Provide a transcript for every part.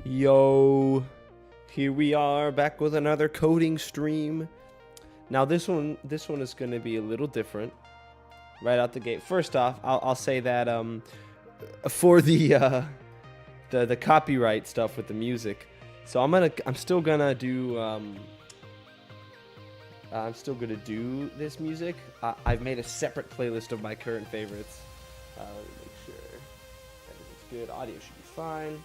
Yo, here we are back with another coding stream. Now this one is going to be a little different right out the gate. First off, I'll say that for the copyright stuff with the music, so I'm still gonna do this music. I've made a separate playlist of my current favorites. Let me make sure everything's good. Audio should be fine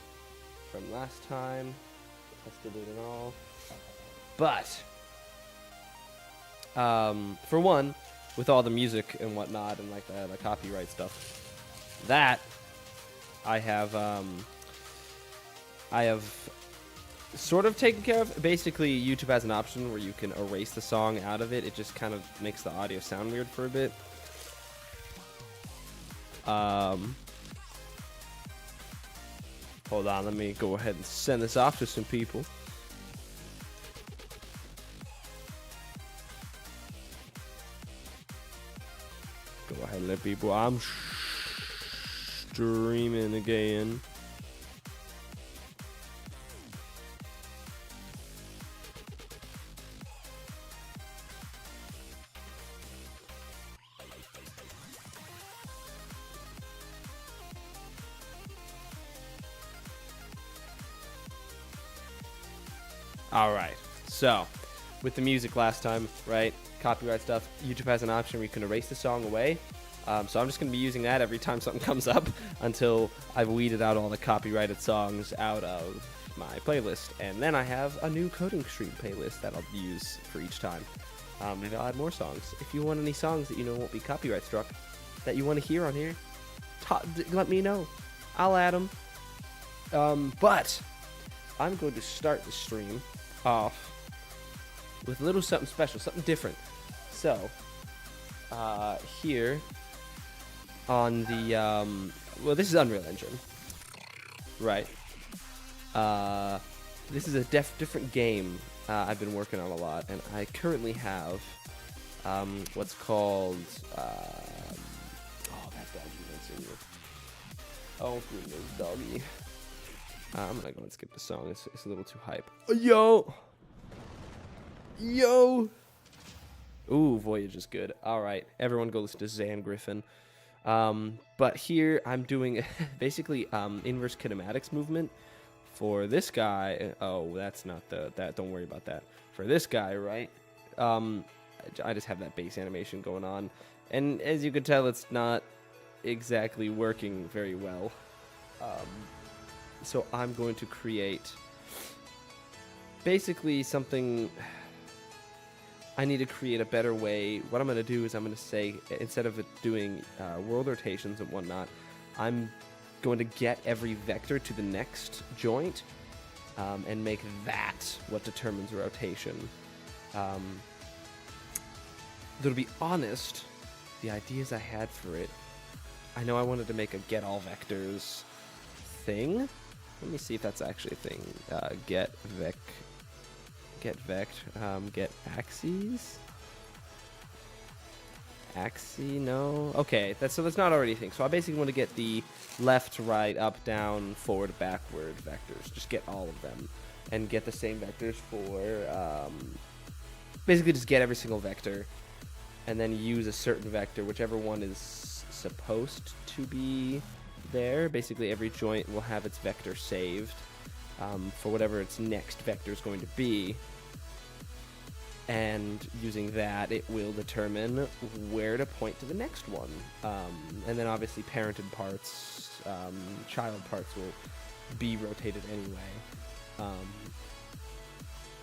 from last time. Tested it and all. But for one, with all the music and whatnot and like the copyright stuff, that I have sort of taken care of. Basically, YouTube has an option where you can erase the song out of it. It just kind of makes the audio sound weird for a bit. Hold on, let me go ahead and send this off to some people. Go ahead and let people. I'm streaming again. Alright, so with the music last time, right, copyright stuff, YouTube has an option where you can erase the song away. So I'm just going to be using that every time something comes up until I've weeded out all the copyrighted songs out of my playlist. And then I have a new coding stream playlist that I'll use for each time. Maybe I'll add more songs. If you want any songs that you know won't be copyright struck, that you want to hear on here, let me know. I'll add them. But I'm going to start the stream off with a little something special, something different. So, here on the, well, this is Unreal Engine, right? This is a different game I've been working on a lot, and I currently have what's called, oh, that doggy wants in here. Oh, goodness, doggy. I'm gonna go and skip the song. It's a little too hype. Yo! Ooh, Voyage is good. Alright, everyone go listen to Zan Griffin. But here I'm doing basically inverse kinematics movement for this guy. Oh, that's not that. Don't worry about that. For this guy, right? I just have that base animation going on. And as you can tell, it's not exactly working very well. So I'm going to create basically something. I need to create a better way. What I'm going to do is I'm going to say, instead of it doing world rotations and whatnot, I'm going to get every vector to the next joint and make that what determines rotation. Though to be honest, the ideas I had for it, I know I wanted to make a get all vectors thing. Let me see if that's actually a thing. Get axes. No. Okay, that's not already a thing. So I basically want to get the left, right, up, down, forward, backward vectors. Just get all of them, and get the same vectors for basically just get every single vector, and then use a certain vector, whichever one is supposed to be there. Basically every joint will have its vector saved for whatever its next vector is going to be, and using that it will determine where to point to the next one, and then obviously parented parts, child parts will be rotated anyway,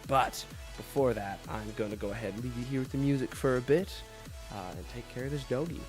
but before that I'm going to go ahead and leave you here with the music for a bit and take care of this doggy.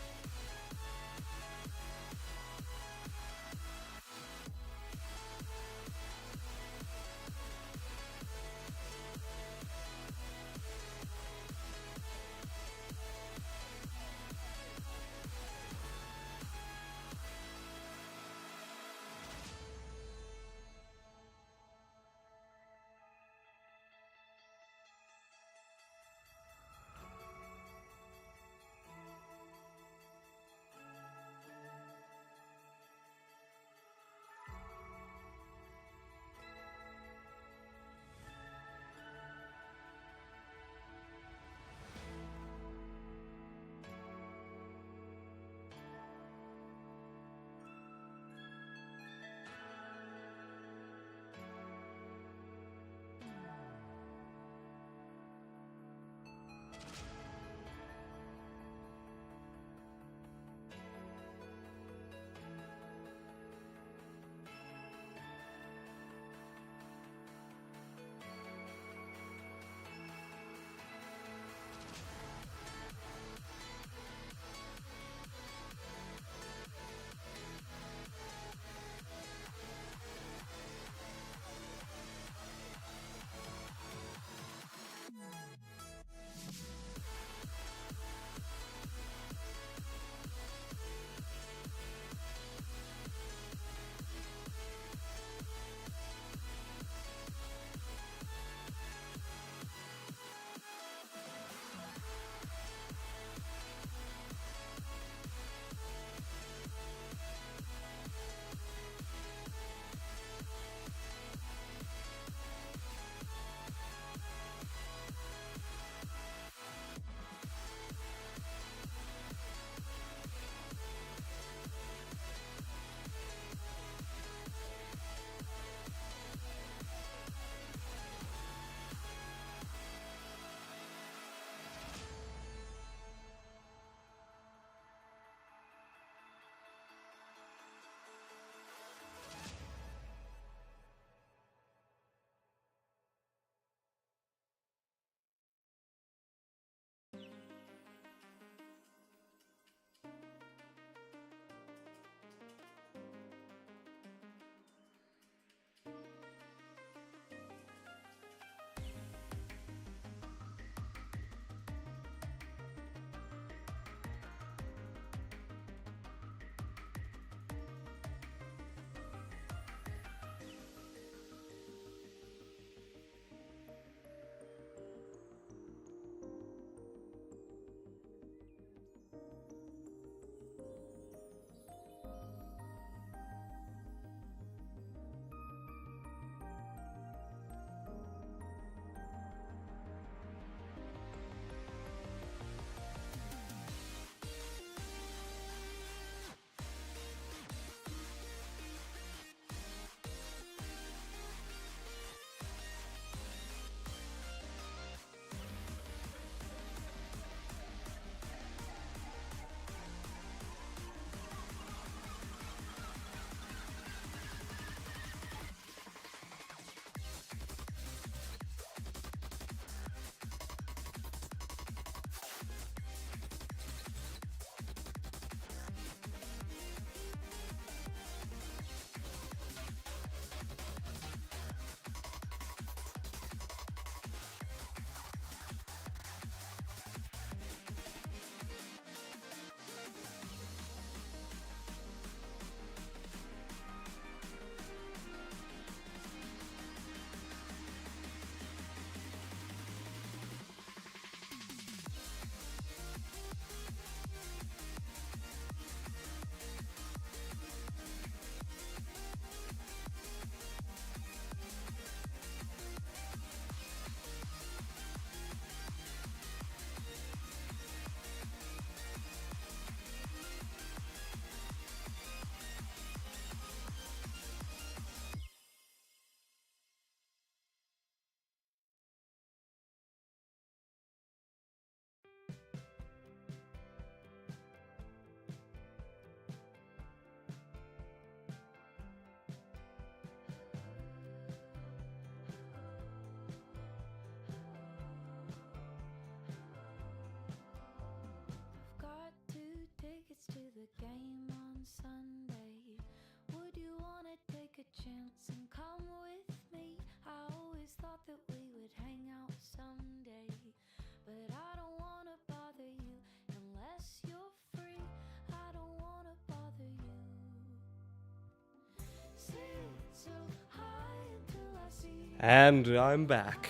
And I'm back.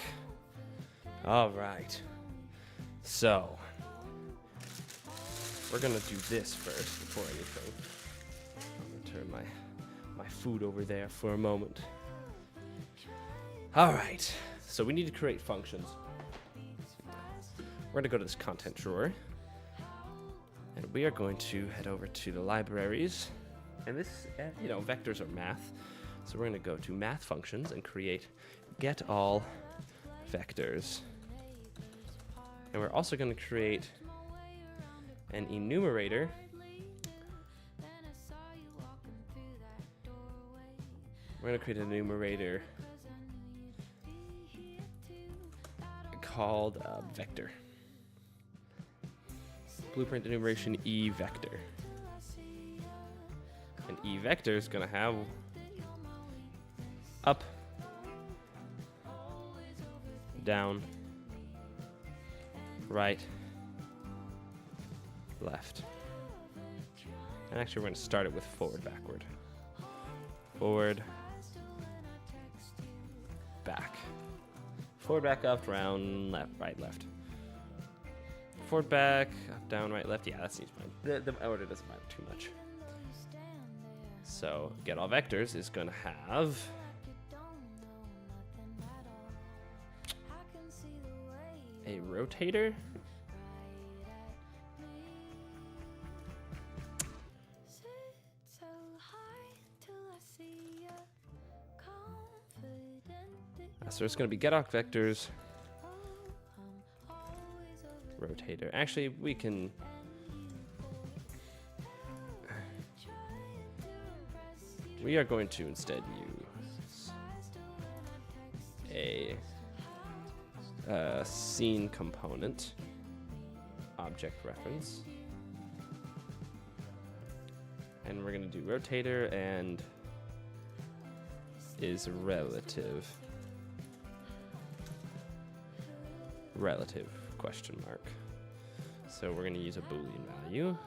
All right. So, we're going to do this first before anything. I'm going to turn my food over there for a moment. All right. So we need to create functions. We're going to go to this content drawer. And we are going to head over to the libraries. And this, vectors are math. So we're going to go to math functions and create get all vectors. And we're also going to create an enumerator we're going to create an enumerator called vector. Blueprint enumeration E vector. And E vector is going to have up, down, right, left. And actually we're going to start it with forward, backward. Forward, back. Forward, back, up, round, left, right, left. Forward, back, up, down, right, left. Yeah, that seems fine. The order doesn't matter too much. So get all vectors is going to have a rotator. So it's going to be get all vectors, rotator. Actually, we can we are going to instead use a scene component object reference, and we're going to do rotator and is relative question mark. So we're going to use a Boolean value.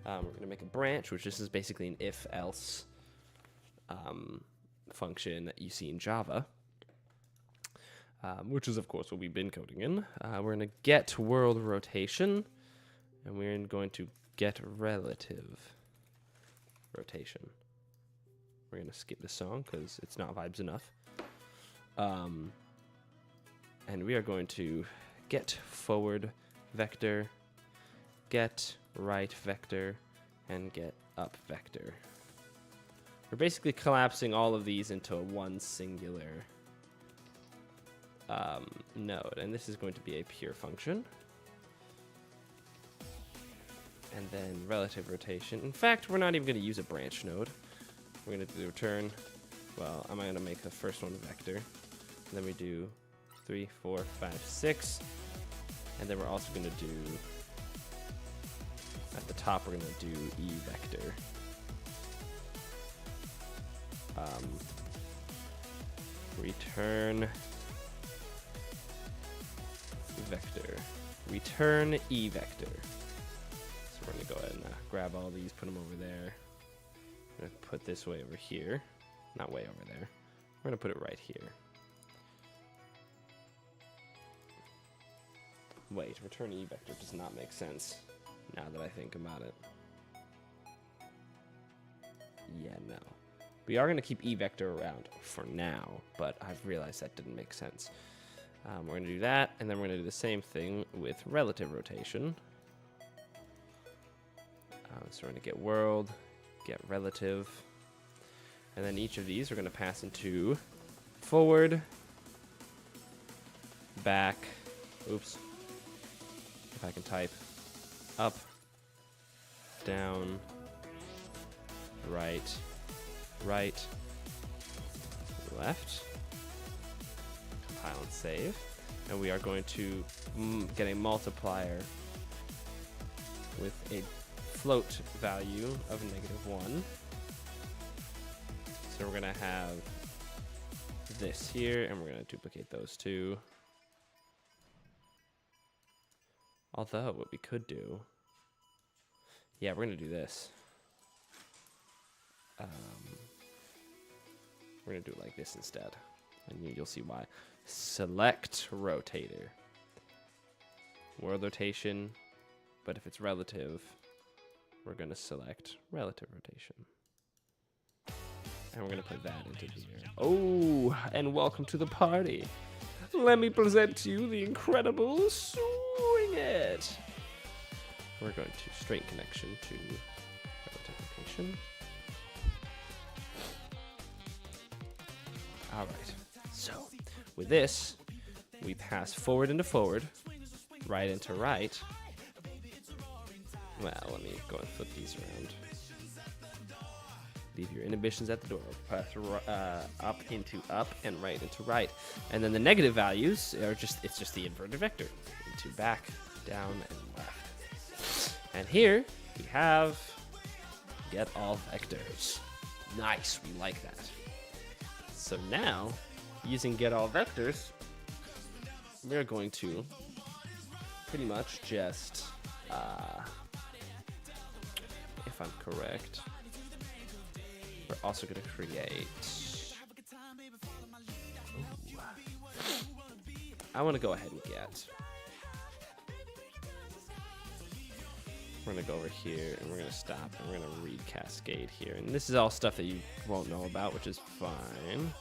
We're going to make a branch, which this is basically an if-else function that you see in Java, which is, of course, what we've been coding in. We're going to get world rotation, and we're going to get relative rotation. We're going to skip this song because it's not vibes enough. And we are going to get forward vector, get right vector, and get up vector. We're basically collapsing all of these into one singular node, and this is going to be a pure function. And then relative rotation. In fact, we're not even going to use a branch node. We're going to do return. Well, I'm going to make the first one vector. And then we do 3, 4, 5, 6. And then we're also going to do, at the top, we're going to do E vector. Return vector. Return E vector. So we're going to go ahead and grab all these, put them over there. I'm going to put this way over here. Not way over there. We're going to put it right here. Wait, return E vector does not make sense now that I think about it. Yeah, no. We are going to keep E vector around for now, but I've realized that didn't make sense. We're going to do that, and then we're going to do the same thing with relative rotation. So we're going to get world, get relative, and then each of these we're going to pass into forward, back, oops, if I can type, up, down, right, right, left, compile and save, and we are going to get a multiplier with a float value of -1. So we're going to have this here, and we're going to duplicate those two. Although, what we could do... Yeah, we're going to do this. We're gonna do it like this instead, and you'll see why. Select rotator. World rotation, but if it's relative, we're gonna select relative rotation. And we're gonna put that into here. Oh, and welcome to the party. Let me present to you the incredible Swing It. We're going to straight connection to relative rotation. All right, so with this, we pass forward into forward, right into right. Well, let me go and flip these around. Leave your inhibitions at the door. Pass up into up and right into right. And then the negative values are it's just the inverted vector. Into back, down, and left. And here we have get all vectors. Nice, we like that. So now, using get all vectors, we're going to pretty much just, if I'm correct, we're also going to create, I want to go ahead and get, we're going to go over here and we're going to stop and we're going to read cascade here. And this is all stuff that you won't know about, which is fine.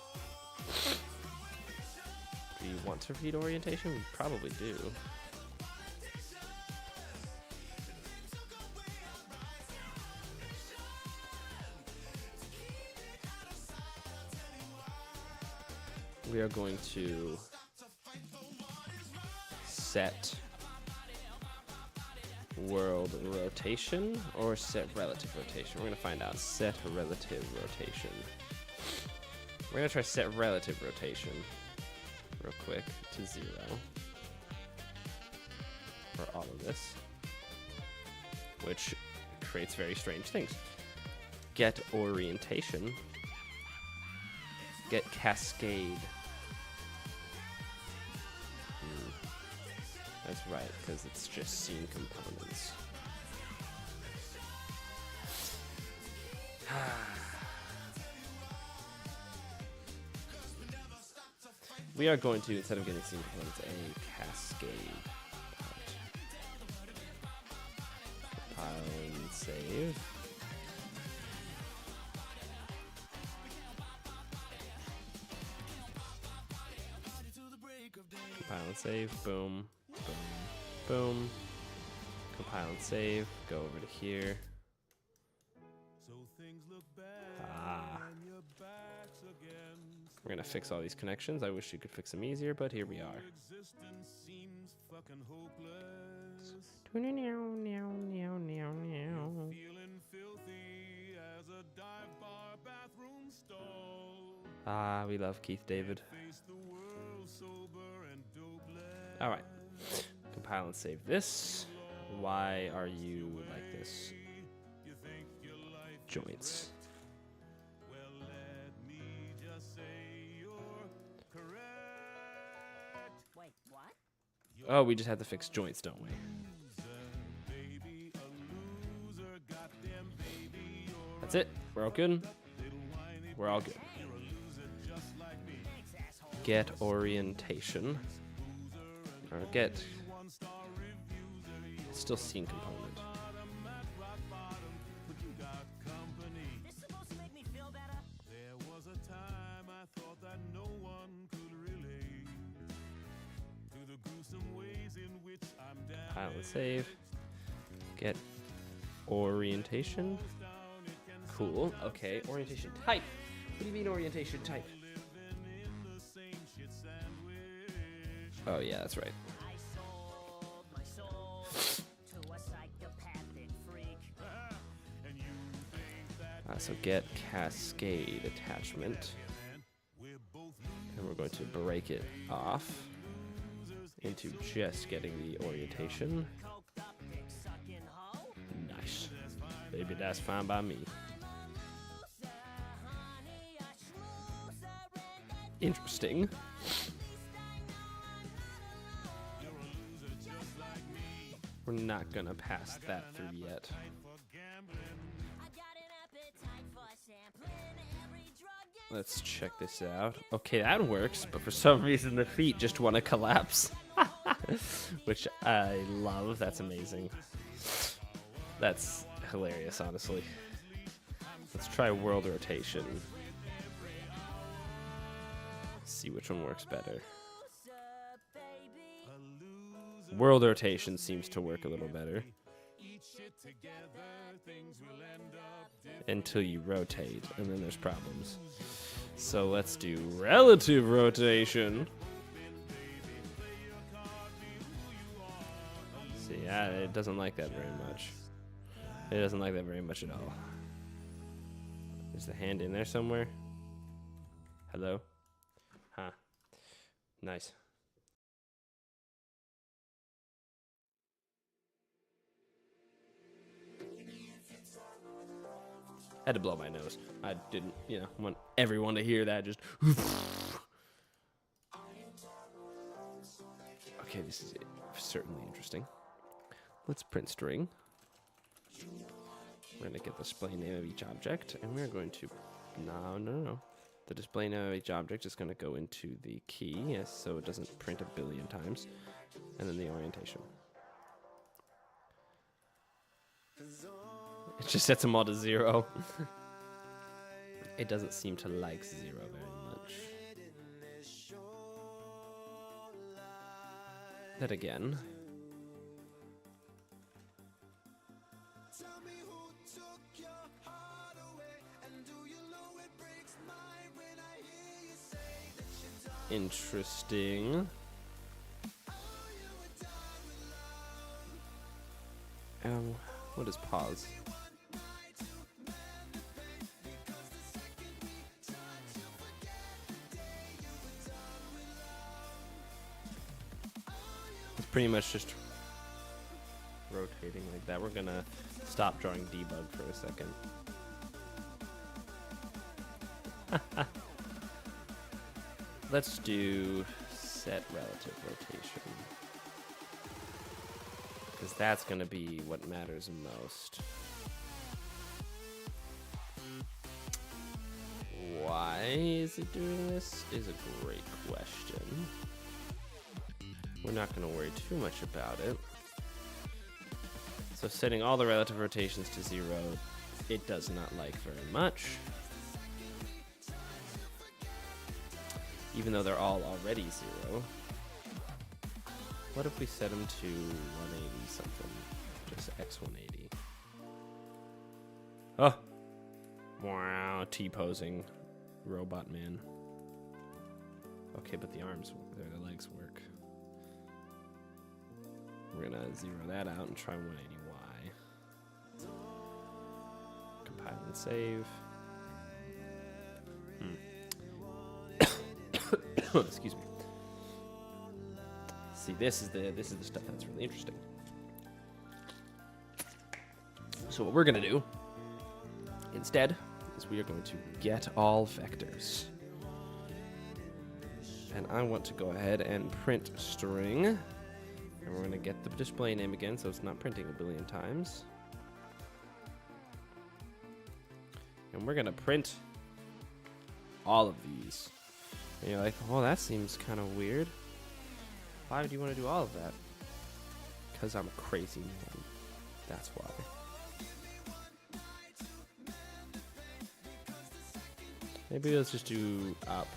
Do you want to read orientation? We probably do. We are going to set world rotation or set relative rotation. We're going to find out. Set relative rotation. We're going to try set relative rotation real quick to 0 for all of this, which creates very strange things. Get orientation. Get cascade. That's right, because it's just scene components. We are going to, instead of getting scene components, a cascade part. Compile and save. Compile and save, boom, boom, boom. Compile and save, go over to here. We're gonna fix all these connections. I wish you could fix them easier, but here we are. Ah, we love Keith David. All right, compile and save this. Why are you like this? Joints. Oh, we just have to fix joints, don't we? That's it. We're all good. We're all good. Get orientation. Or get. Still scene component. Compile and save. Get orientation. Cool. Okay, orientation type. What do you mean orientation type? Oh yeah, that's right. So get cascade attachment. And we're going to break it off into just getting the orientation. Nice. Baby, that's fine by me. Interesting. We're not gonna pass that through yet. Let's check this out. Okay, that works, but for some reason the feet just want to collapse. Which I love. That's amazing. That's hilarious, honestly. Let's try world rotation. See which one works better. World rotation seems to work a little better. Until you rotate, and then there's problems. So let's do relative rotation. See, yeah, it doesn't like that very much. It doesn't like that very much at all. Is the hand in there somewhere? Hello? Huh. Nice. I had to blow my nose. I didn't, want everyone to hear that. Just. Okay, this is certainly interesting. Let's print string. We're going to get the display name of each object, and we're going to. No. The display name of each object is going to go into the key, yes, so it doesn't print a billion times, and then the orientation. It just sets them all to 0. It doesn't seem to like 0 very much. Then again. Interesting. What is pause? It's pretty much just rotating like that. We're gonna stop drawing debug for a second. Let's do set relative rotation. Because that's going to be what matters most. Why is it doing this is a great question. We're not going to worry too much about it. So setting all the relative rotations to 0, it does not like very much. Even though they're all already 0. What if we set them to 180 something? Just x180. Oh! Wow, T-posing. Robot man. Okay, but the arms, the legs work. We're gonna 0 that out and try 180y. Compile and save. Excuse me. See, this is the stuff that's really interesting. So what we're gonna do instead is we are going to get all vectors, and I want to go ahead and print string, and we're gonna get the display name again, so it's not printing a billion times, and we're gonna print all of these. And you're like, oh, that seems kind of weird. Why would you want to do all of that? Because I'm a crazy man. That's why. Maybe let's just do up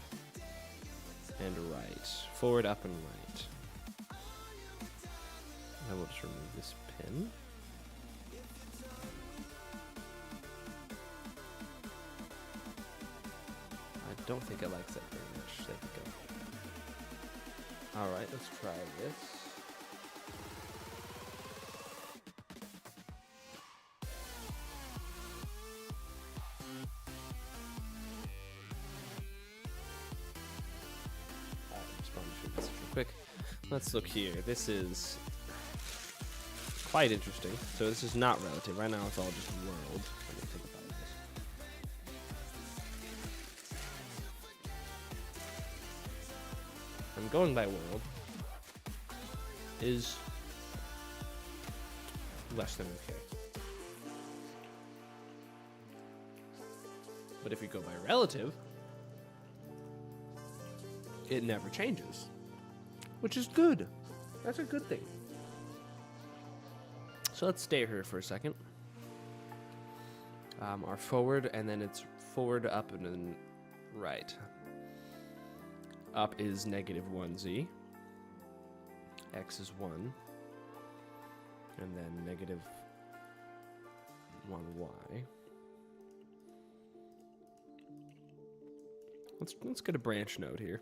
and right. Forward, up, and right. I will just remove this pin. I don't think it likes that very much. There we go. Alright, let's try this. Alright, respond to this real quick. Let's look here. This is quite interesting. So this is not relative. Right now it's all just world. Let me think about this. I'm going by world is less than okay. But if you go by relative, it never changes, which is good. That's a good thing. So let's stay here for a second. Our forward, and then it's forward, up, and then right. Up is -1z. X is 1. And then -1y. Let's get a branch node here.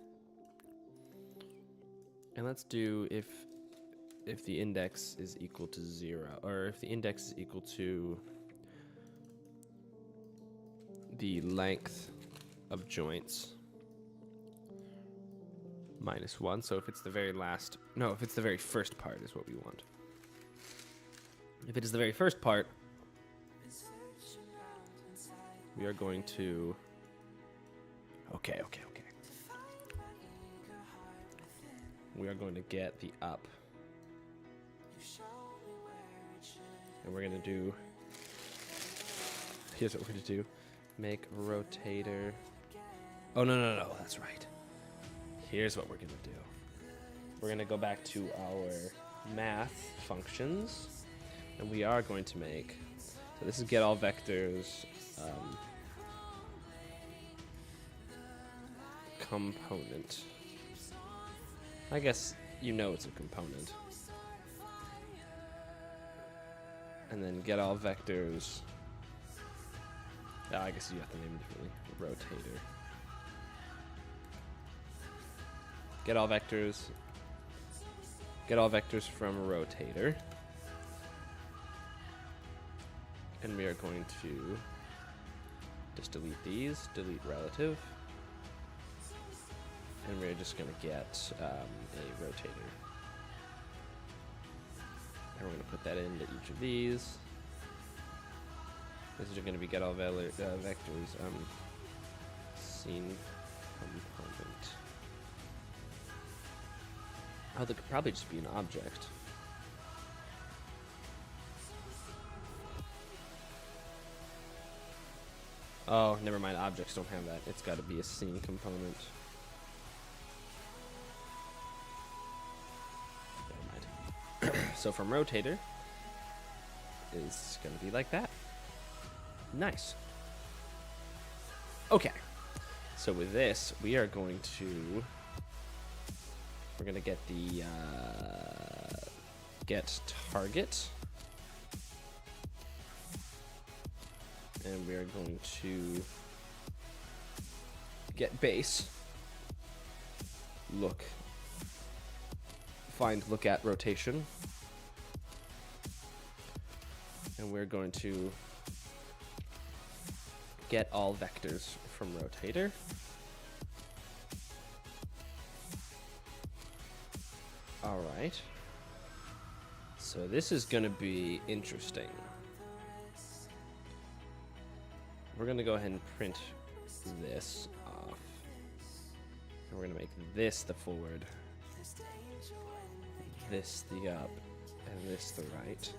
And let's do if the index is equal to 0, or if the index is equal to the length of joints -1. So if it's the very last, no, if it's the very first part is what we want. If it is the very first part, we are going to, okay. We are going to get the up. And we're going to do, here's what we're going to do. Make rotator. Oh, no, that's right. Here's what we're going to do. We're going to go back to our math functions. And we are going to make, so this is get all vectors component. I guess you know it's a component. And then get all vectors. Oh, I guess you have to name it differently. Rotator. Get all vectors. Get all vectors from rotator. And we are going to just delete these, delete relative. And we're just going to get a rotator. And we're going to put that into each of these. This is going to be get all vectors scene component. Oh, that could probably just be an object. Oh, never mind. Objects don't have that. It's got to be a scene component. So from rotator is going to be like that. Nice. Okay. So with this, we are going to, we're going to get the get target. And we are going to get base. Look. Find look at rotation. And we're going to get all vectors from rotator. All right. So this is going to be interesting. We're going to go ahead and print this off. And we're going to make this the forward, this the up, and this the right.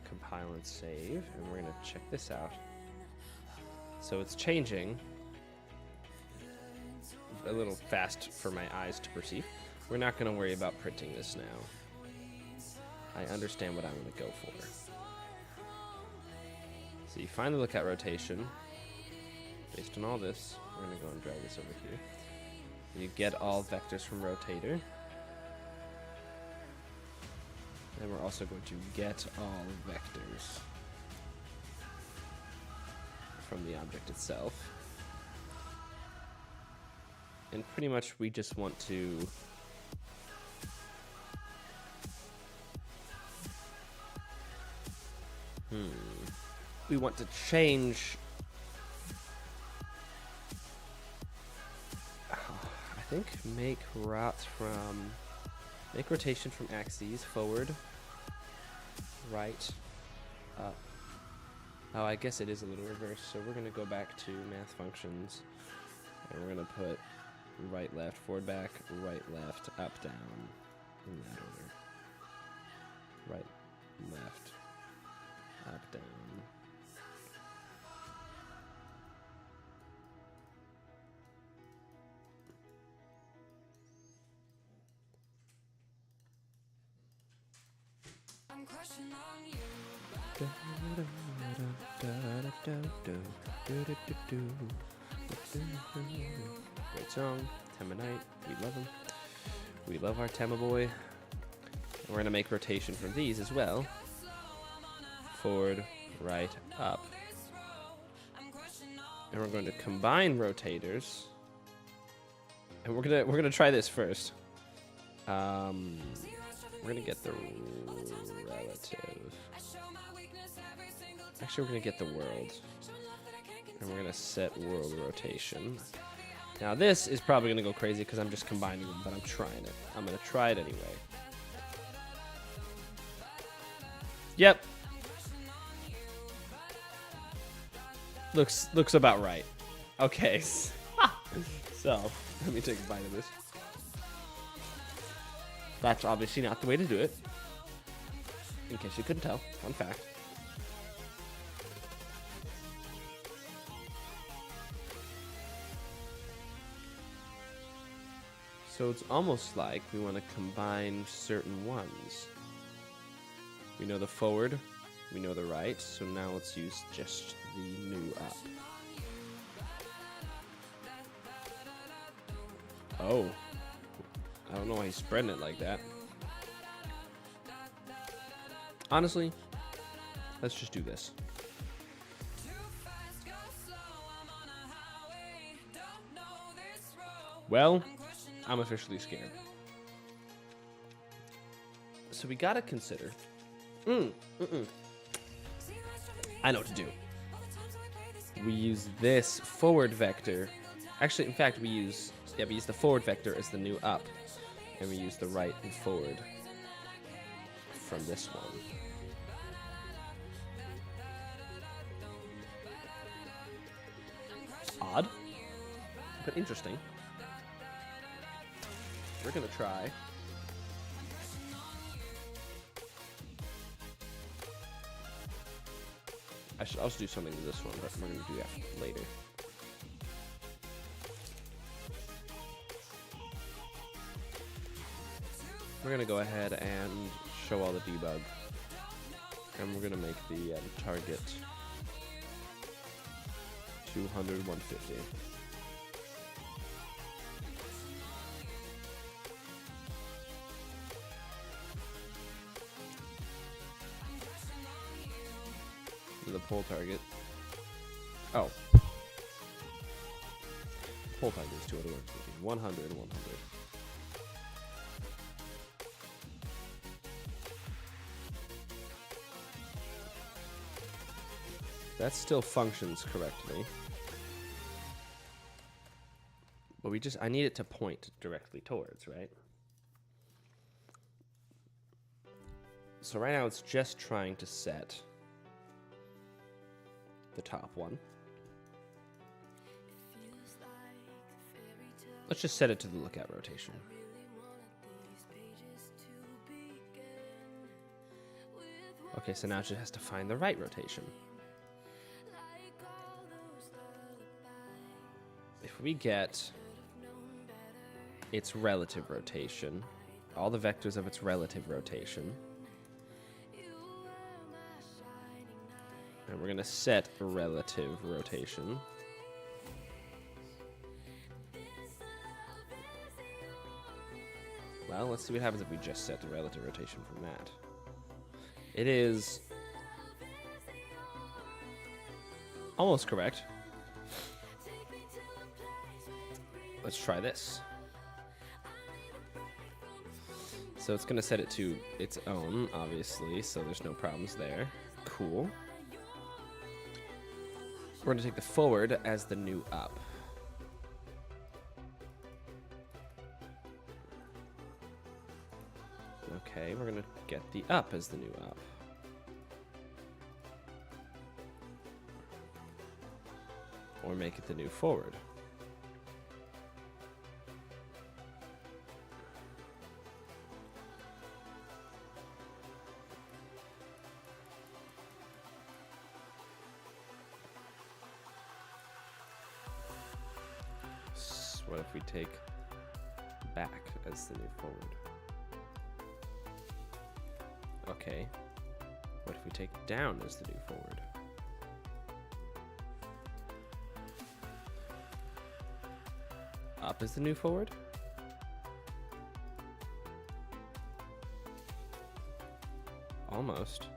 Compile and save, and we're going to check this out. So it's changing a little fast for my eyes to perceive. We're not going to worry about printing this now. I understand what I'm going to go for. So you finally look at rotation. Based on all this, we're going to go and drag this over here. You get all vectors from rotator. And we're also going to get all vectors from the object itself. And pretty much we just want to we want to change I think make rotation from axes forward, right, up. Oh, I guess it is a little reverse, so we're going to go back to math functions, and we're going to put right, left, forward, back, right, left, up, down, in that order. Right, left, up, down. Great song, Tema Night. We love him. We love our Tema boy. We're gonna make rotation from these as well. Forward, right, up. And we're going to combine rotators. And we're gonna try this first. We're gonna get the relative. Actually, we're gonna get the world. And we're gonna set world rotation. Now this is probably gonna go crazy because I'm just combining them, but I'm trying it. I'm gonna try it anyway. Yep. Looks about right. Okay. So, let me take a bite of this. That's obviously not the way to do it. In case you couldn't tell. Fun fact. So it's almost like we want to combine certain ones. We know the forward, we know the right, so now let's use just the new up. Oh. I don't know why he's spreading it like that. Honestly, let's just do this. Well, I'm officially scared. So we gotta consider. I know what to do. We use this forward vector. Actually, in fact, we use the forward vector as the new up. And we use the right and forward from this one. Odd, but interesting. We're gonna try. I'll just do something to this one, but we're gonna do that later. We're gonna go ahead and show all the debug, and we're gonna make the target 200, 150. The pull target. Oh. Pull target is 200, 100, 100. That still functions correctly. But I need it to point directly towards, right? So right now it's just trying to set the top one. Let's just set it to the lookout rotation. Okay, so now it just has to find the right rotation. If we get its relative rotation, all the vectors of its relative rotation, and we're going to set a relative rotation. Well, let's see what happens if we just set the relative rotation from that. It is almost correct. Let's try this. So it's going to set it to its own, obviously, so there's no problems there. Cool. We're going to take the forward as the new up. Okay, we're going to get the up as the new up. Or make it the new forward. What if we take back as the new forward? Okay, What if we take down as the new forward? Up is the new forward? Almost.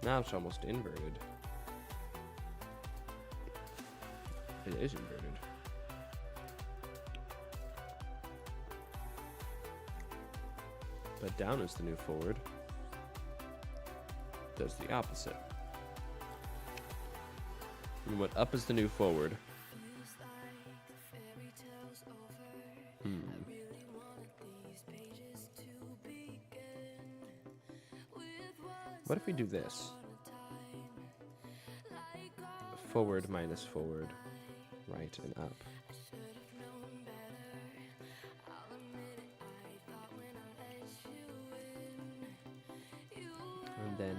Now it's almost inverted. It is inverted. But down is the new forward. Does the opposite. And what up is the new forward? What if we do this? Forward minus forward, right and up. And then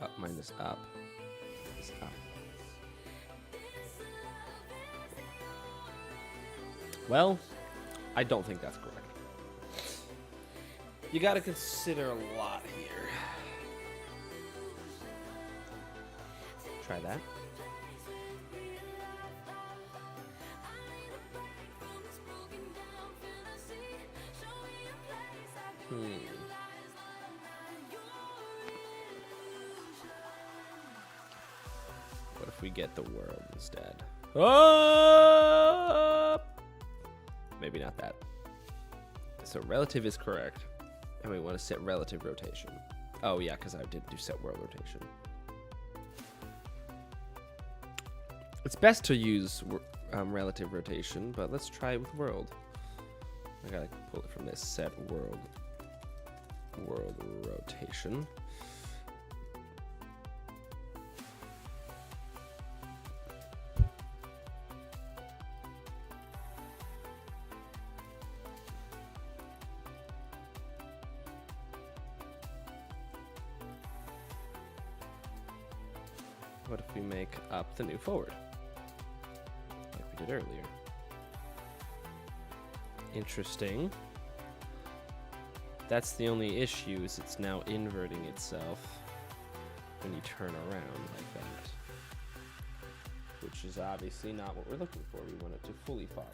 up minus up is up. Well, I don't think that's correct. You gotta consider a lot here. Try that. What if we get the world instead? Oh! Maybe not that. So relative is correct. And we want to set relative rotation. Oh yeah, because I did do set world rotation. It's best to use relative rotation, but let's try it with world. I gotta pull it from this set world rotation. What if we make up the new forward? Like we did earlier. Interesting. That's the only issue, is it's now inverting itself when you turn around like that. Which is obviously not what we're looking for. We want it to fully follow.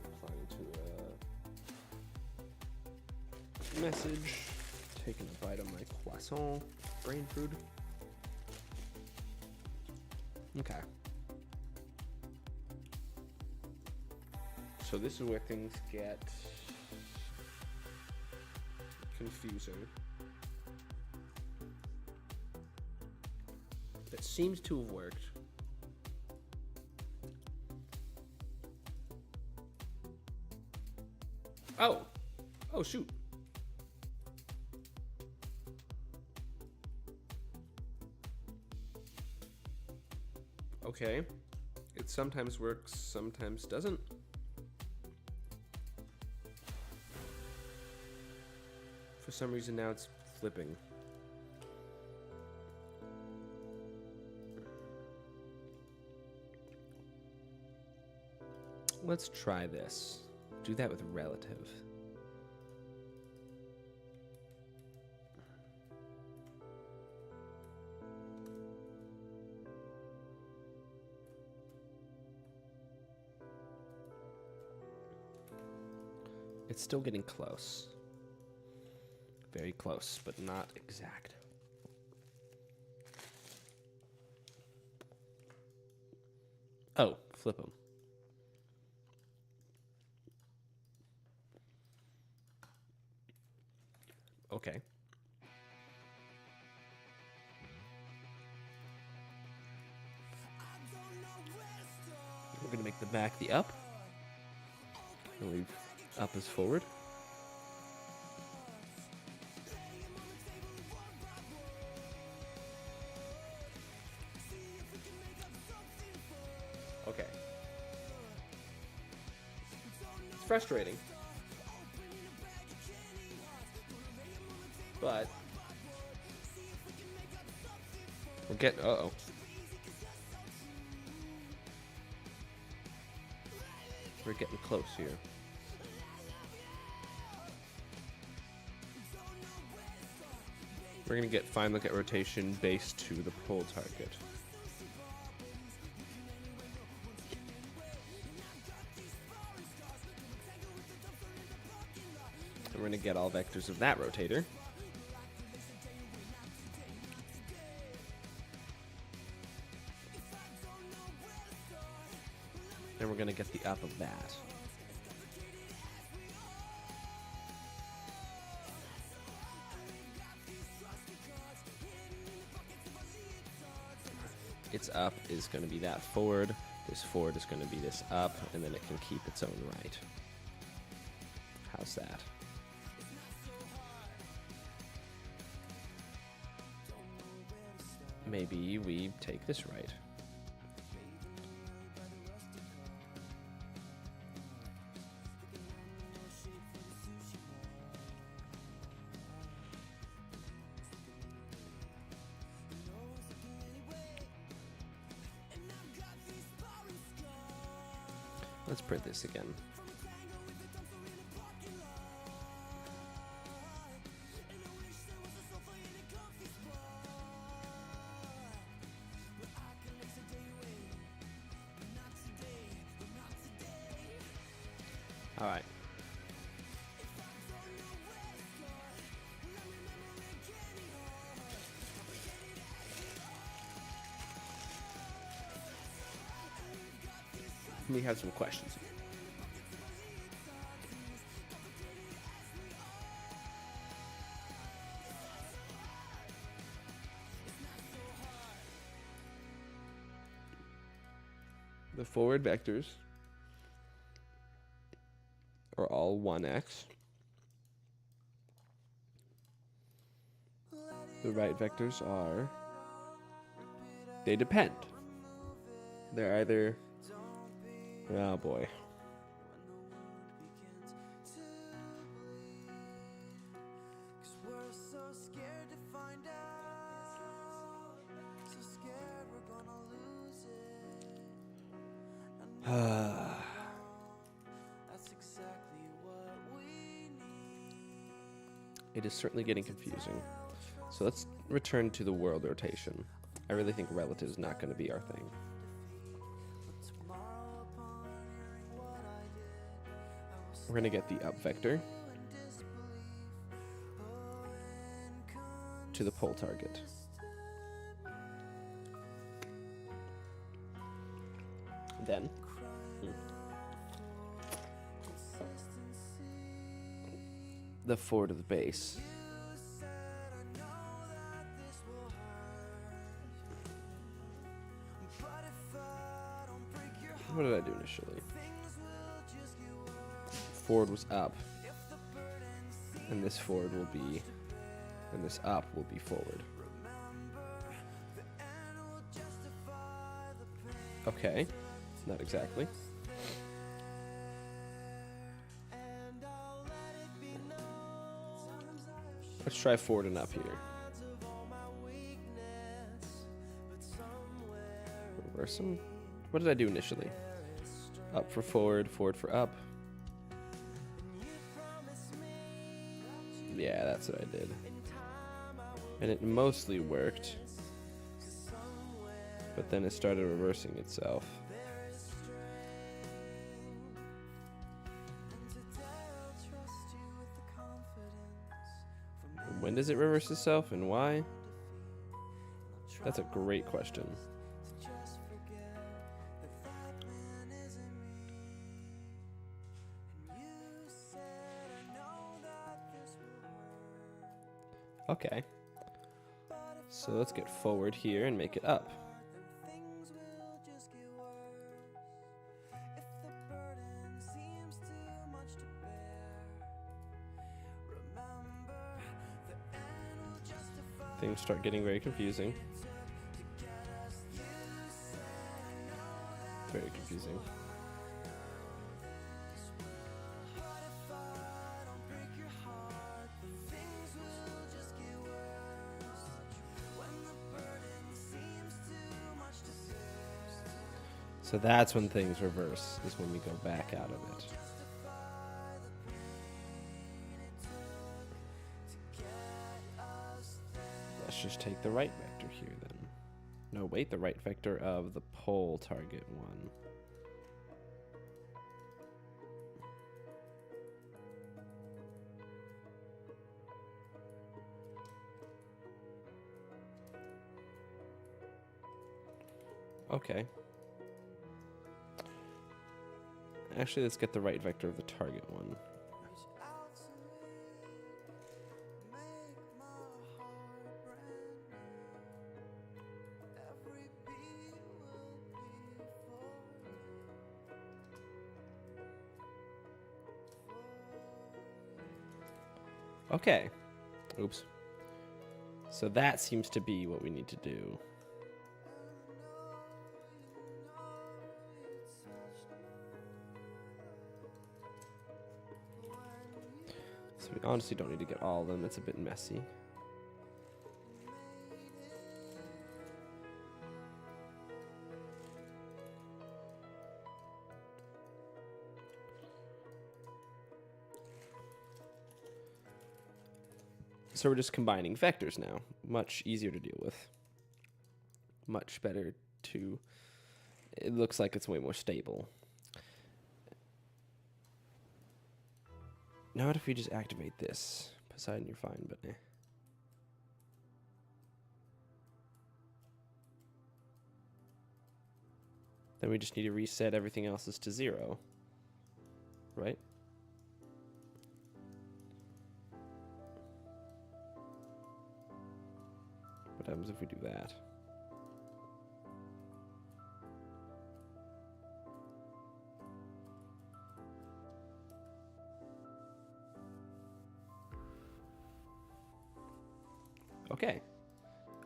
Replying to a message. Taking a bite of my croissant. Brain food. Okay. So this is where things get confusing. That seems to have worked. Oh! Oh, shoot. Okay. It sometimes works, sometimes doesn't. For some reason now it's flipping. Let's try this. Do that with relative. It's still getting close. Very close, but not exact. Oh, flip them. Okay. We're gonna make the back the up. And leave up as forward. frustrating. But we're getting, uh-oh. We're getting close here. We're gonna get fine look at rotation base to the pole target. And we're gonna get all vectors of that rotator. And we're gonna get the up of that. Its up is going to be that forward. This forward is going to be this up, and then it can keep its own right. How's that? Maybe we take this right. Let's print this again. All right. We have some questions. The forward vectors are all 1x. The right vectors are, they depend. They're either, oh boy. It is certainly getting confusing. So let's return to the world rotation. I really think relative is not going to be our thing. We're going to get the up vector to the pole target. Then the forward of the base. What did I do initially? Forward was up, and this forward will be, and this up will be forward. Okay, not exactly. Let's try forward and up here. Reverse them. What did I do initially? Up for forward, forward for up. Yeah, that's what I did. And it mostly worked. But then it started reversing itself. When does it reverse itself and why? That's a great question. Okay. So let's get forward here and make it up. Things start getting very confusing. Very confusing. So that's when things reverse, is when we go back out of it. Let's just take the right vector here then. No, wait, the right vector of the pole target one. Okay. Actually, let's get the right vector of the target one. Okay. Oops. So that seems to be what we need to do. So we honestly don't need to get all of them. It's a bit messy. So we're just combining vectors now. Much easier to deal with. Much better to... It looks like it's way more stable. Now what if we just activate this? Poseidon, you're fine, but eh. Then we just need to reset everything else's to 0. Right? What happens if we do that? Okay.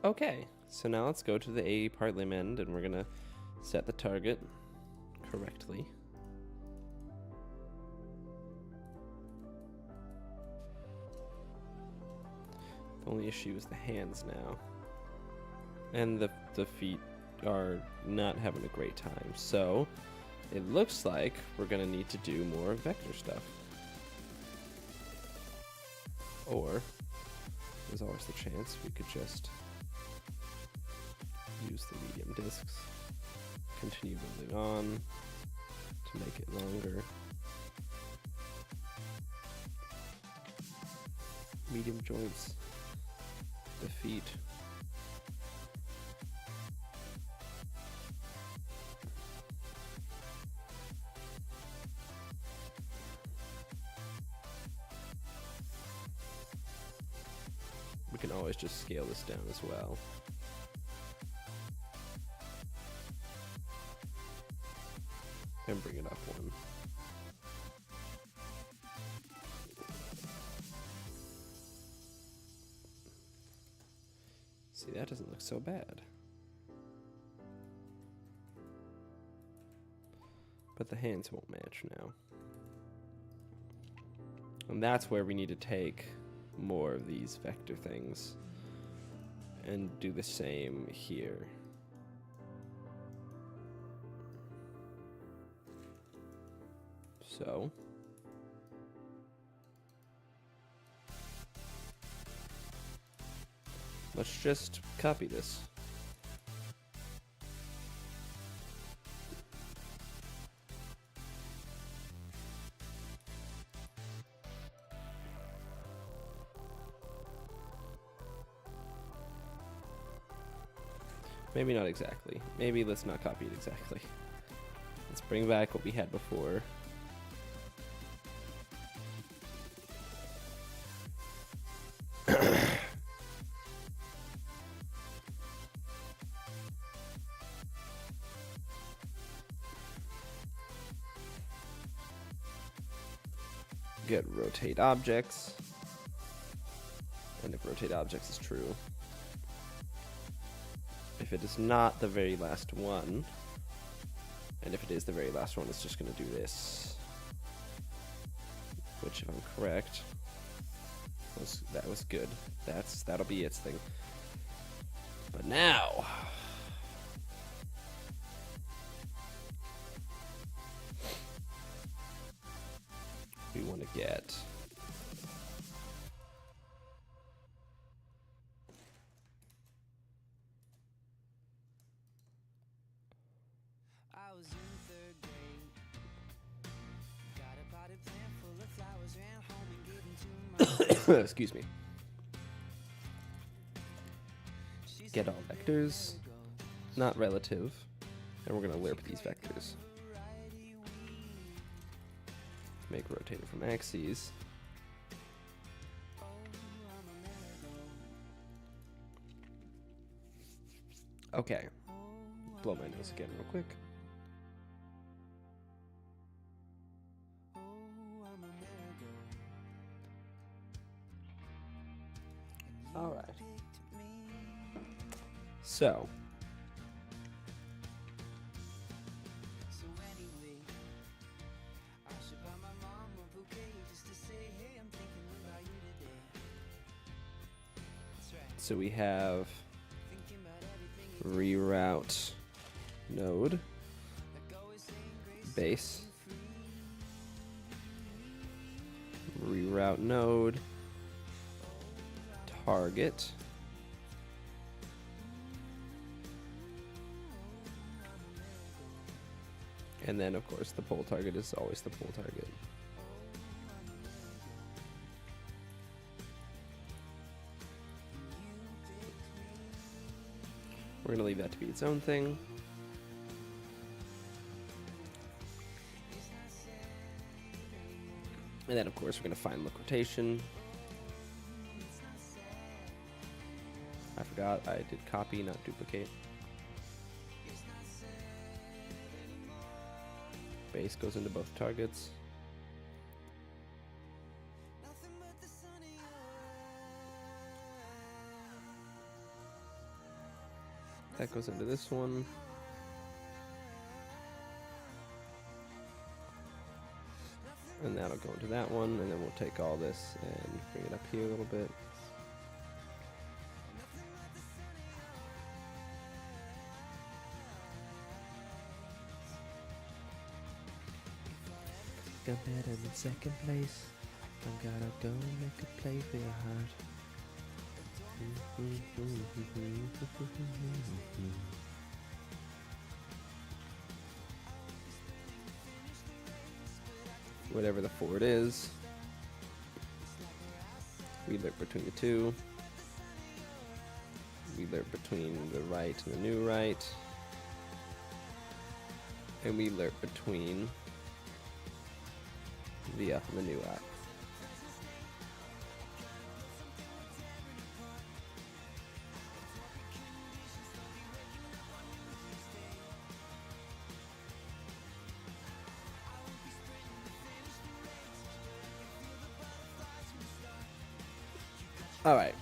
Okay. So now let's go to the A part lim end and we're going to set the target correctly. The only issue is the hands now. And the feet are not having a great time. So it looks like we're going to need to do more vector stuff. Or there's always the chance we could just use the medium discs, continue building on to make it longer. Medium joints, the feet. We can always just scale this down as well. And bring it up one. See, that doesn't look so bad. But the hands won't match now. And that's where we need to take more of these vector things and do the same here. So let's just copy this. Maybe not exactly. Maybe let's not copy it exactly. Let's bring back what we had before. Get rotate objects. And if rotate objects is true. If it is not the very last one, and if it is the very last one, it's just going to do this. Which, if I'm correct, that was good. That'll be its thing. But now, going to get... Excuse me. Get all vectors, not relative, and we're going to lerp these vectors. Make rotator from axes. Okay. Blow my nose again real quick. All right. So. So we have reroute node, base, reroute node, target, and then of course the pole target is always the pole target. We're going to leave that to be its own thing. And then, of course, we're going to find look rotation. I forgot I did copy, not duplicate. Base goes into both targets. That goes into this one. And that'll go into that one, and then we'll take all this and bring it up here a little bit. Got better in second place. I'm gonna go make a play for your heart. Whatever the forward is, we lerp between the two. We lerp between the right and the new right. And we lerp between the up and the new up. Alright,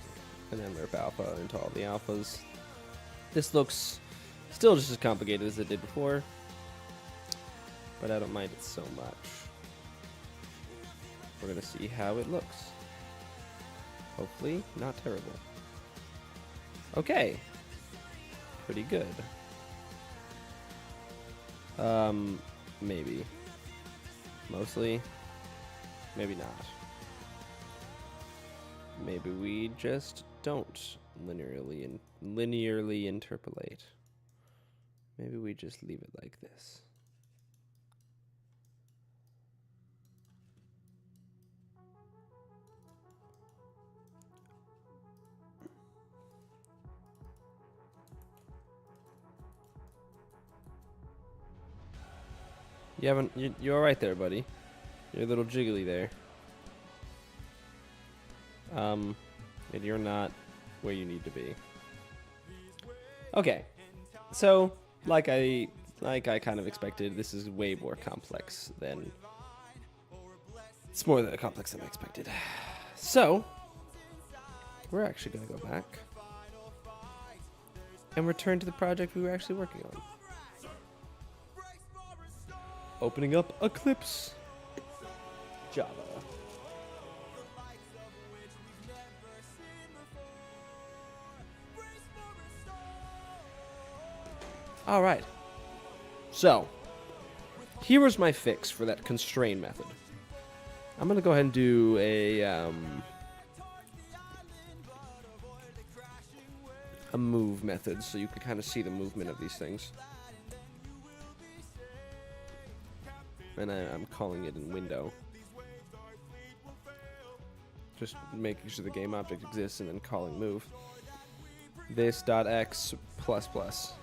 and then lerp alpha into all the alphas. This looks still just as complicated as it did before, but I don't mind it so much. We're going to see how it looks. Hopefully, not terrible. Okay. Pretty good. Maybe. Mostly. Maybe not. Maybe we just don't linearly interpolate. Maybe we just leave it like this. You're all right there, buddy. You're a little jiggly there. And you're not where you need to be. Okay, so like I kind of expected, this is way more complex than it's more complex than I expected. So we're actually gonna go back and return to the project we were actually working on. Opening up Eclipse Java. All right. So, here was my fix for that constrain method. I'm going to go ahead and do a move method so you can kind of see the movement of these things. And I'm calling it in window. Just making sure the game object exists and then calling move. This dot x plus plus.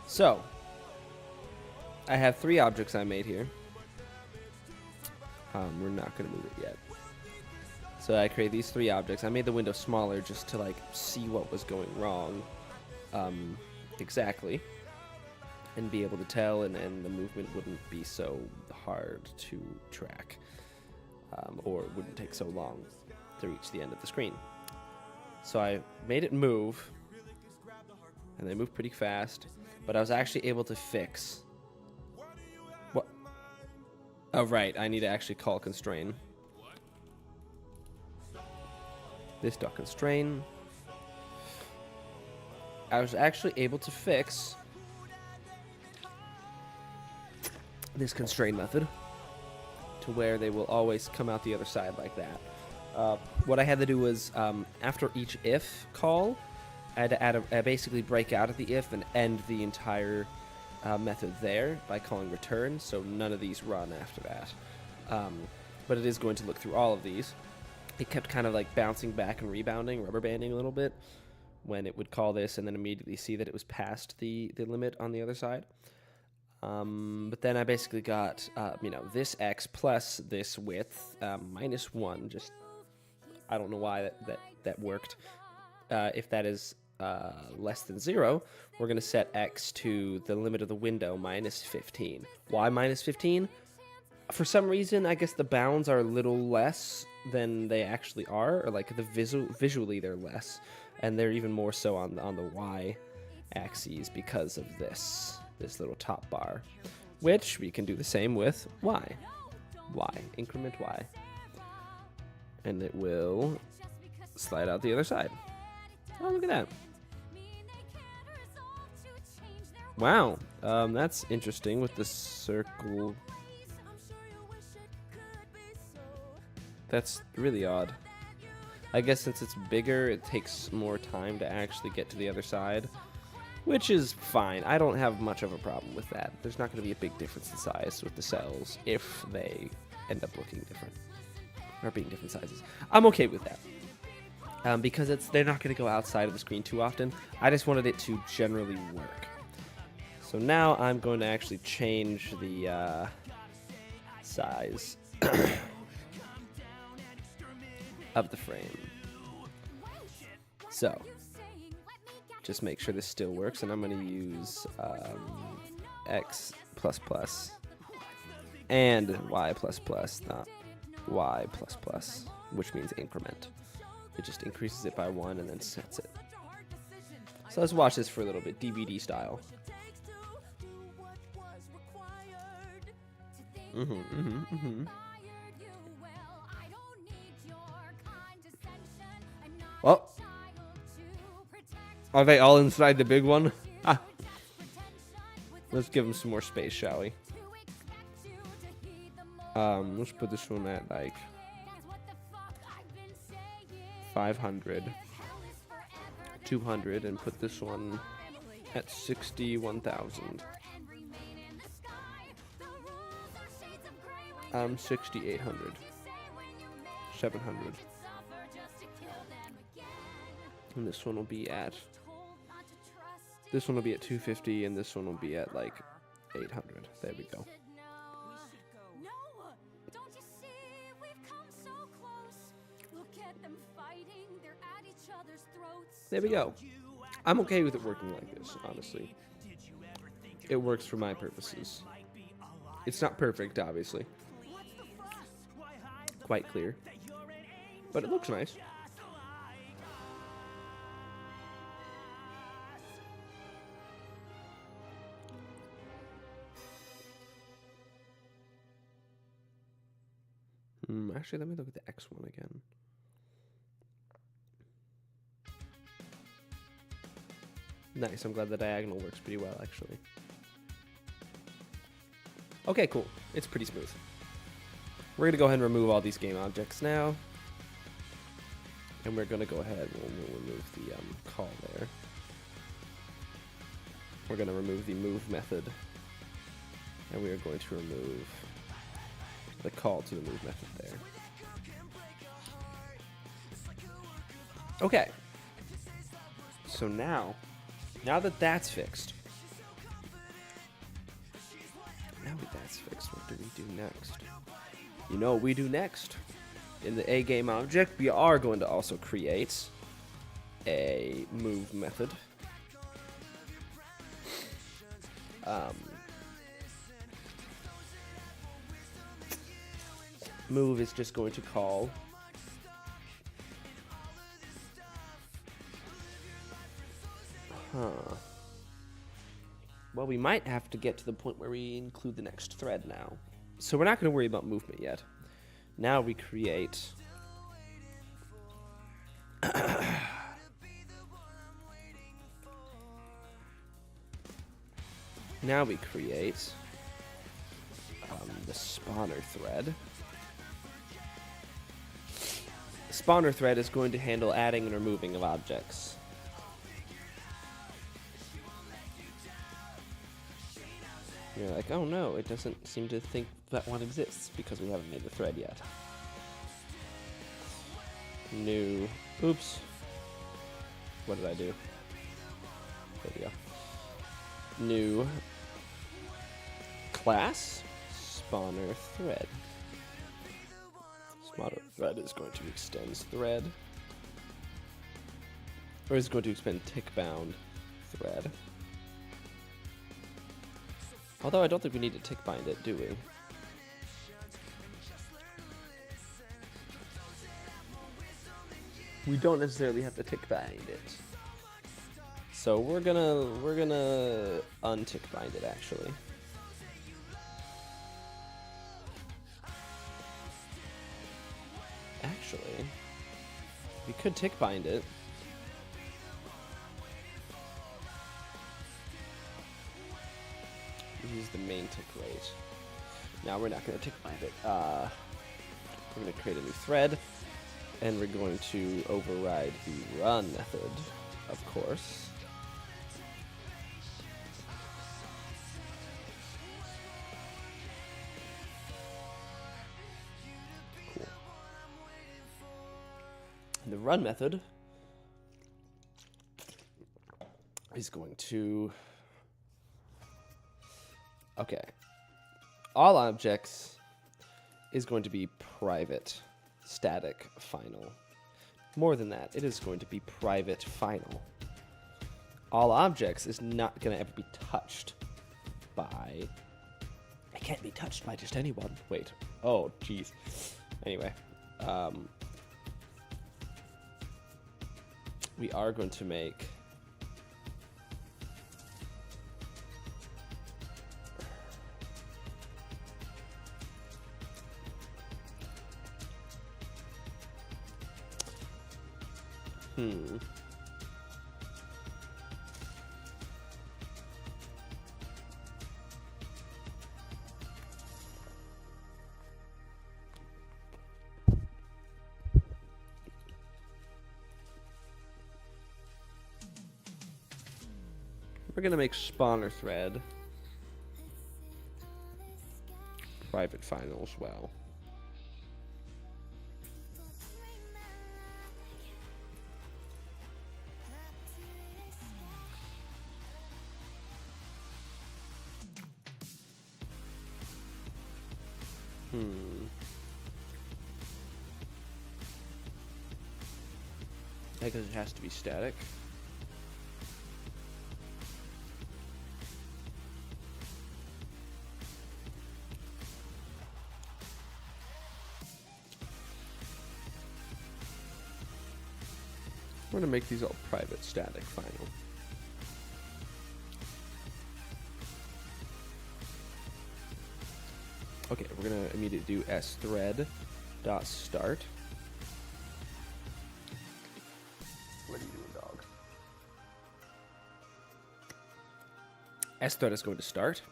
So, I have 3 objects I made here. We're not going to move it yet. So I create these 3 objects. I made the window smaller just to like see what was going wrong exactly. And be able to tell, and the movement wouldn't be so hard to track. Or it wouldn't take so long to reach the end of the screen. So I made it move, and they move pretty fast, but I was actually able to fix. What? Oh, right, I need to actually call constrain. This dot constrain. I was actually able to fix this constrain method to where they will always come out the other side like that. What I had to do was, after each if call, I had to add basically break out of the if and end the entire method there by calling return, so none of these run after that. But it is going to look through all of these. It kept kind of like bouncing back and rebounding, rubber banding a little bit when it would call this and then immediately see that it was past the limit on the other side. But then I basically got, this x plus this width minus 1. Just, I don't know why that worked. If that is less than 0, we're going to set x to the limit of the window minus 15. Why minus 15? For some reason, I guess the bounds are a little less than they actually are, or like visually they're less, and they're even more so on the y axes because of this little top bar, which we can do the same with y, increment y, and it will slide out the other side. Oh, look at that. Wow, that's interesting with the circle. That's really odd. I guess since it's bigger, it takes more time to actually get to the other side, which is fine. I don't have much of a problem with that. There's not going to be a big difference in size with the cells if they end up looking different or being different sizes. I'm okay with that because they're not going to go outside of the screen too often. I just wanted it to generally work. So now I'm going to actually change the size of the frame. So just make sure this still works, and I'm going to use x plus plus and y plus plus, not y plus plus, which means increment. It just increases it by 1 and then sets it. So let's watch this for a little bit, DVD style. Well, are they all inside the big one? Ah. Let's give them some more space, shall we? Let's put this one at like 500, 200, and put this one at 61,000. 6,800, 700. And this one will be at 250, and this one will be at like 800. There we go. There we go. I'm okay with it working like this, honestly. It works for my purposes. It's not perfect, obviously. Quite clear. But it looks nice. Actually, let me look at the X one again. Nice, I'm glad the diagonal works pretty well, actually. Okay, cool. It's pretty smooth. We're going to go ahead and remove all these game objects now. And we're going to go ahead and we'll remove the call there. We're going to remove the move method. And we are going to remove the call to the move method there. Okay. So now that that's fixed, what do we do next? You know what we do next? In the A game object, we are going to also create a move method. Move is just going to call well, we might have to get to the point where we include the next thread now. So we're not going to worry about movement yet. Now we create the spawner thread. The spawner thread is going to handle adding and removing of objects. You're like, oh no, it doesn't seem to think that one exists because we haven't made the thread yet. New, oops. What did I do? There we go. New class, spawner thread. Spawner thread is going to extend thread. Or is going to expend tick bound thread. Although I don't think we need to tick bind it, do we? We don't necessarily have to tick bind it. So we're gonna untick bind it actually. Actually, we could tick bind it. Use the main tick rate. Now we're not going to tick bind it. We're going to create a new thread, and we're going to override the run method, of course. Cool. And the run method is going to... Okay. All objects is going to be private, static, final. More than that, it is going to be private, final. All objects is not going to ever be touched by... It can't be touched by just anyone. Wait. Oh, jeez. Anyway. We are going to make... We're going to make spawner thread private final as well. I guess it has to be static. We're going to make these all private, static, final. Okay, we're going to immediately do sthread.start. What are you doing, dog? Sthread is going to start.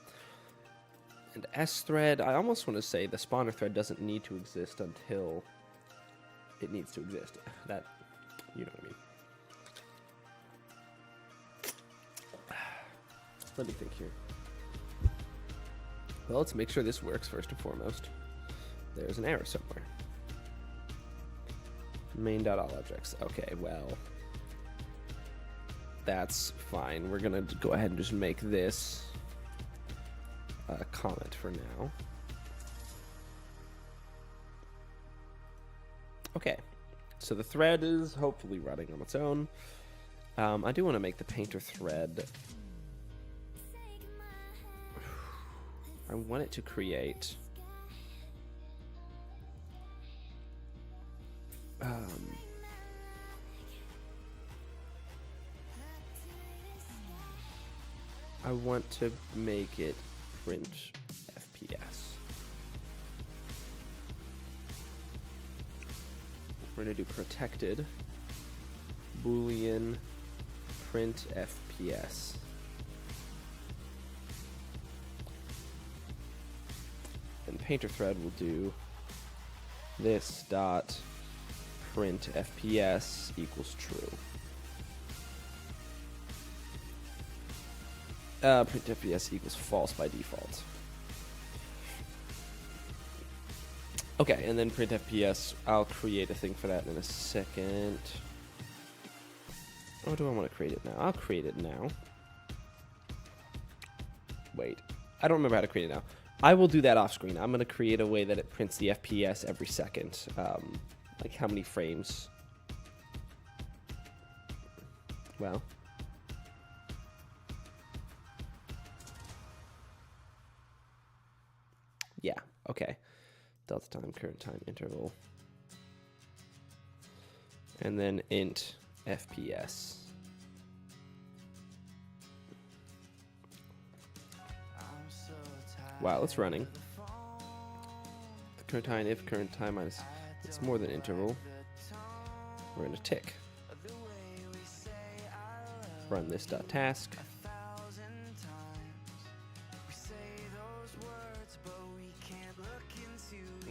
And And S thread, I almost want to say the spawner thread doesn't need to exist until it needs to exist. That, you know what I mean. Let me think here. Well, let's make sure this works first and foremost. There's an error somewhere. Main.allObjects. Okay, well, that's fine. We're gonna go ahead and just make this a comment for now. Okay, so the thread is hopefully running on its own. I do want to make the painter thread. I want it to create I want to make it print FPS. We're going to do protected Boolean print FPS. And painter thread will do this dot print FPS equals true. Print FPS equals false by default. Okay, and then print FPS, I'll create a thing for that in a second. Or do I want to create it now? I'll create it now. Wait, I don't remember how to create it now. I will do that off screen. I'm going to create a way that it prints the FPS every second. Like how many frames. Well. Yeah, okay. Delta time, current time interval. And then int FPS. Wow, it's running. The current time, if current time minus, it's more than interval. We're in a tick. Run this dot task.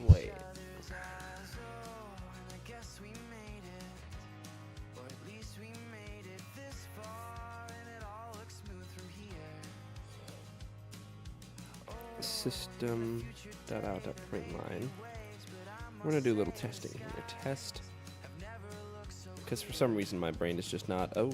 Wait. System.out.println. We're gonna do a little testing here. Test, because for some reason my brain is just not. Oh.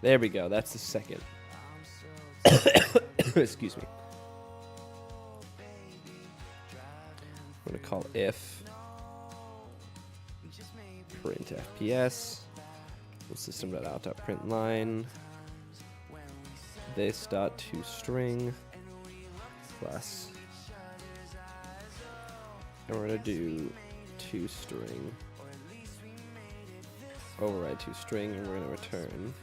There we go. That's the second. Excuse me. I'm going to call if print FPS system.out.println this dot toString plus, and we're going to do toString override toString, and we're going to return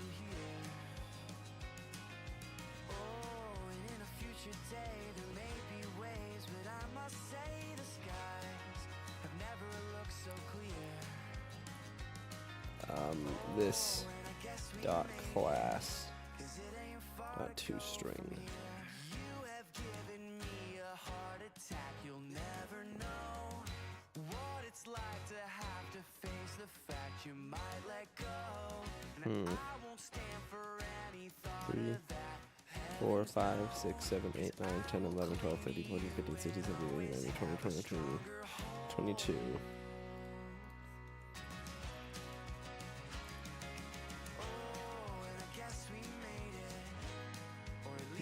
this dot class dot toString. Hmm. 3, 4, 5, 6, 7, 8, 9, 10, 11, 12, 13, 14, 15, 16, 17, 18, 19, 20, 21, 22.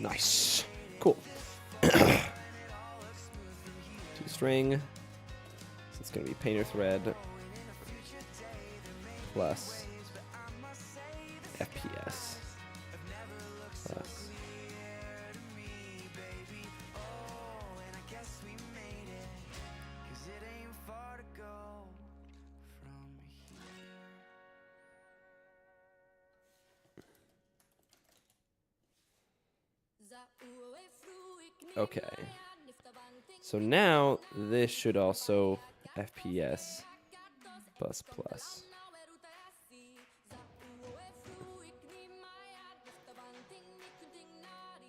Nice. Cool. toString. So it's going to be painter thread plus FPS plus okay. So now this should also FPS plus plus.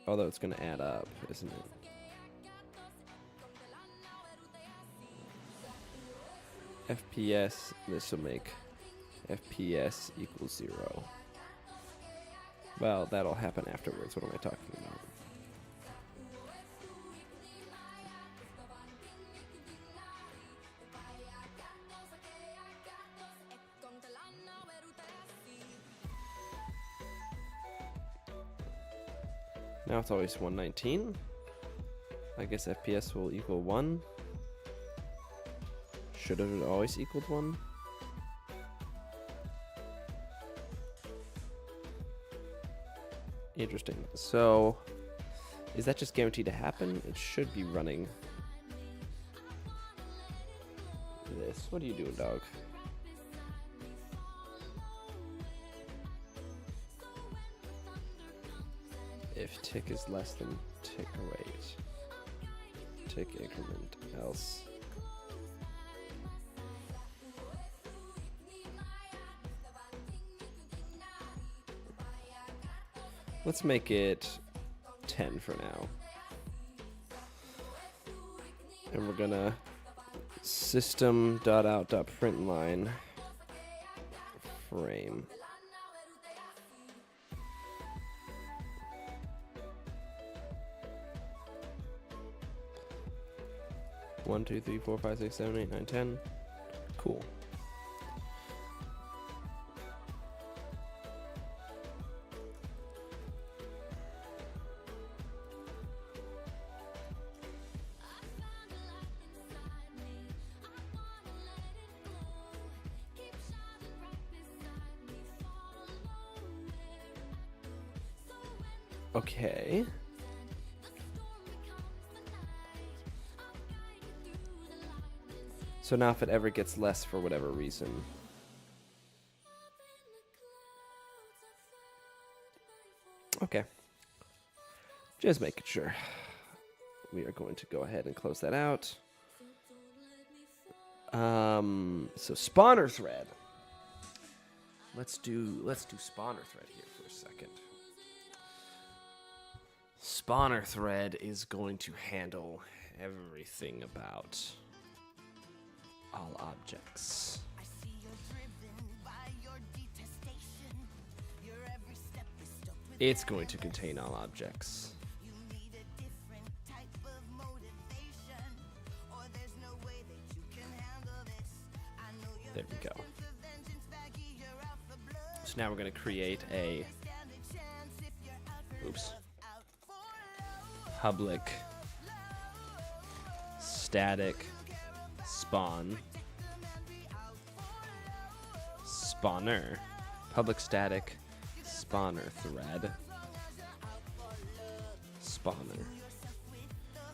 Although it's going to add up, isn't it? FPS, this will make FPS equals 0. Well, that'll happen afterwards. What am I talking about? Now it's always 119. I guess FPS will equal 1. Should it have always equaled 1? Interesting. So, is that just guaranteed to happen? It should be running this. What are you doing, dog? If tick is less than tick rate, tick increment, else. Let's make it 10 for now. And we're gonna system.out.println frame. One, two, three, four, five, 6, 7, 8, 9, 10. Cool. Okay. So now if it ever gets less for whatever reason. Okay. Just making sure. We are going to go ahead and close that out. So spawner thread. Let's do spawner thread here for a second. Spawner thread is going to handle everything about all objects. It's going to contain all objects. There we go. So now we're going to create a public static spawn spawner, public static spawner thread spawner,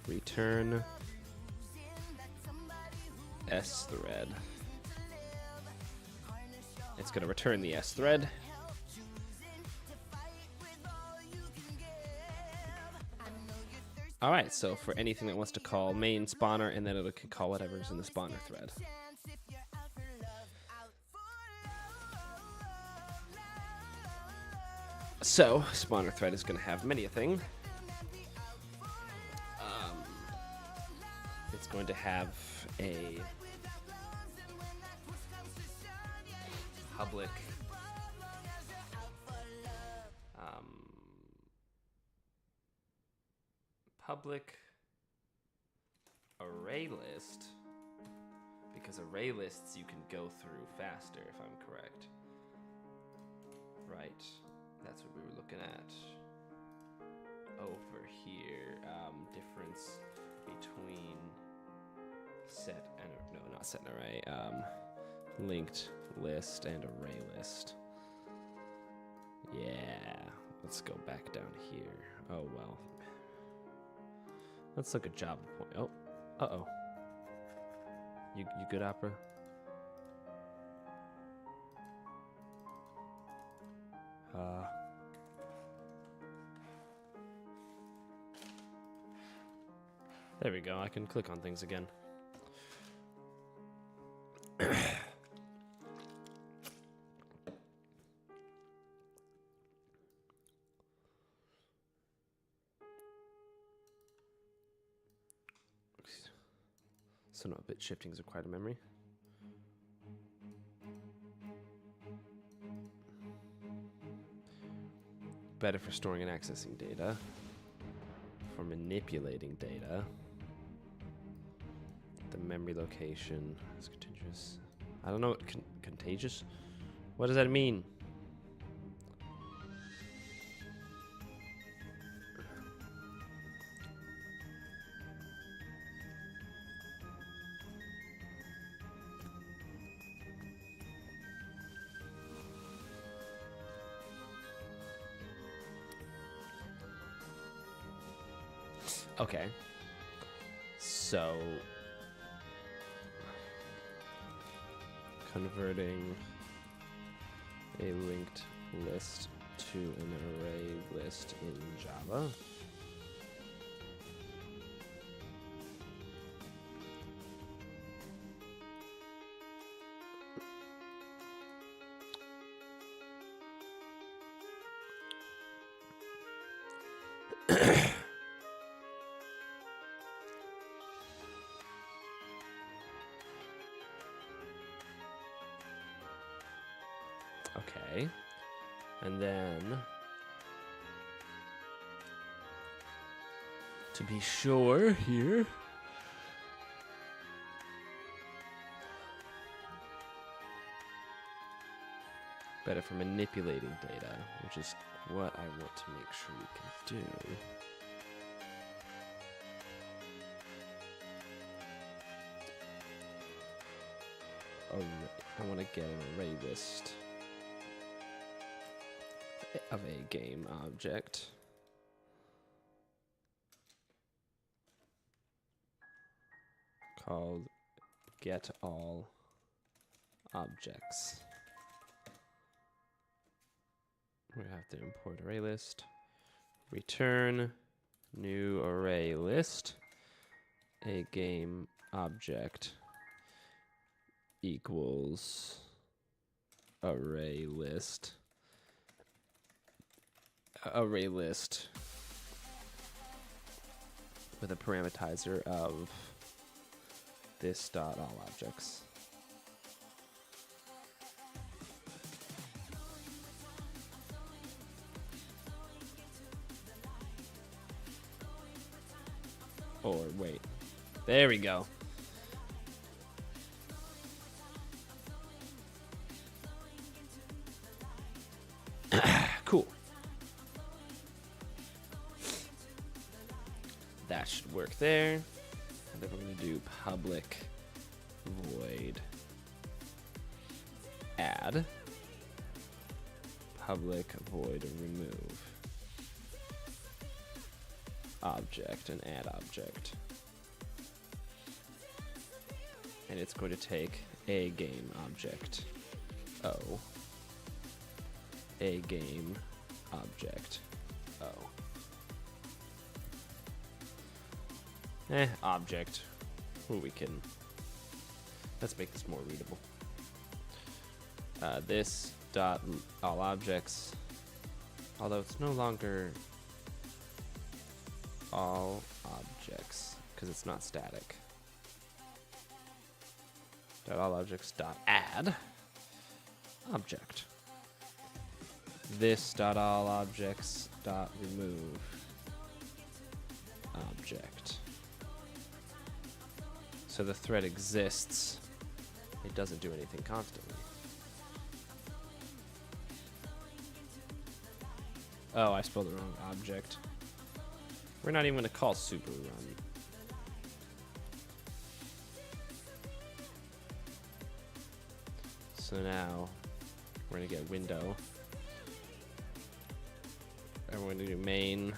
return s thread. It's going to return the s thread. Alright, so for anything that wants to call main spawner, and then it can call whatever's in the spawner thread. So, spawner thread is going to have many a thing. It's going to have a public public array list, because array lists you can go through faster, if I'm correct. Right, that's what we were looking at over here. Difference between set and, no, not set and array, linked list and array list. Yeah, let's go back down here. Oh well. Let's look at job point. Oh, uh-oh. You good, Opera? There we go. I can click on things again. So no, bit shifting is required in memory. Better for storing and accessing data. For manipulating data. The memory location is contagious. I don't know what contagious? What does that mean? Okay. So converting a linked list to an array list in Java. Okay. And then, to be sure here, better for manipulating data, which is what I want to make sure we can do. I want to get an array list of a game object. Called get all objects. We have to import array list, return new array list, a game object equals array list with a parameterizer of this dot all objects. Or wait, there we go. Cool. That should work there. And then we're going to do public void add, public void remove object and add object. And it's going to take a game object O, a game object O. Object. Ooh, we can. Let's make this more readable. This dot all objects, although it's no longer all objects because it's not static. Dot all objects dot add object. This dot all objects dot remove object. So the thread exists. It doesn't do anything constantly. Oh, I spelled the wrong object. We're not even going to call super run. So now we're going to get window. And we're going to do main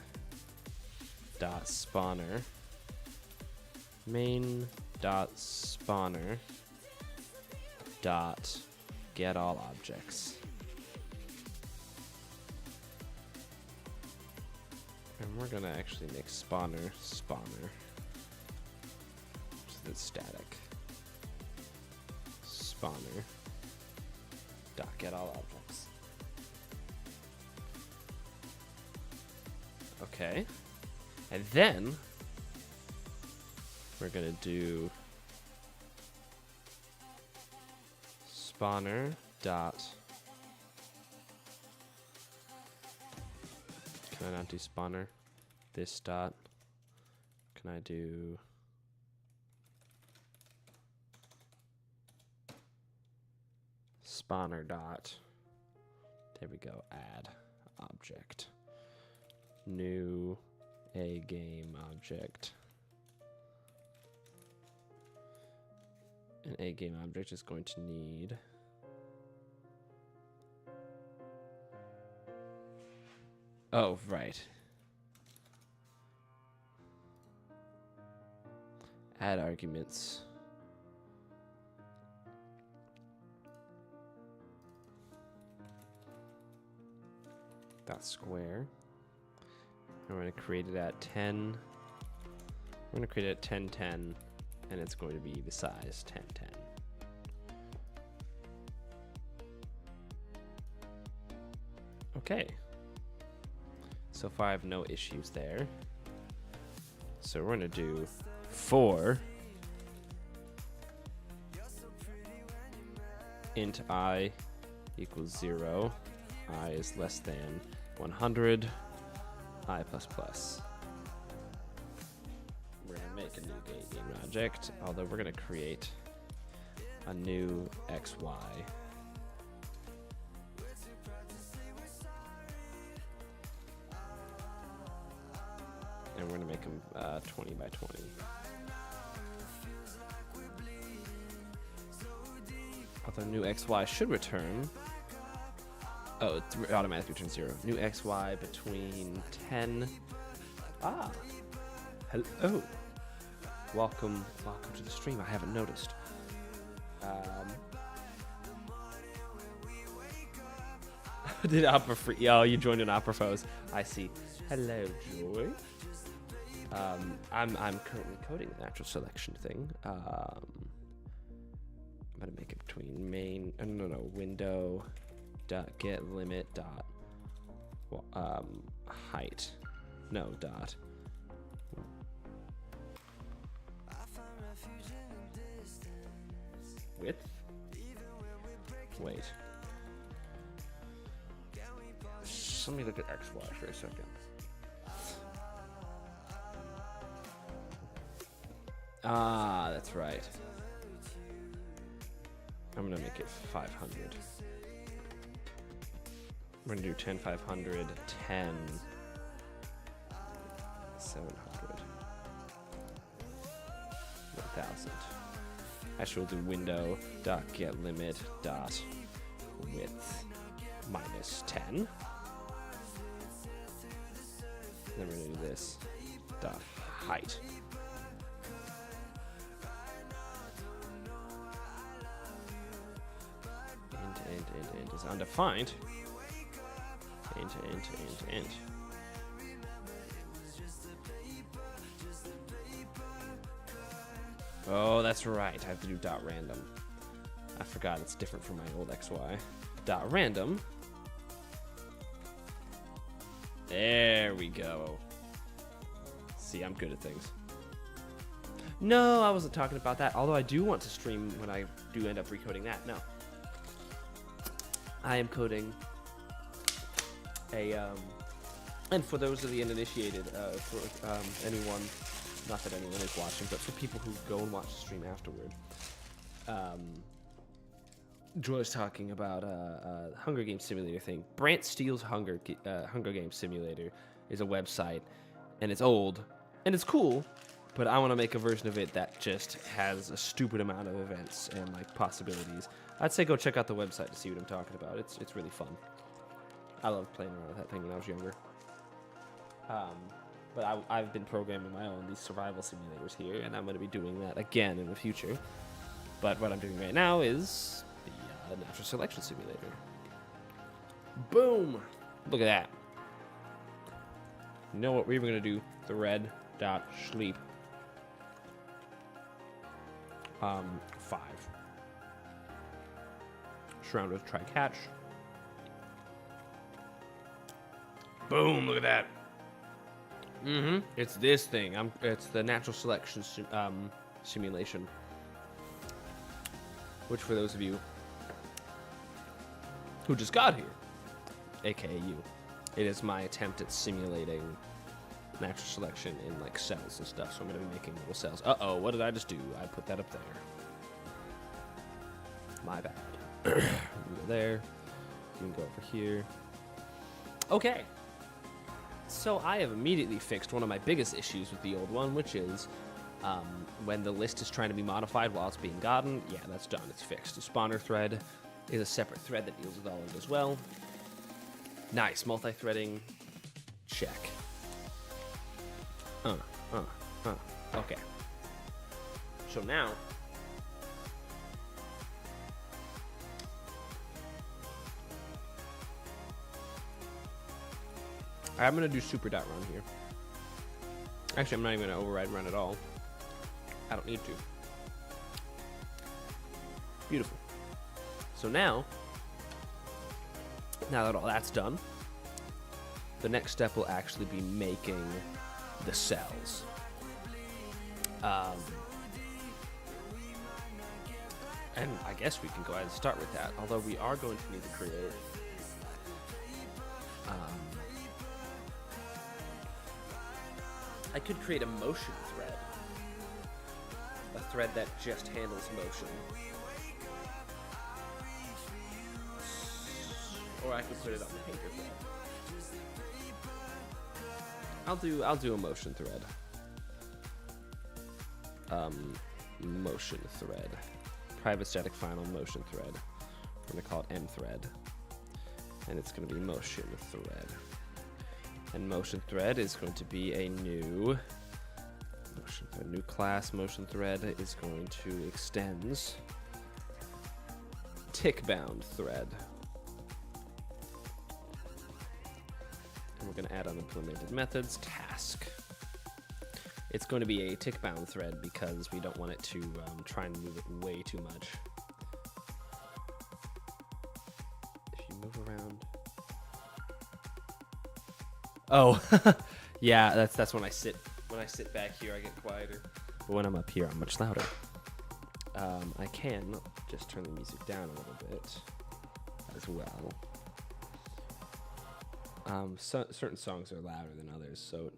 dot spawner. Main dot spawner dot get all objects. And we're gonna actually make spawner spawner. it's static. Spawner dot get all objects. Okay, and then we're gonna do spawner dot. Can I not do spawner? This dot. Can I do spawner dot? There we go. Add object. New a game object. An a game object is going to need oh, right. Add arguments. Dot square. And we're going to create it at 10. We're going to create it at 10, 10, and it's going to be the size 10, 10. Okay. So far, I have no issues there. So we're going to do for int I equals 0, I is less than 100, I plus plus. We're going to make a new game object, although we're going to create a new XY. And we're going to make them 20 by 20. Although new XY should return. Oh, it automatically returns 0. New XY between 10. Ah. Hello. Welcome to the stream. I haven't noticed. Did Opera free? Oh, you joined an Opera Foes. I see. Hello, Joy. I'm currently coding the natural selection thing. I'm gonna make it between main. No, window dot get limit dot height. No dot. Width. Wait. Let me look at XY for a second. Ah, that's right. I'm gonna make it 500. We're gonna do 10, 500, 10, 700, 1000. Actually, we'll do window dot get limit dot width minus 10. Then we're gonna do this dot height. Int is undefined. Int. Oh, that's right. I have to do dot random. I forgot it's different from my old XY. Dot random. There we go. See, I'm good at things. No, I wasn't talking about that. Although I do want to stream when I do end up recoding that. No. I am coding a, and for those of the uninitiated, for anyone, not that anyone is watching, but for people who go and watch the stream afterward, Joy's talking about a Hunger Games Simulator thing. Brant Steele's Hunger Games Simulator is a website, and it's old, and it's cool, but I want to make a version of it that just has a stupid amount of events and like possibilities. I'd say go check out the website to see what I'm talking about. It's really fun. I loved playing around with that thing when I was younger. But I've been programming my own these survival simulators here, and I'm going to be doing that again in the future. But what I'm doing right now is the natural selection simulator. Boom! Look at that. You know what we're going to do? Thread.sleep. 5. Surround with try catch. Boom! Look at that. It's this thing. It's the natural selection simulation. Which, for those of you who just got here, aka you, it is my attempt at simulating natural selection in like cells and stuff. So I'm gonna be making little cells. Uh-oh, what did I just do? I put that up there. My bad. You can go there. You can go over here. Okay. So I have immediately fixed one of my biggest issues with the old one, which is when the list is trying to be modified while it's being gotten. Yeah, that's done. It's fixed. The spawner thread is a separate thread that deals with all of it as well. Nice. Multi-threading. Check. Okay. So now, I'm going to do super dot run here. Actually, I'm not even going to override run at all. I don't need to. Beautiful. So now that all that's done, the next step will actually be making the cells. And I guess we can go ahead and start with that, although we are going to need to create I could create a motion thread. A thread that just handles motion. Or I could put it on the paper thread. I'll do a motion thread. Motion thread. Private static final motion thread. We're gonna call it M thread. And it's gonna be motion thread. And motion thread is going to be a new class. Motion thread is going to extends tick bound thread. And we're going to add on implemented methods task. It's going to be a tick bound thread because we don't want it to try and move it way too much. If you move around. Oh, yeah, that's when I sit back here, I get quieter. But when I'm up here, I'm much louder. I can just turn the music down a little bit as well. Certain songs are louder than others, so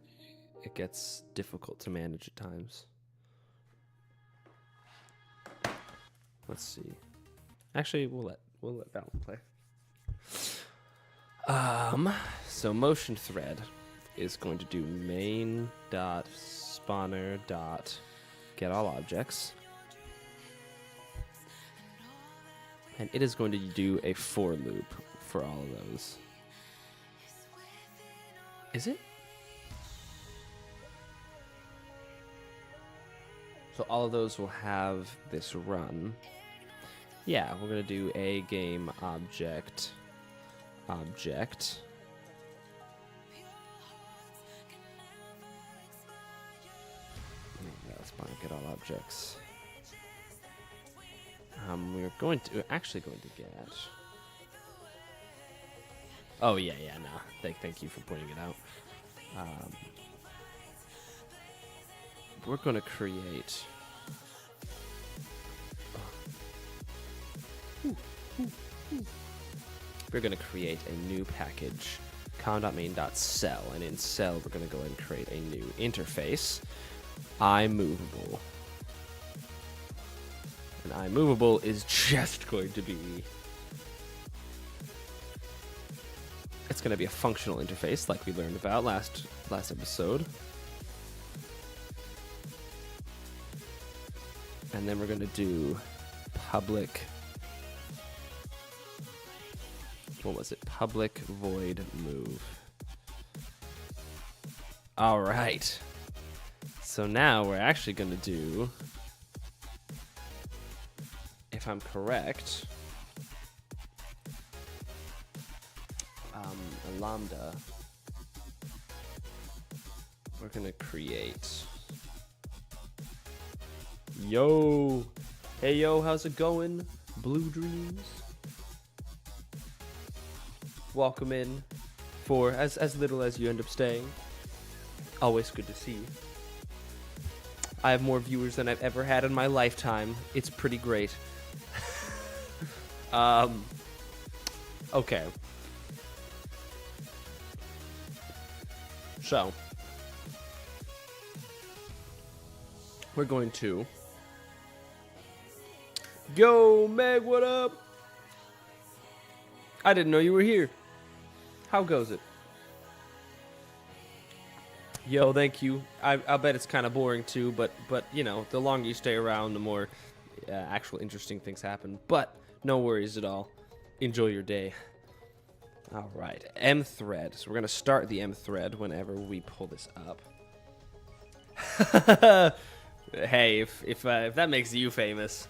it gets difficult to manage at times. Let's see. Actually, we'll let that one play. So motion thread is going to do main.spawner.get all objects. And it is going to do a for loop for all of those. Is it? So all of those will have this run. Yeah, we're going to do a game object. Get all objects. We're actually going to get. Oh yeah, no. Thank you for pointing it out. We're going to create. We're going to create a new package, com.main.cell, and in cell we're going to go ahead and create a new interface. iMovable. And iMovable is just going to be. It's going to be a functional interface, like we learned about last episode. And then we're going to do public. What was it? Public void move. All right. So now we're actually going to do, if I'm correct, a lambda. We're going to create. Yo! Hey yo, how's it going? Blue Dreams. Welcome in for as little as you end up staying. Always good to see you. I have more viewers than I've ever had in my lifetime. It's pretty great. Okay. So, we're going to go, Meg, what up? I didn't know you were here. How goes it? Yo, thank you. I'll bet it's kind of boring too, but you know, the longer you stay around, the more actual interesting things happen. But no worries at all. Enjoy your day. All right, M thread. So we're gonna start the M thread whenever we pull this up. Hey, if that makes you famous,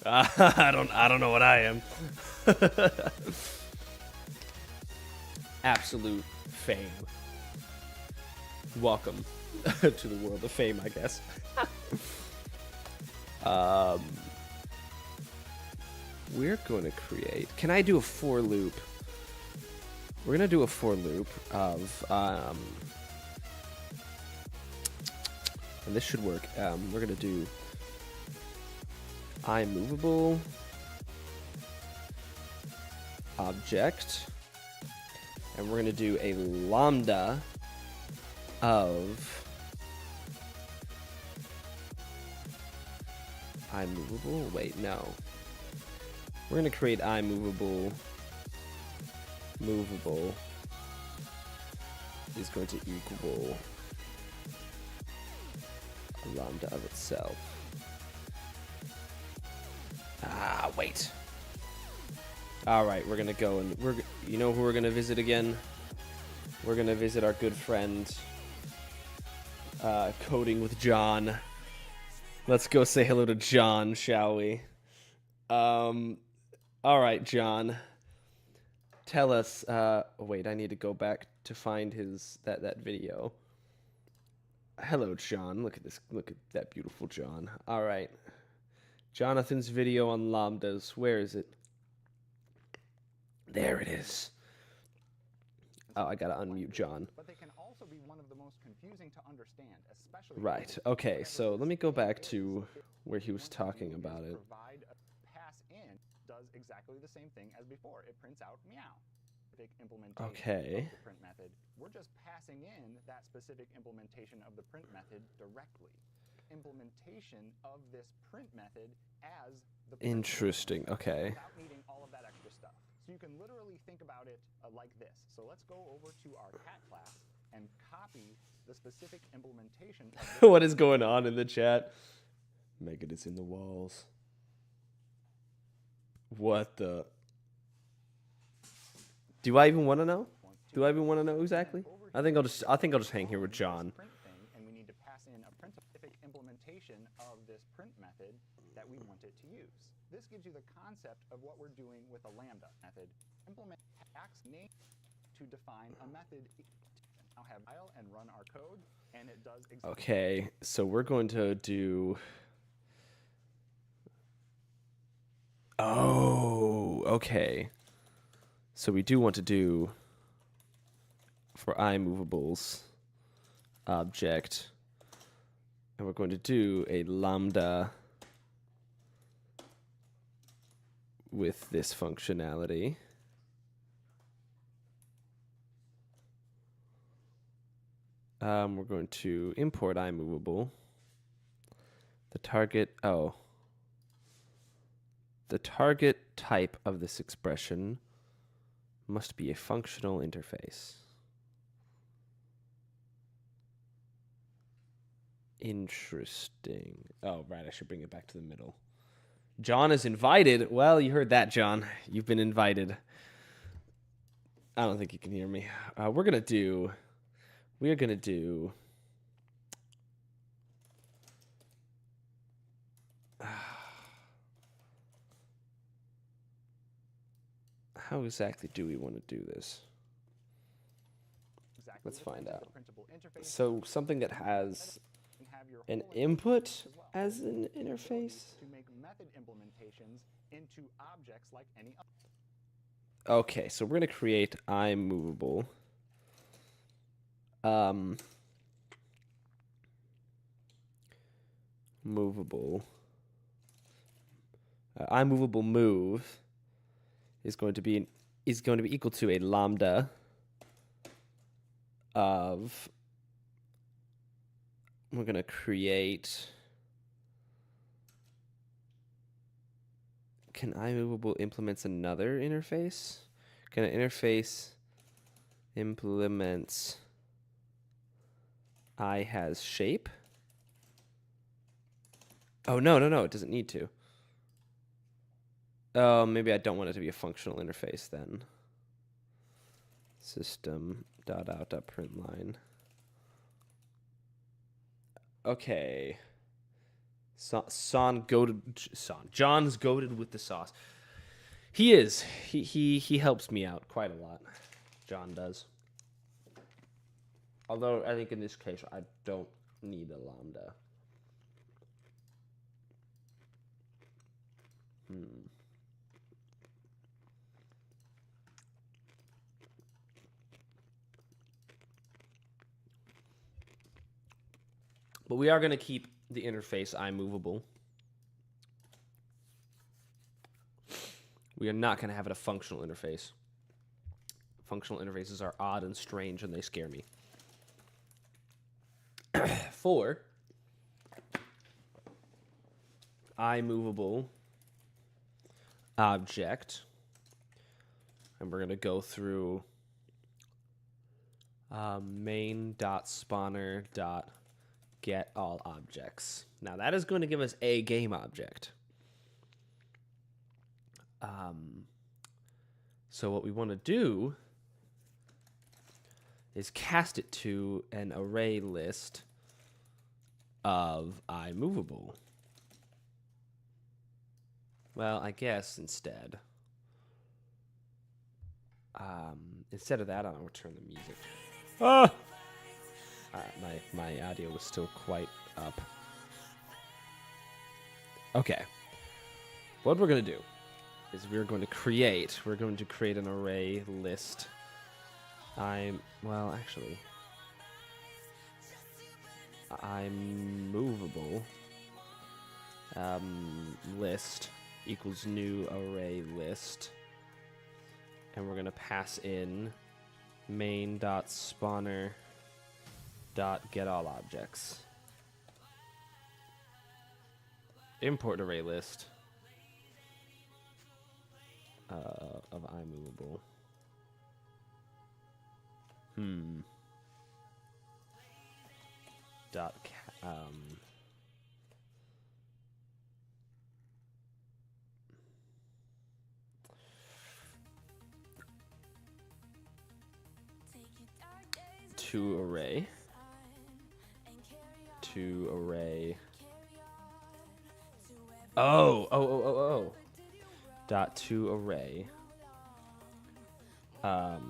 I don't know what I am. Absolute fame. Welcome to the world of fame, I guess. We're going to create. Can I do a for loop? We're going to do a for loop of. And this should work. We're going to do iMovable object. And we're going to do a lambda of iMovable. Wait, no. We're going to create iMovable. Movable is going to equal a lambda of itself. Ah, wait. All right, we're going to go and you know who we're going to visit again? We're going to visit our good friend Coding with John. Let's go say hello to John, shall we? All right, John. Tell us. Wait, I need to go back to find that video. Hello, John. Look at this. Look at that beautiful John. All right, Jonathan's video on lambdas. Where is it? There it is. Oh, I gotta unmute John. But they can also be one of the most confusing to understand, especially. Right. Okay. So let me go back to where he was talking about it. Provide a pass in does exactly the same thing as before. It prints out meow. Implementation Okay. of the print method. We're just passing in that specific implementation of the print method directly. Implementation of this print method as the print Interesting. Okay. without needing all of that extra stuff. So you can literally think about it like this. So let's go over to our cat class and copy the specific implementation. What is going on in the chat? Megan is in the walls. What the? Do I even want to know? Do I even want to know exactly? I think I'll just hang here with John. And we need to pass in a print specific implementation of this print method that we want it to use. This gives you the concept of what we're doing with a lambda method. Implement tax name to define a method. Now have file and run our code, and it does exactly. Okay, so we're going to do. Oh, okay. So we do want to do for iMovables object, and we're going to do a lambda with this functionality. We're going to import iMovable. The target type of this expression must be a functional interface. Interesting. Oh, right, I should bring it back to the middle. John is invited. Well, you heard that, John. You've been invited. I don't think you can hear me. We're going to do... How exactly do we want to do this? Let's find out. So something that has have your an whole input as well. as an The ability interface. to make method implementations into objects like any other. Okay, so we're gonna create iMovable. Movable. iMovable move is going to be equal to a lambda of. We're gonna create. Can iMovable implements another interface? Can an interface implements I has shape? Oh, no, it doesn't need to. Oh, maybe I don't want it to be a functional interface then. System.out.println. Okay. John's goated with the sauce. He is. He helps me out quite a lot. John does. Although I think in this case I don't need a lambda. But we are going to keep the interface iMovable. We are not going to have it a functional interface. Functional interfaces are odd and strange and they scare me. For iMovable object, and we're going to go through main.spawner.get all objects. Now that is going to give us a game object. So what we want to do is cast it to an array list of iMovable. Well, I guess instead of that, I'm gonna turn the music. My audio was still quite up. Okay. What we're gonna do is we're going to create an array list. iMovable list equals new array list, and we're going to pass in main.spawner.getAllObjects. Import array list of iMovable. To array. Oh. Dot to array. Let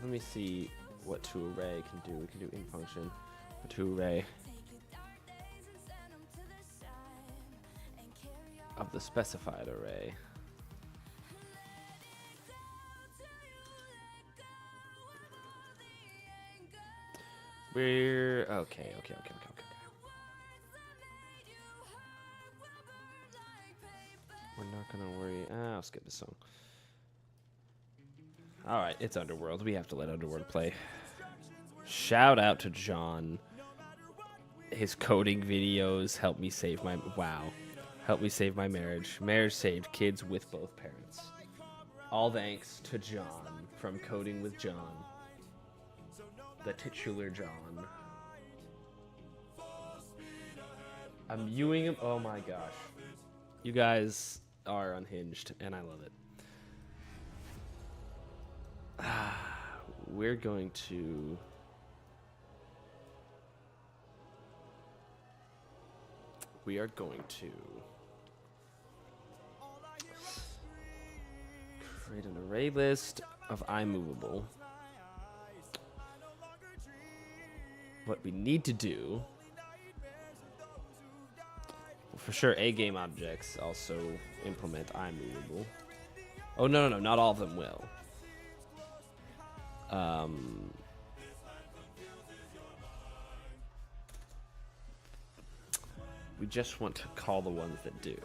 me see what to array can do. We can do in function to array of the specified array. We're okay. We're not gonna worry. I'll skip this song. All right, it's Underworld. We have to let Underworld play. Shout out to John. His coding videos helped me save my marriage. Marriage saved, kids with both parents. All thanks to John from Coding with John. The titular John. I'm viewing him. Oh my gosh. You guys are unhinged, and I love it. We're going to create an array list of iMovable. what we need to do, for sure, A game objects also implement iMovable. Oh, no, not all of them will. We just want to call the ones that do.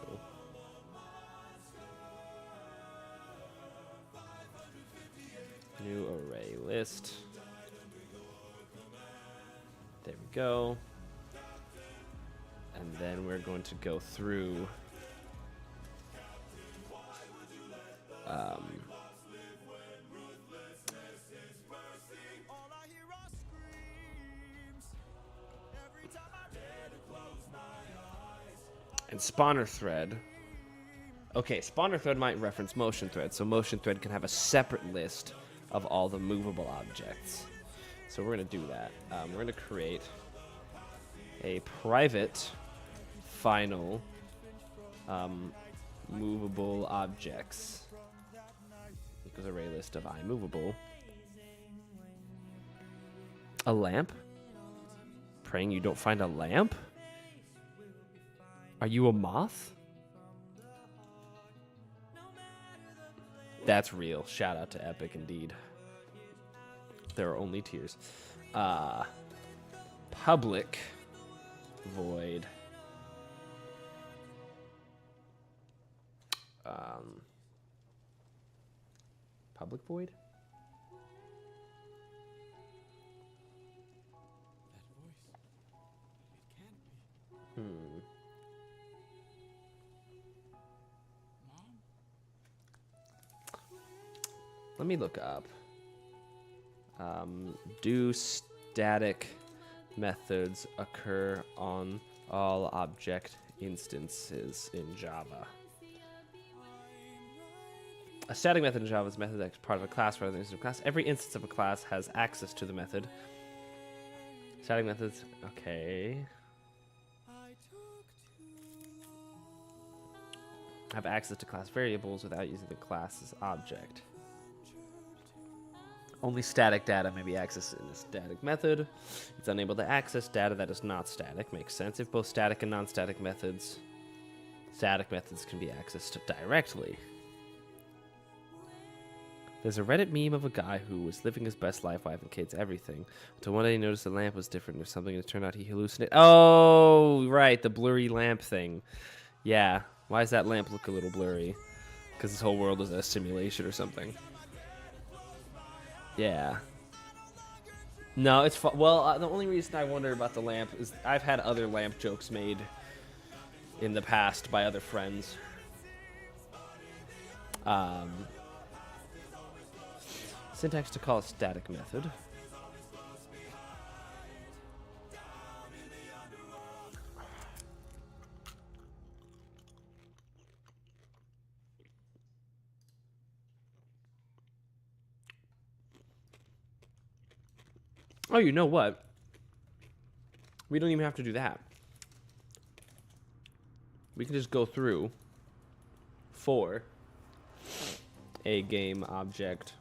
New array list. There we go. And then we're going to go through and spawner thread. Okay, spawner thread might reference motion thread, so motion thread can have a separate list of all the movable objects. So we're going to do that. We're going to create a private final movable objects equals array list of iMovable. A lamp? Praying you don't find a lamp? Are you a moth? That's real. Shout out to Epic indeed. There are only tears. Public void. Public void? Let me look up. Do static methods occur on all object instances in Java? A static method in Java is a method that's part of a class rather than an instance of a class. Every instance of a class has access to the method. Static methods, okay. Have access to class variables without using the class's object. Only static data may be accessed in a static method. It's unable to access data that is not static. Makes sense if both static and non-static methods. Static methods can be accessed directly. There's a Reddit meme of a guy who was living his best life, wife and kids, everything. Until one day he noticed the lamp was different or something, and it turned out he hallucinated. Oh, right, the blurry lamp thing. Yeah, why does that lamp look a little blurry? Because this whole world is a simulation or something. Yeah. No, it's well, the only reason I wonder about the lamp is I've had other lamp jokes made in the past by other friends. Syntax to call a static method. Oh, you know what? We don't even have to do that. We can just go through for a game object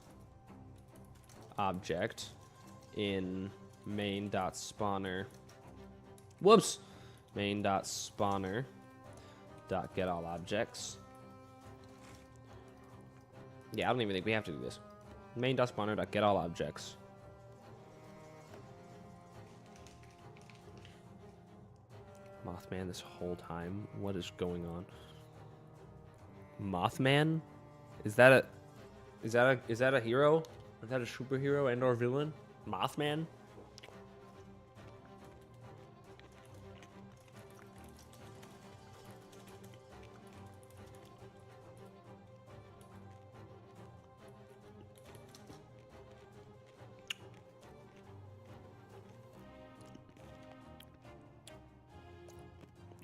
in main.spawner. Whoops! main.spawner.getAllObjects. Yeah, I don't even think we have to do this. main.spawner.getAllObjects. Mothman this whole time. What is going on? Mothman? Is that a hero? Is that a superhero and or villain? Mothman?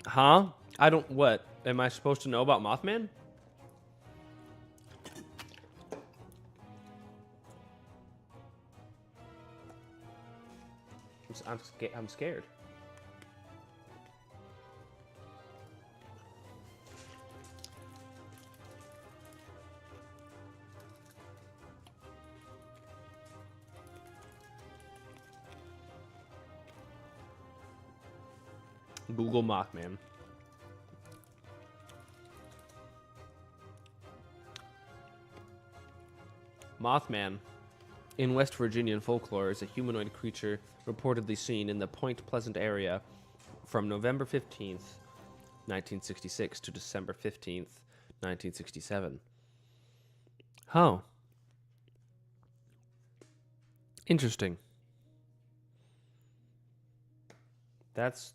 Huh? I don't... What? Am I supposed to know about Mothman? I'm scared. Google Mothman. Mothman, in West Virginian folklore, is a humanoid creature reportedly seen in the Point Pleasant area from November 15th, 1966 to December 15th, 1967. Oh. Interesting. That's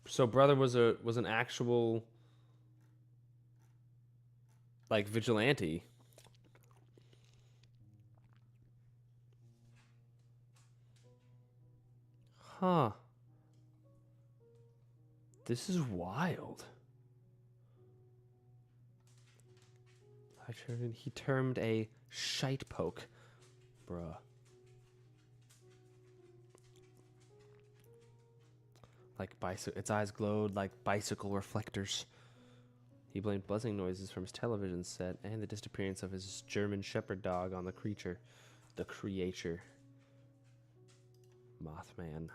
so brother was an actual like vigilante. Huh. This is wild. He termed a shite poke. Bruh. Like its eyes glowed like bicycle reflectors. He blamed buzzing noises from his television set and the disappearance of his German Shepherd dog on the creature. The creature. Mothman.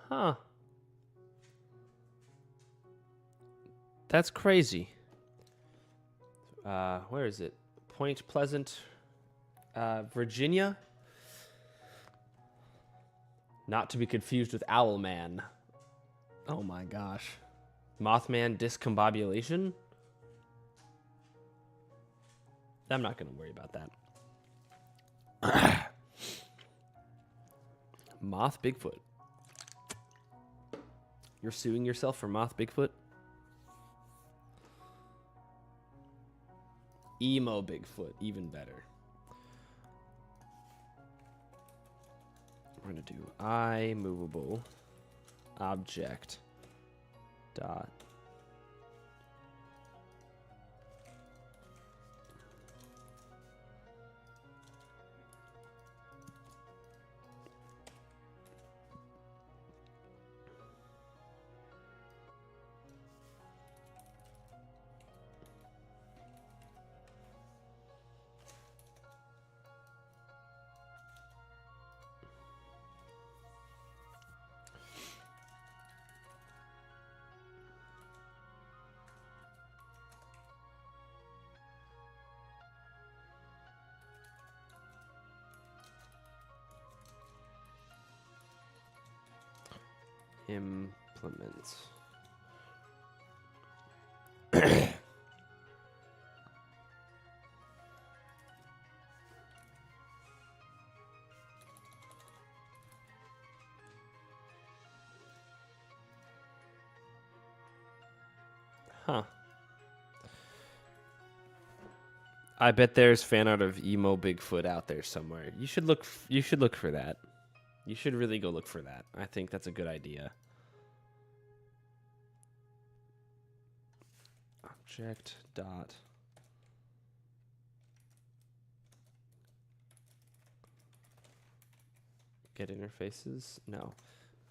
Huh. That's crazy. Where is it? Point Pleasant, Virginia? Not to be confused with Owlman. Oh my gosh. Mothman discombobulation? I'm not going to worry about that. Moth Bigfoot. You're suing yourself for Moth Bigfoot? Emo Bigfoot, even better. We're going to do iMovable object dot implement. Huh. I bet there's fan art of emo Bigfoot out there somewhere. You should look for that. You should really go look for that. I think that's a good idea. Object dot get interfaces? No.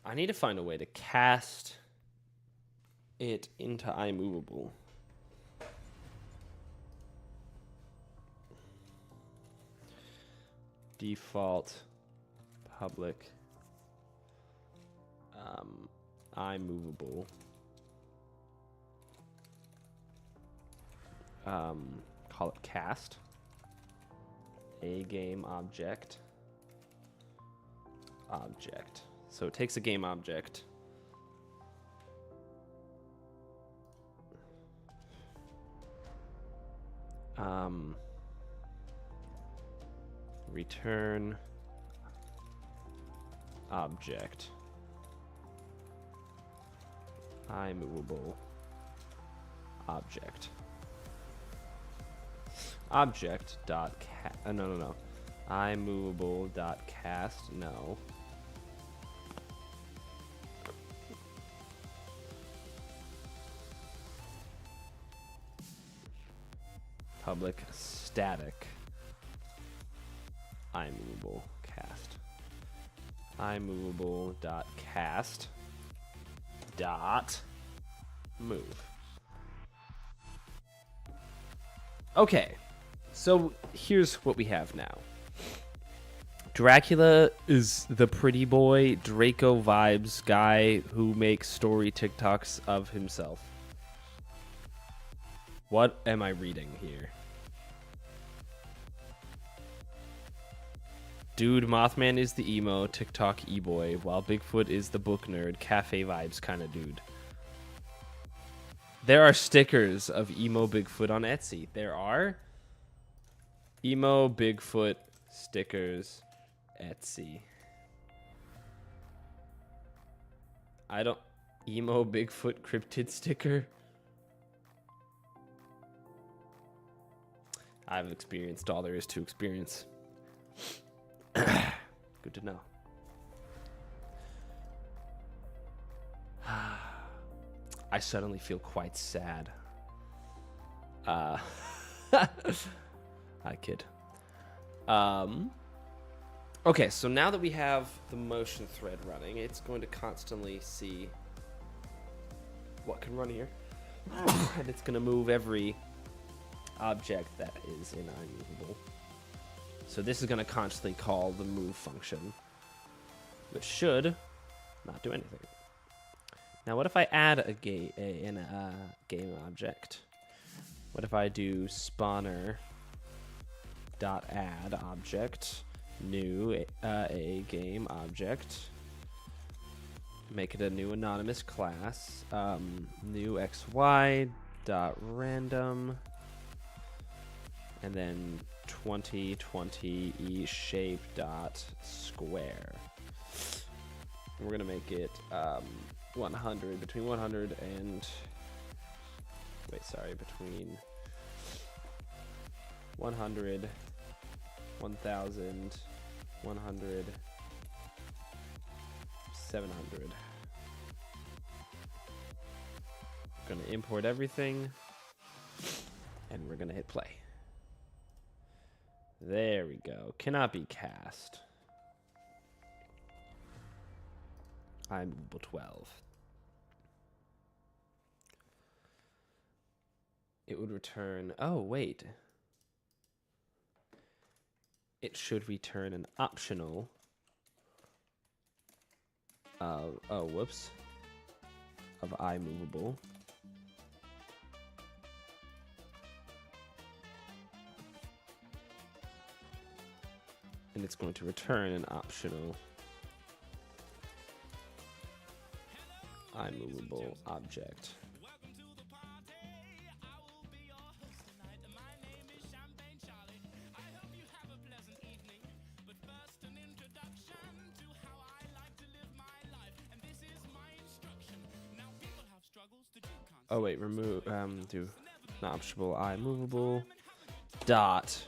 I need to find a way to cast it into iMovable. Default public iMovable call it cast a game object so it takes a game object return object iMovable object dot no iMovable dot cast no public static iMovable cast iMovable dot cast dot move. Okay, so here's what we have now. Dracula is the pretty boy Draco vibes guy who makes story TikToks of himself. What am I reading here? Dude, Mothman is the emo TikTok e-boy, while Bigfoot is the book nerd, cafe vibes kind of dude. There are stickers of emo Bigfoot on Etsy. There are emo Bigfoot stickers Etsy. I don't... Emo Bigfoot cryptid sticker? I've experienced all there is to experience. Good to know. I suddenly feel quite sad. I kid. Okay, so now that we have the motion thread running, it's going to constantly see what can run here. And it's going to move every object that is in iMovable. So this is going to constantly call the move function, which should not do anything. Now, what if I add a game object? What if I do spawner dot add object new a game object? Make it a new anonymous class. New xy dot random, and then 2020 e shape dot square. We're gonna make it 100, between 100 and between 100, 1000, 100, 700. Gonna import everything, and we're gonna hit play. There we go. Cannot be cast. iMovable 12. It would return... Oh, wait. It should return an optional... whoops. Of iMovable. And it's going to return an optional iMovable object. Oh wait, remove do not optional iMovable dot.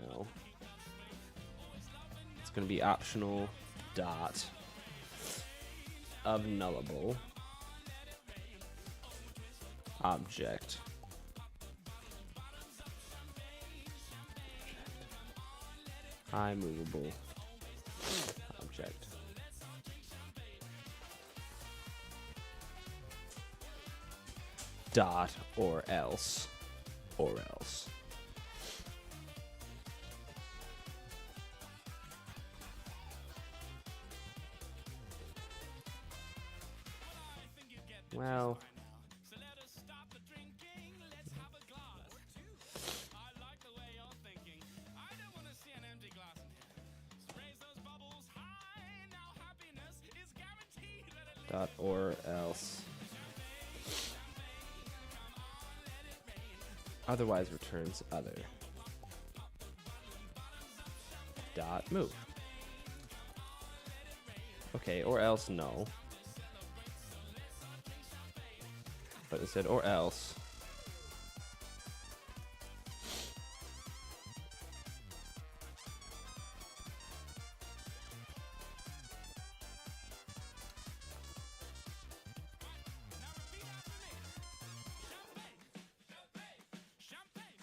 No. It's going to be optional dot of nullable object. iMovable object. Dot or else. Or else. Well, dot or else. Otherwise returns other. Dot move. Okay, or else no. But it said or else.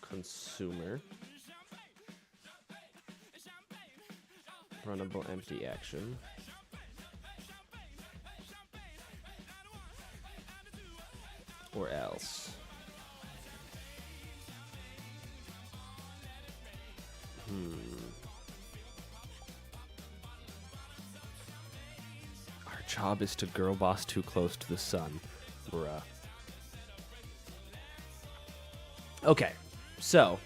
Consumer. Runnable empty action. Or else. Our job is to girl boss too close to the sun. Bruh. Okay, so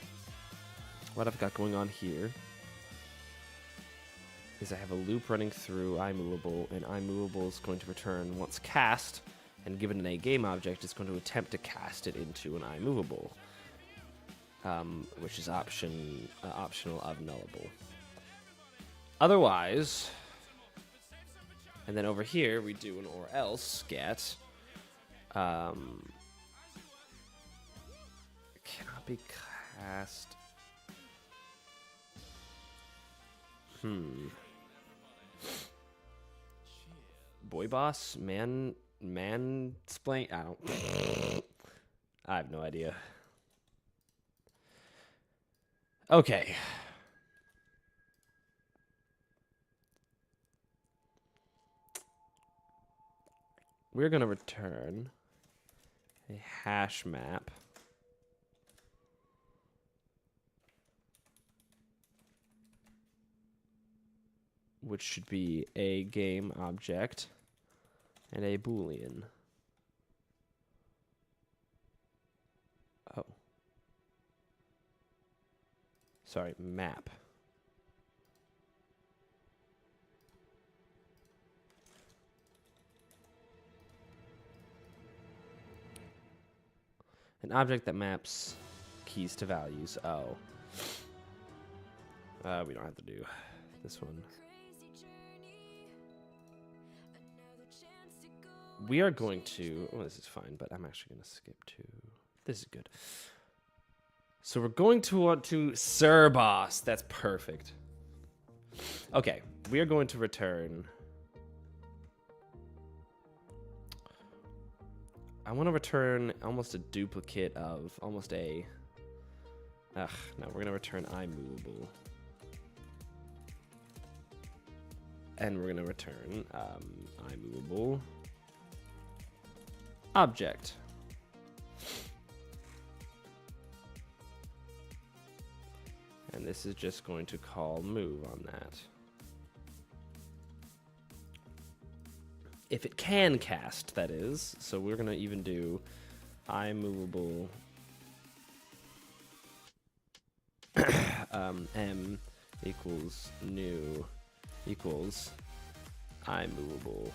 what I've got going on here is I have a loop running through iMovable, and iMovable is going to return once cast, and given an A-game object, it's going to attempt to cast it into an iMovable, which is optional of nullable. Otherwise, and then over here we do an or else get cannot be cast. Boy boss, mansplain. I don't. I have no idea. Okay. We're going to return a hash map. Which should be a game object and a Boolean. Oh. Sorry, map. An object that maps keys to values. Oh. We don't have to do this one. We are going to... Oh, this is fine, but I'm actually going to skip to... This is good. So we're going to want to... Sir boss. That's perfect. Okay. We are going to return... I want to return almost a duplicate of... Almost a... Ugh, no. We're going to return iMovable. And we're going to return iMovable... object. And this is just going to call move on that. If it can cast, that is. So we're going to even do iMovable m equals new equals iMovable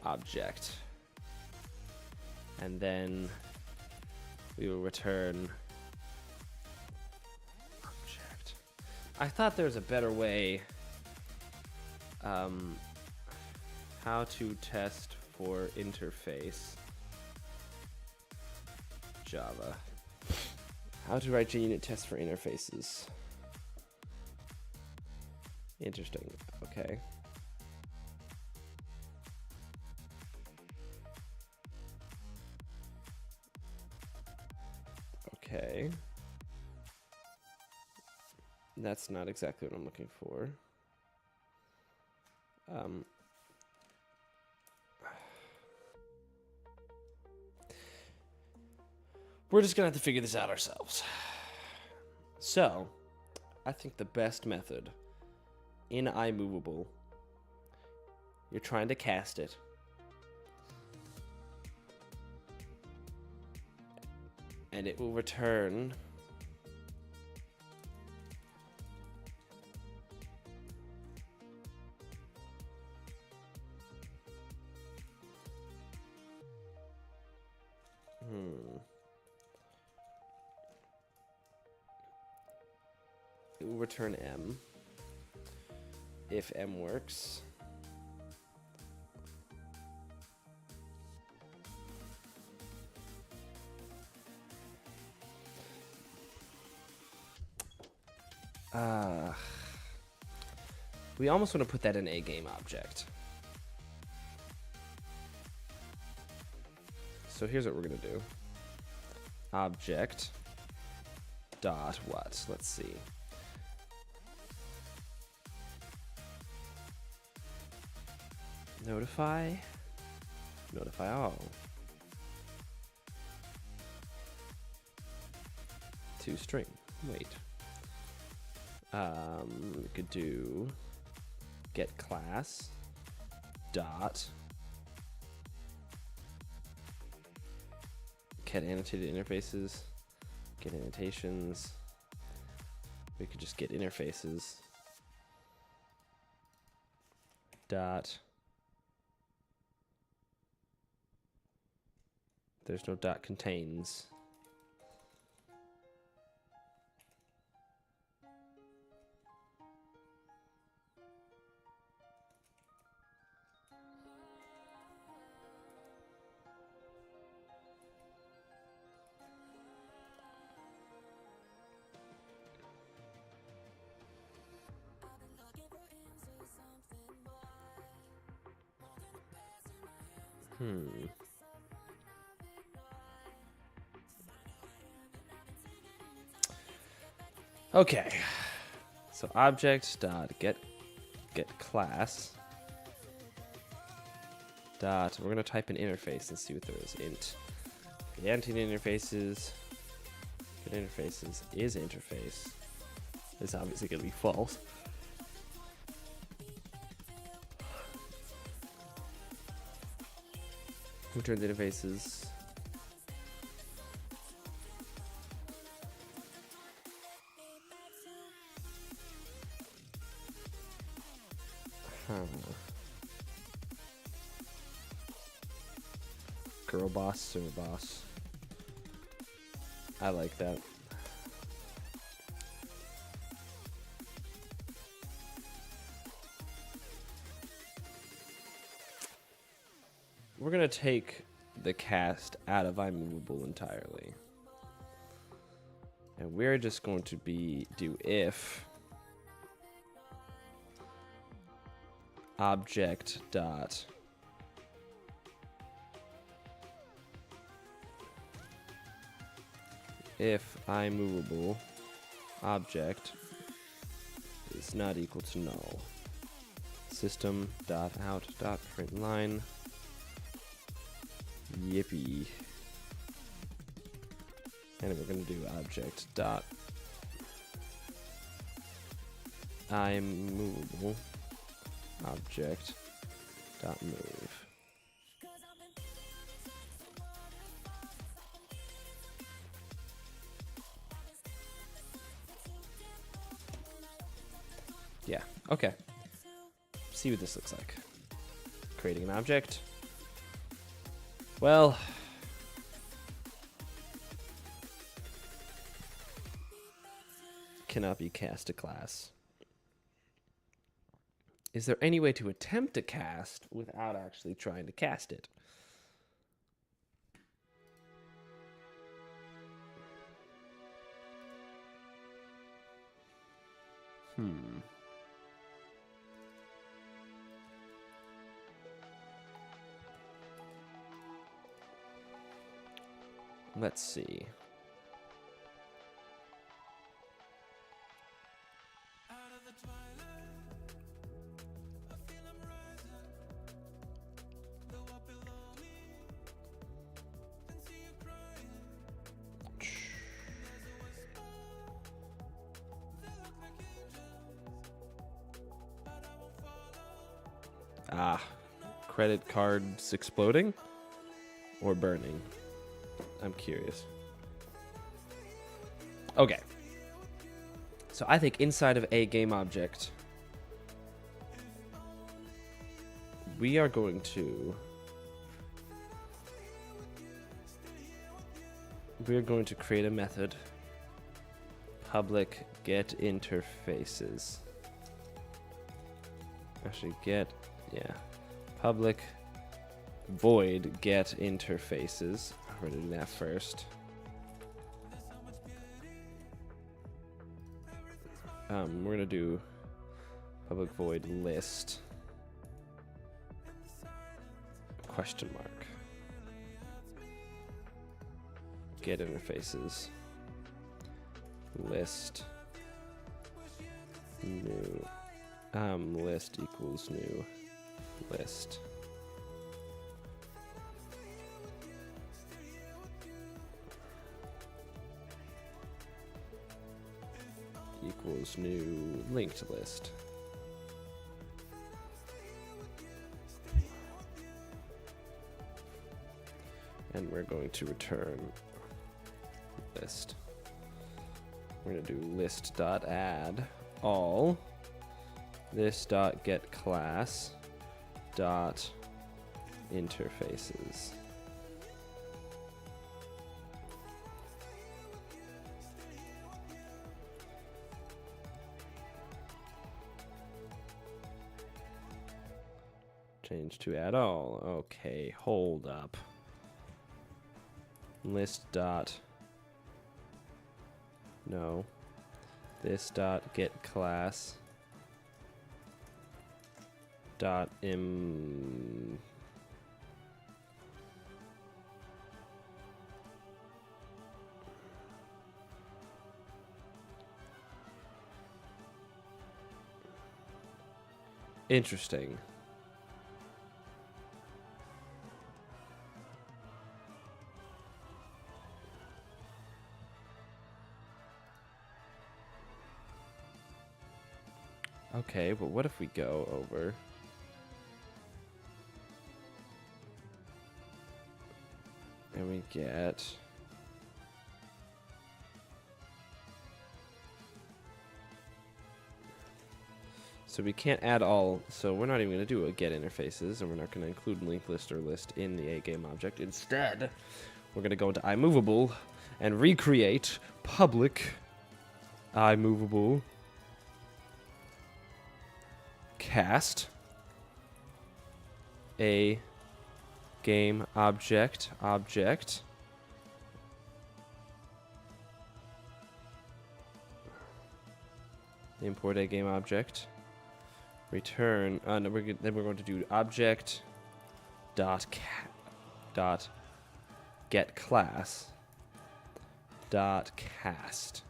object. And then we will return object. I thought there was a better way. How to test for interface. Java. How to write unit tests for interfaces. Interesting. Okay. Okay. That's not exactly what I'm looking for. We're just gonna have to figure this out ourselves. So, I think the best method in iMovable, you're trying to cast it. And it will return it will return M if M works. We almost want to put that in a game object. So here's what we're going to do. Object dot what? Let's see. Notify all. To string. Wait. We could do get class dot get annotated interfaces, get annotations. We could just get interfaces dot. There's no dot contains. Okay. So object dot get class dot. We're gonna type in interface and see what there is. Int. The anti-interfaces. Get interfaces is interface. It's obviously gonna be false. Return the interfaces. Girl boss, sir boss. I like that. We're gonna take the cast out of iMovable entirely. And we're just going to do if object dot if iMovable object is not equal to null. System dot out dot print line. Yippee. And we're going to do object dot iMovable object dot move. Yeah, okay. See what this looks like. Creating an object. Well, cannot be cast to class. Is there any way to attempt to cast without actually trying to cast it? Let's see. Credit cards exploding or burning? I'm curious. Okay. So I think inside of a game object, we are going to create a method, public get interfaces. Actually public void get interfaces. We're gonna do that first. We're gonna do public void list question mark get interfaces list new list equals new list. equals new linked list. And we're going to return list. We're going to do list.add all this.get class dot interfaces. Change to add all. Okay, hold up. List dot no. This dot get class dot interesting. Okay, but what if we go over and we get so we can't add all, so we're not even going to do a get interfaces, and we're not going to include linked list or list in the agame object. Instead, we're going to go into iMovable and recreate public iMovable cast a game object import a game object, return no, then we're going to do object dot get class dot cast.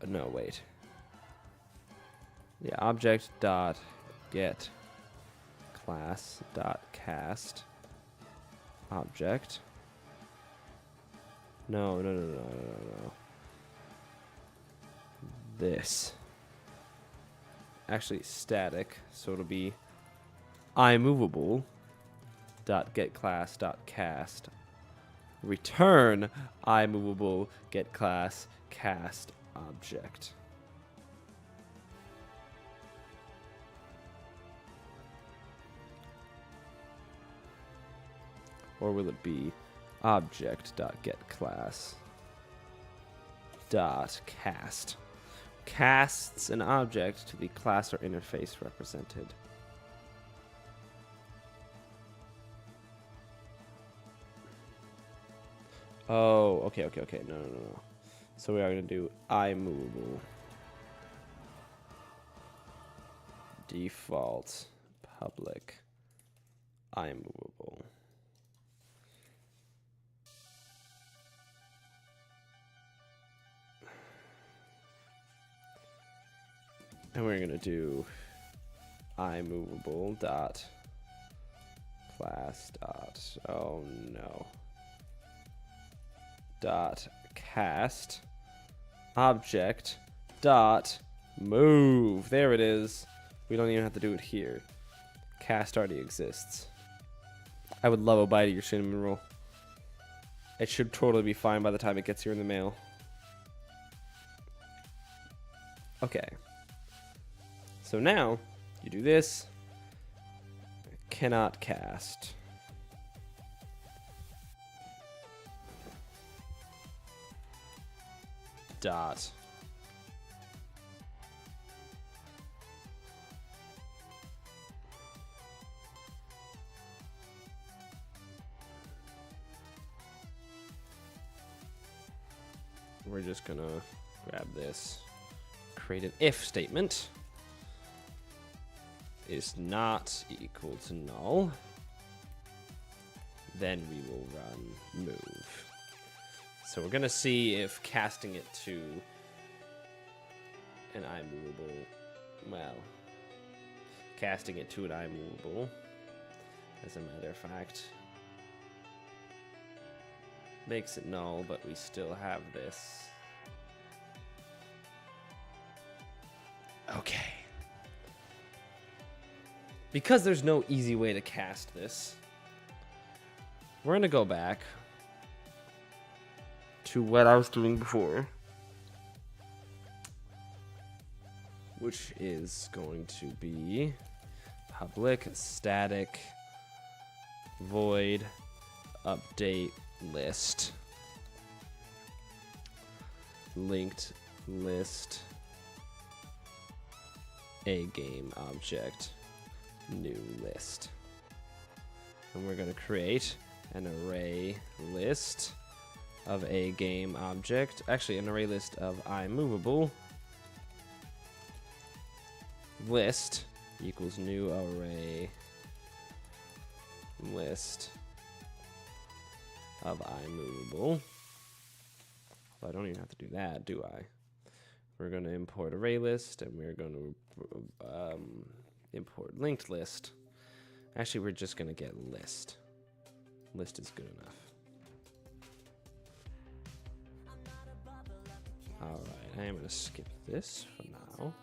No, wait. Yeah, object dot get class dot cast object. No. This. Actually static, so it'll be iMovable dot get class dot cast. Return iMovable get class cast object. Or will it be object.getClass.cast? Casts an object to the class or interface represented. Oh, okay. No. So we are going to do iMovable. Default public iMovable. And we're going to do iMovable dot class dot, oh no, dot cast object dot move. There it is. We don't even have to do it here. Cast already exists. I would love a bite of your cinnamon roll. It should totally be fine by the time it gets here in the mail. Okay. So now, you do this. Cannot cast. Dot. We're just gonna grab this, create an if statement. Is not equal to null. Then we will run move. So we're gonna see if casting it to an iMovable, well, casting it to an iMovable, as a matter of fact, makes it null, but we still have this. Okay. Because there's no easy way to cast this, we're going to go back to what I was doing before, which is going to be public static void update list linked list a game object new list, and we're going to create an array list of a game object, actually an array list of iMovable list equals new array list of iMovable. Well, I don't even have to do that, do I? We're going to import array list, and we're going to import linked list. Actually, we're just going to get list. List is good enough. Alright, I am going to skip this for now.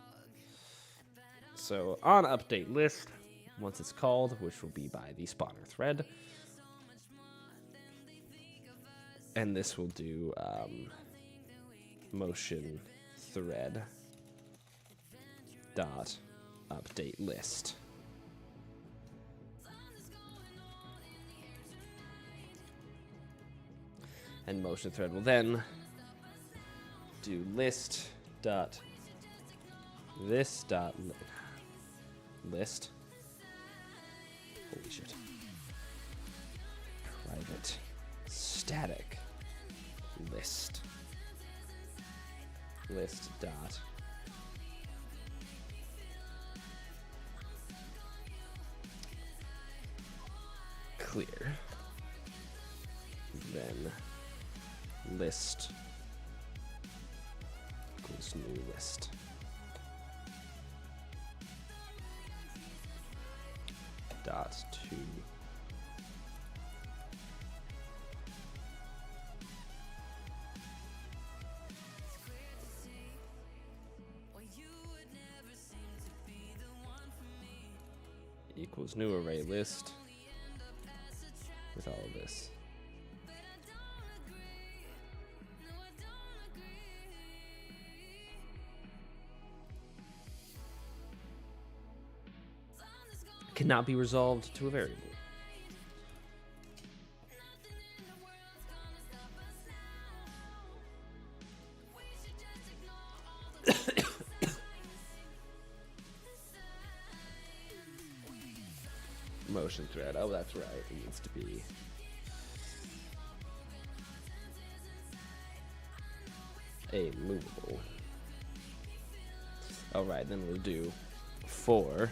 So on update list, once it's called, which will be by the spawner thread, and this will do motion thread dot update list. And motion thread will then do list dot this dot list. Holy shit. Private static list dot clear, then list equals new list. Dot to equals new array list with all of this. Cannot be resolved to a variable. Motion thread. Oh, that's right. It needs to be a movable. All right, then we'll do for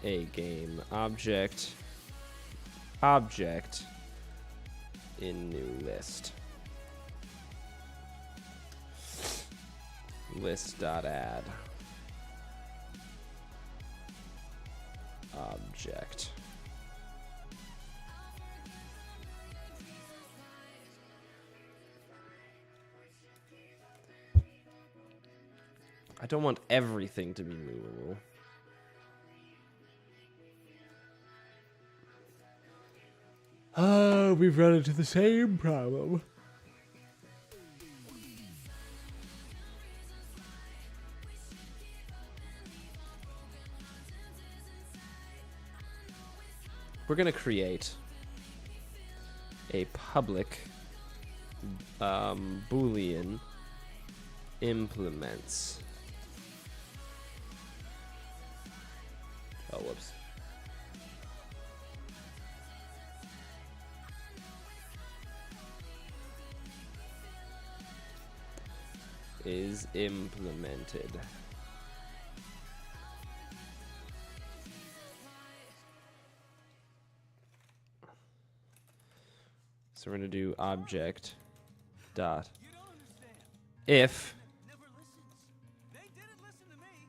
a game object in new list list.add object. I don't want everything to be movable. Oh, we've run into the same problem. We're going to create a public Boolean implements. Oh, whoops. Is implemented. So we're going to do object dot if Never listens. They didn't listen to me.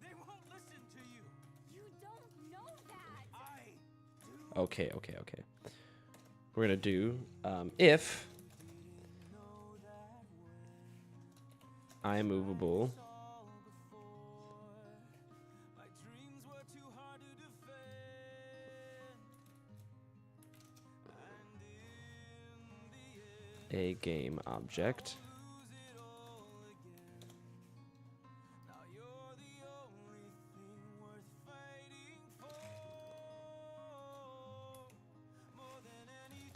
They won't listen to you. You don't know that. I do. okay. we're gonna do if iMovable a game object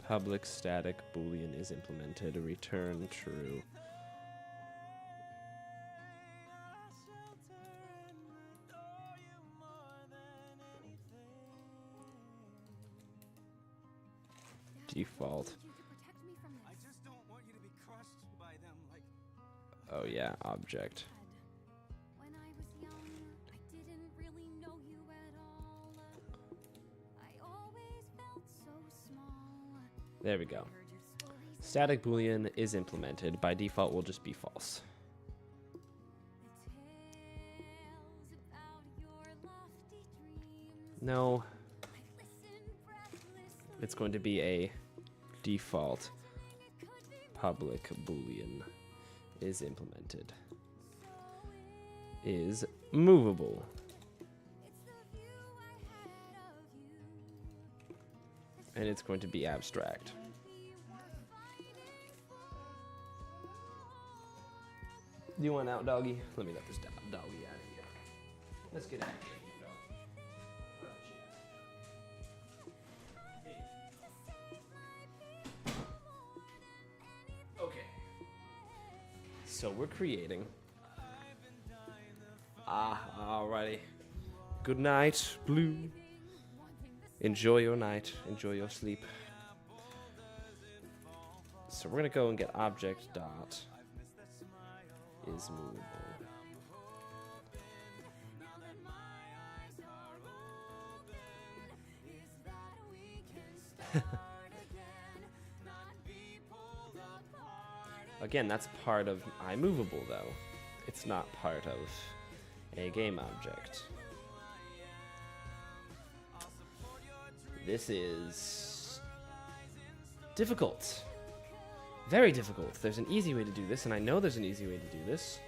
public static boolean is implemented, return true. Default. I just don't want you to be crushed by them like Oh yeah, object. When I was young, I didn't really know you at all. I always felt so small. There we go. Heard your stories, Static boolean is implemented. By default will just be false. the tales about your lofty dreams. No, I listened breathlessly. it's going to be a default It could be public boolean is implemented. so Is movable. it's the view I had of you. And it's going to be abstract. We were fighting Do you want out, doggy? Let me let this doggy out of here. Let's get out of here. Okay. So we're creating. Alrighty. Good night, Blue. Enjoy your night. Enjoy your sleep. So we're gonna go and get object dot is movable. Again, that's part of iMovable though. It's not part of a game object. This is difficult. Very difficult. There's an easy way to do this, and I know there's an easy way to do this.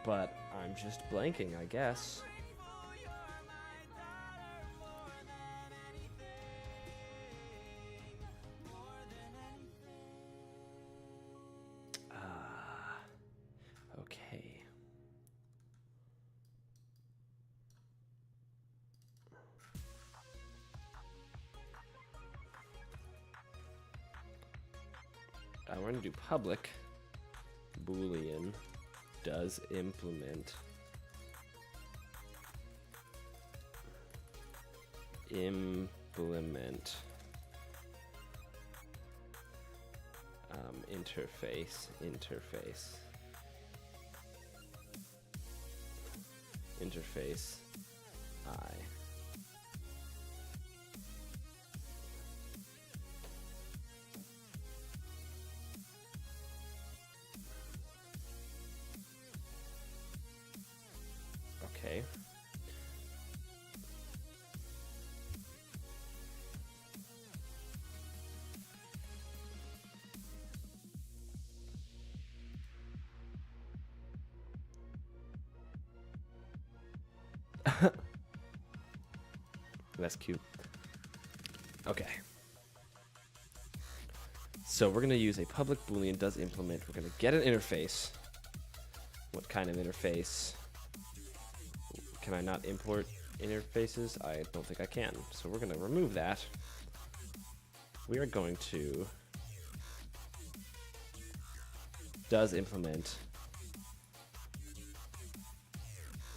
But I'm just blanking, I guess. Okay. We're going to do public boolean does implement interface I. Okay. That's cute. Okay. So we're going to use a public boolean does implement. We're going to get an interface. What kind of interface? Can I not import interfaces? I don't think I can. So we're going to remove that. We are going to does implement.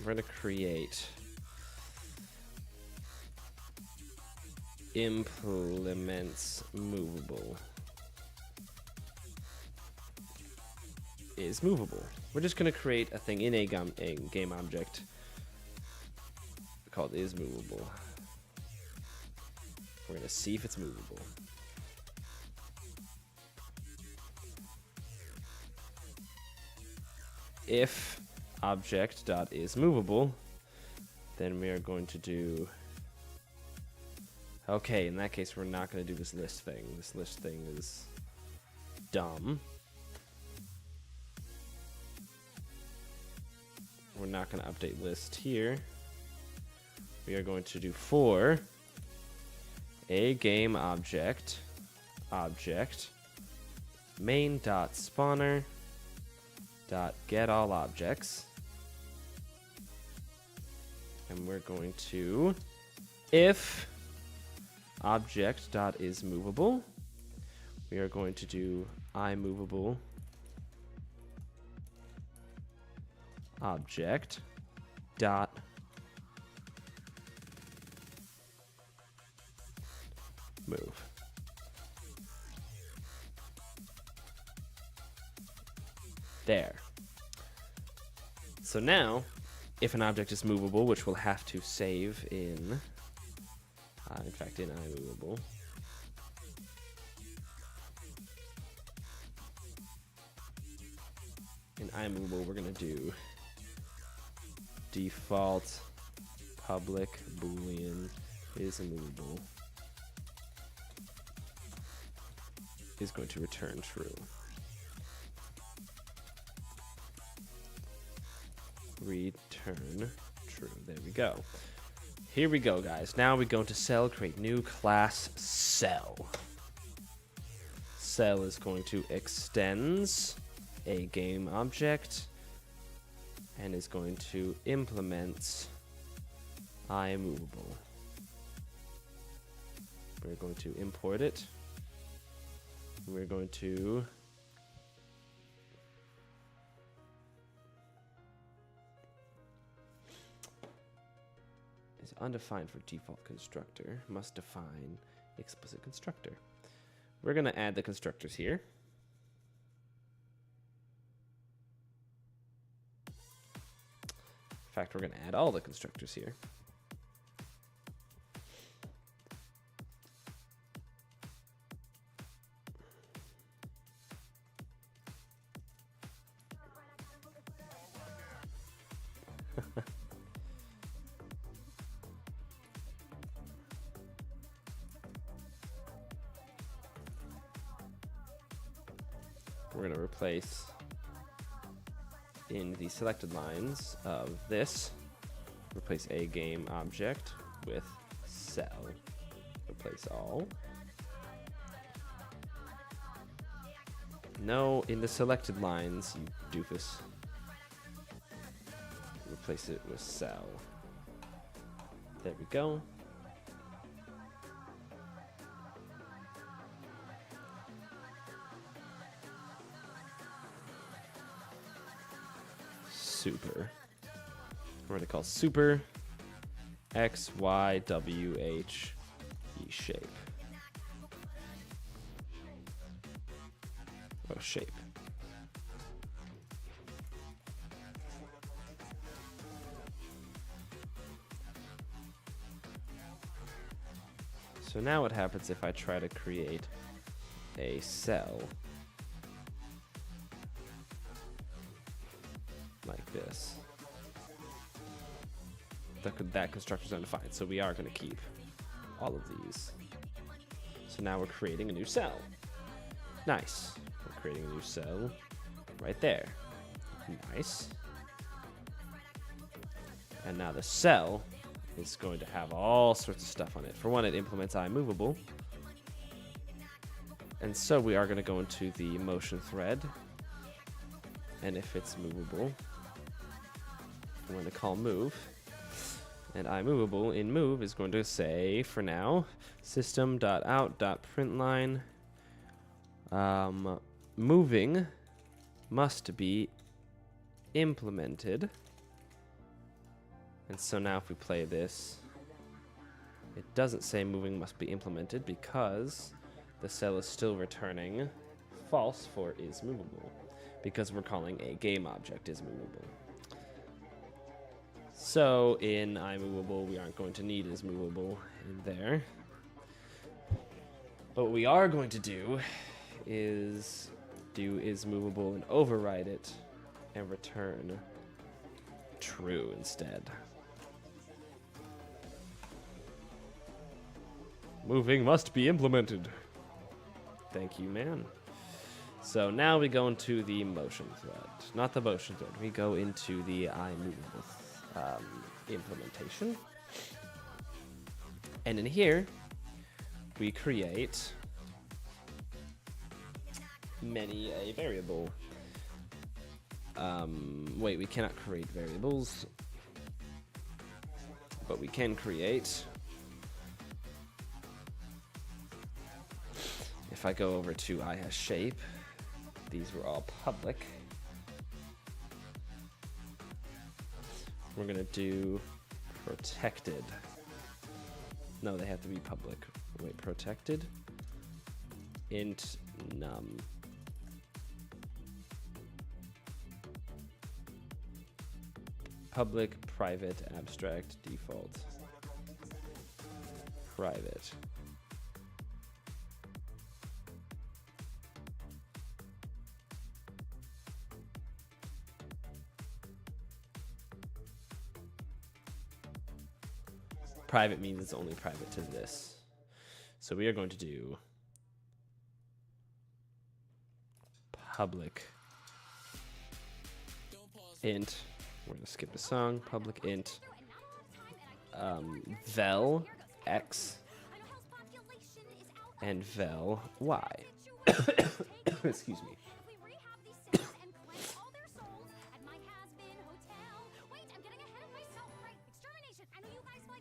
We're going to create implements movable is movable. We're just going to create a thing in a game object called is movable. We're going to see if it's movable. If object dot is movable, then we are going to do Okay, in that case, we're not going to do this list thing. This list thing is dumb. We're not going to update list here. We are going to do for a game object main dot spawner dot get all objects, and we're going to if object dot is movable, we are going to do iMovable object dot move. There. So now, if an object is movable, which we'll have to save in fact, in iMovable. In iMovable, we're going to do default public boolean is immovable is going to return true. Return true. There we go. Here we go, guys. Now we go into cell, create new class cell. Cell is going to extends a game object and is going to implement iMovable. We're going to import it. We're going to is undefined for default constructor, must define explicit constructor. We're going to add the constructors here. In fact, we're going to add all the constructors here. We're going to replace in the selected lines of this, replace a game object with cell. Replace all. No, in the selected lines, you doofus. Replace it with cell. There we go. Super. We're going to call super X, Y, W, H, E shape. Oh, shape. So now what happens if I try to create a cell like this? That constructor is undefined, so we are going to keep all of these. So now we're creating a new cell. Nice. We're creating a new cell right there. Nice. And now the cell is going to have all sorts of stuff on it. For one, it implements iMovable. And so we are going to go into the motion thread. And if it's movable, I'm going to call move. And iMovable in move is going to say, for now, system.out.println moving must be implemented. And so now if we play this, it doesn't say moving must be implemented because the cell is still returning false for is movable, because we're calling a game object is movable. So in iMovable, we aren't going to need is movable in there. But what we are going to do is movable and override it and return true instead. Moving must be implemented. Thank you, man. So now we go into the motion thread. Not the motion thread. We go into the iMovable implementation. And in here, we create a variable. Wait, we cannot create variables, but we can create. If I go over to iHasShape, these were all public. We're gonna do protected. No, they have to be public. Wait, protected. Int num. Public, private, abstract, default. Private. Private means it's only private to this. So we are going to do public int. We're going to skip the song. Public int vel x and vel y. Excuse me.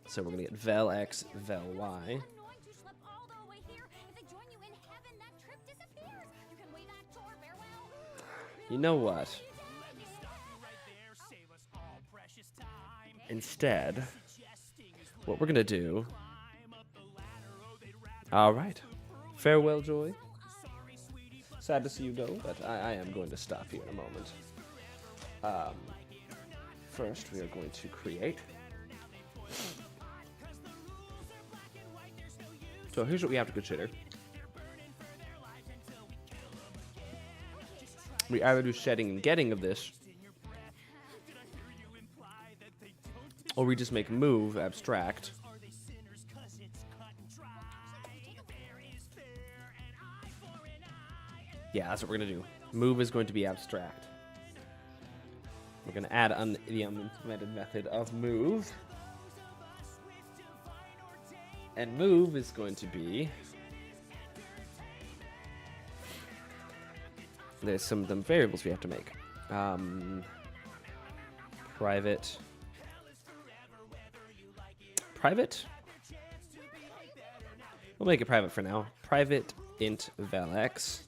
So we're gonna get vel x, vel y. You know what? Instead, what we're gonna do. All right. Farewell, Joy. Sad to see you go, but I am going to stop you in a moment. First, we are going to create. So here's what we have to consider. We either do setting and getting of this, or we just make move abstract. Yeah, that's what we're gonna do. Move is going to be abstract. We're gonna add the unimplemented method of move. And move is going to be, there's some of them variables we have to make. Private. We'll make it private for now. Private int val x.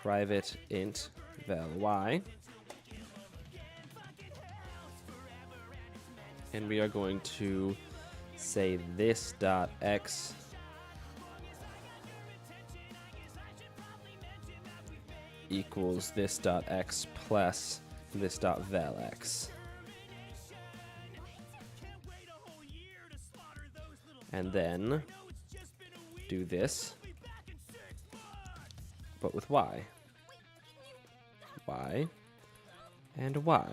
Private int val y. And we are going to say this dot x equals this dot x plus this dot val x. And then do this, but with y. Y and y.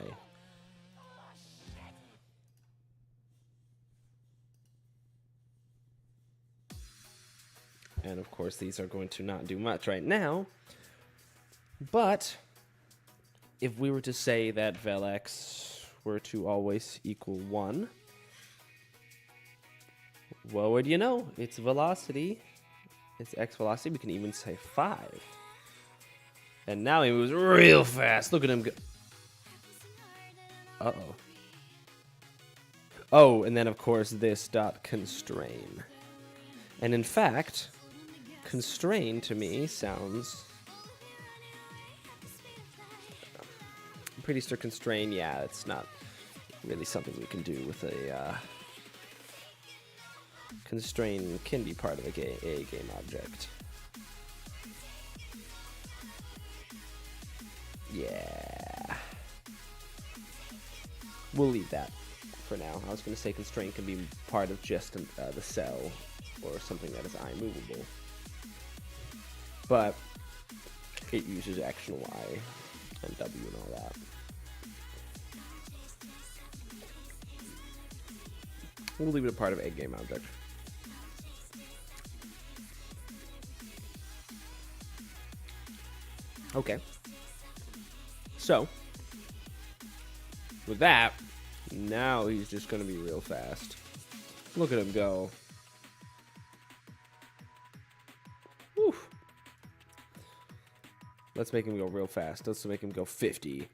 And of course, these are going to not do much right now. But if we were to say that vel x were to always equal 1, what would you know? It's velocity. It's x velocity. We can even say 5. And now he moves real fast. Look at him go. Uh-oh. Oh, and then of course this dot constrain. And in fact, constrain to me sounds pretty sure constrain. Yeah, it's not really something we can do with a constrain. Can be part of a game object. Yeah, we'll leave that for now. I was going to say constraint can be part of just the cell or something that is iMovable. But it uses X and Y and W and all that. We'll leave it a part of a game object. Okay. So, with that, now he's just going to be real fast. Look at him go. Whew. Let's make him go real fast. Let's make him go 50. Whee!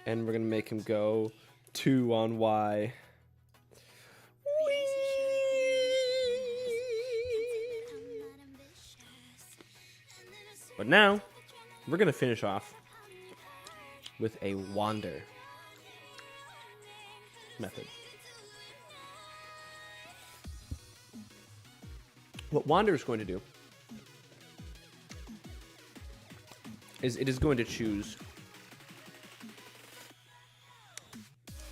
And we're going to make him go 2 on Y. But now, we're going to finish off with a wander method. What wander is going to do is it is going to choose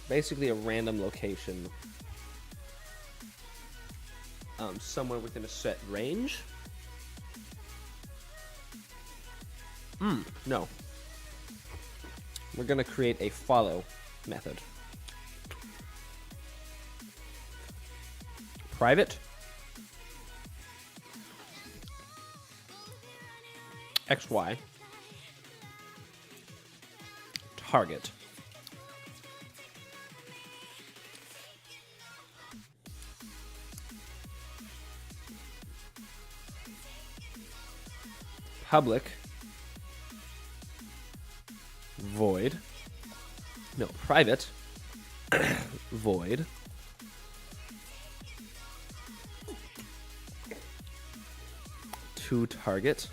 basically a random location somewhere within a set range. No. We're going to create a follow method. Private XY target public void, no, private void to target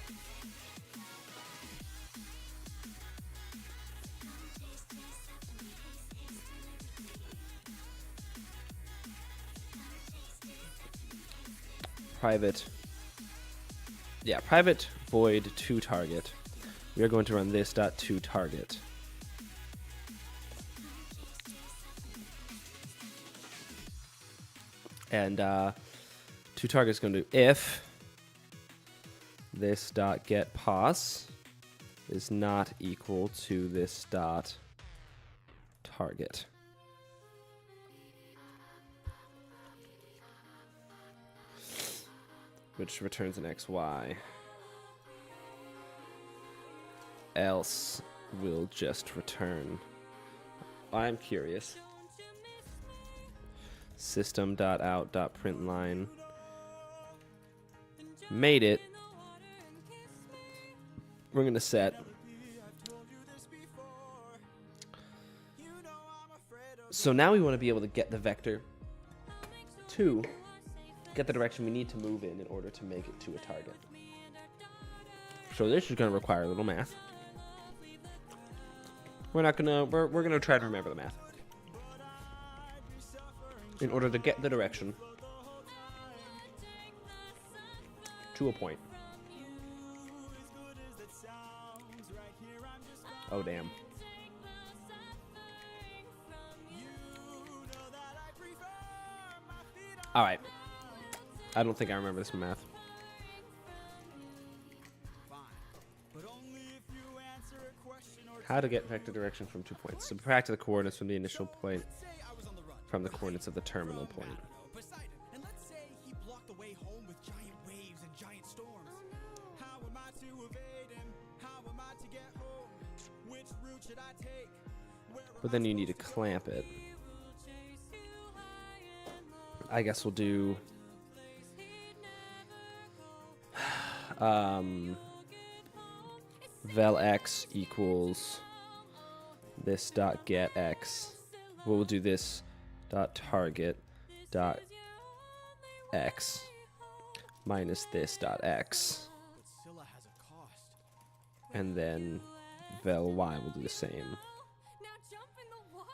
private void to target. We are going to run this dot to target. And to target is going to do if this dot get pos is not equal to this dot target. Which returns an XY. Else will just return. I'm curious. System.out.println made it. We're going to set so now we want to be able to get the vector to get the direction we need to move in order to make it to a target. So this is going to require a little math. We're going to try to remember the math. In order to get the direction to a point. Oh, damn. All right. I don't think I remember this math. How to get vector direction from 2 points. Subtract the coordinates from the initial point from the coordinates of the terminal point. And let's say he blocked the way home with giant waves and giant storms. How am I to evade him? How am I to get home? Which route should I take? But then you need to clamp it. I guess we'll do vel x equals this dot get x. We'll do this dot target dot x minus this dot x, and then vel y will do the same. Now jump in the water.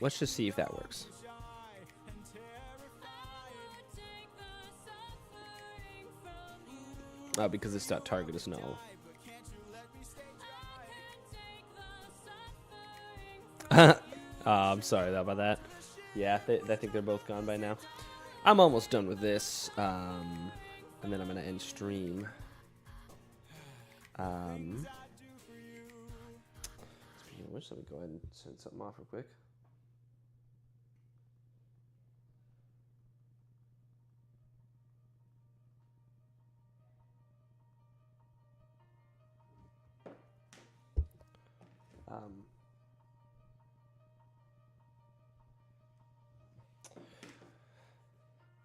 Let's just see if that works. Because this dot target is null. I'm sorry about that. Yeah, I think they're both gone by now. I'm almost done with this, and then I'm gonna end stream. Speaking of which, let me go ahead and send something off real quick.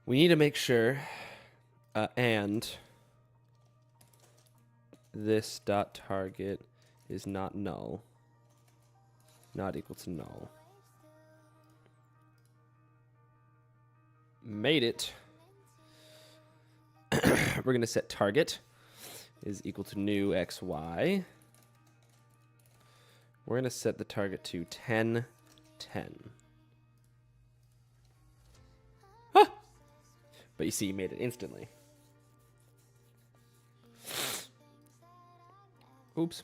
We need to make sure, and this dot target is not null, not equal to null. Made it. We're going to set target is equal to new xy. We're going to set the target to 10, 10. Huh! But you see, you made it instantly. Oops.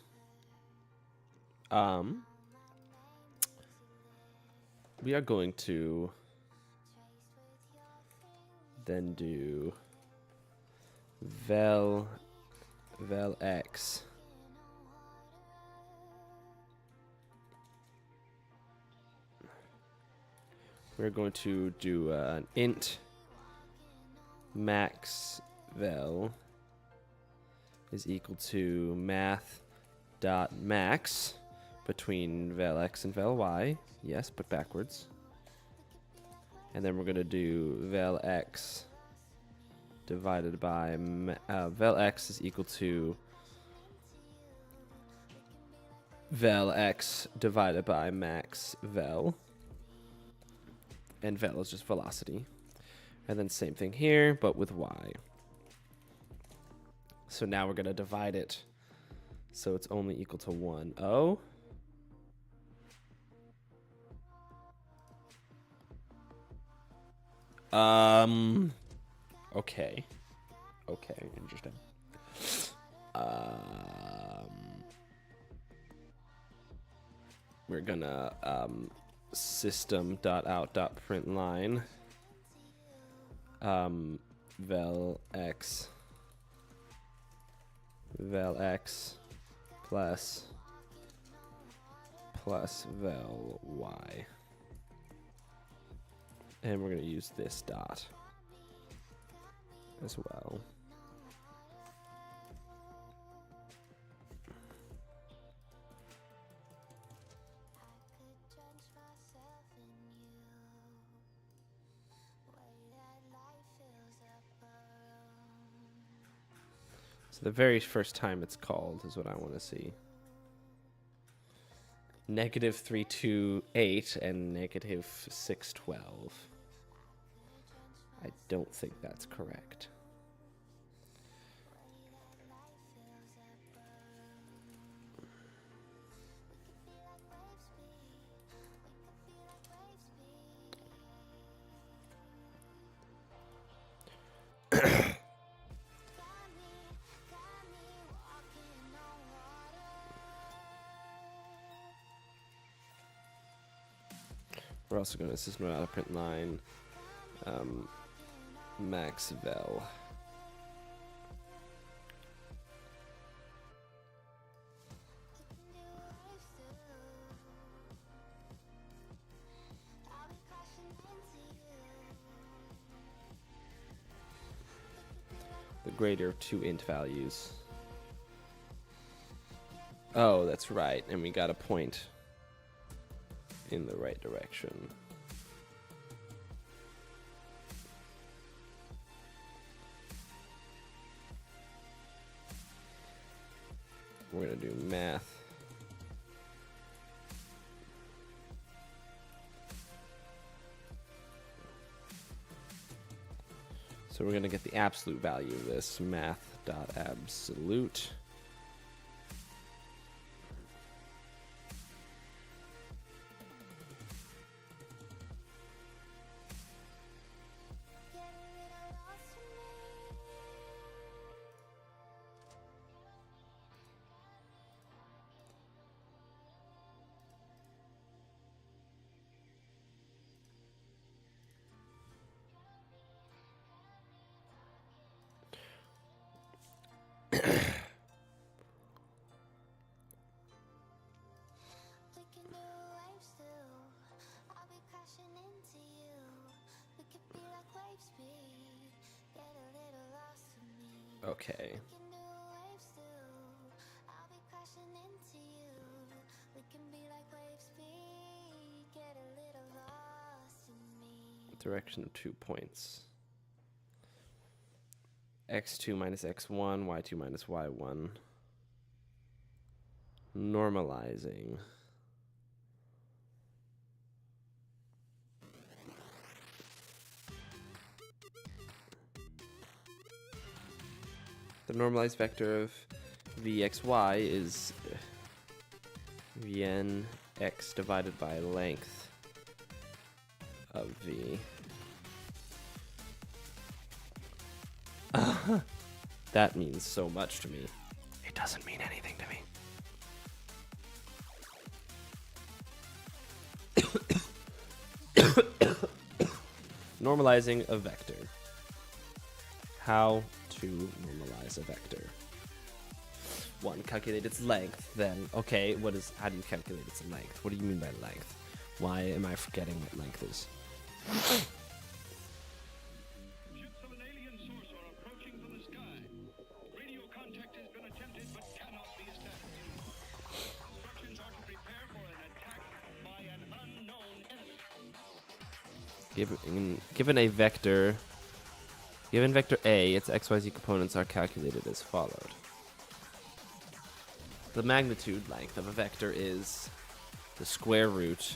We are going to then do vel x we're going to do an int max vel is equal to math dot max between vel x and vel y. Yes, but backwards. And then we're going to do vel x divided by vel x is equal to vel x divided by max vel. And vel is just velocity. And then same thing here, but with y. So now we're going to divide it so it's only equal to 1. Oh. Okay. Okay, interesting. We're gonna system.out.println vel x plus vel y. And we're going to use this dot as well. So the very first time it's called is what I want to see. -328 and -612. I don't think that's correct. We're also going to system out a print line max vel. The greater of two int values. Oh, that's right. And we got a point in the right direction. We're going to do math. So we're going to get the absolute value of this, math.absolute. Okay. direction of 2 points. x2 minus x1, y2 minus y1. Normalizing. The normalized vector of vxy is vn x divided by length of v. That means so much to me. It doesn't mean anything to me. Normalizing a vector. How to normalize a vector. 1, calculate its length. Then, okay, how do you calculate its length? What do you mean by length? Why am I forgetting what length is? Ships of an alien source are approaching from the sky. Radio contact has been attempted but cannot be established. Instructions are to prepare for an attack by an unknown enemy. Given vector A, its xyz components are calculated as followed. The magnitude length of a vector is the square root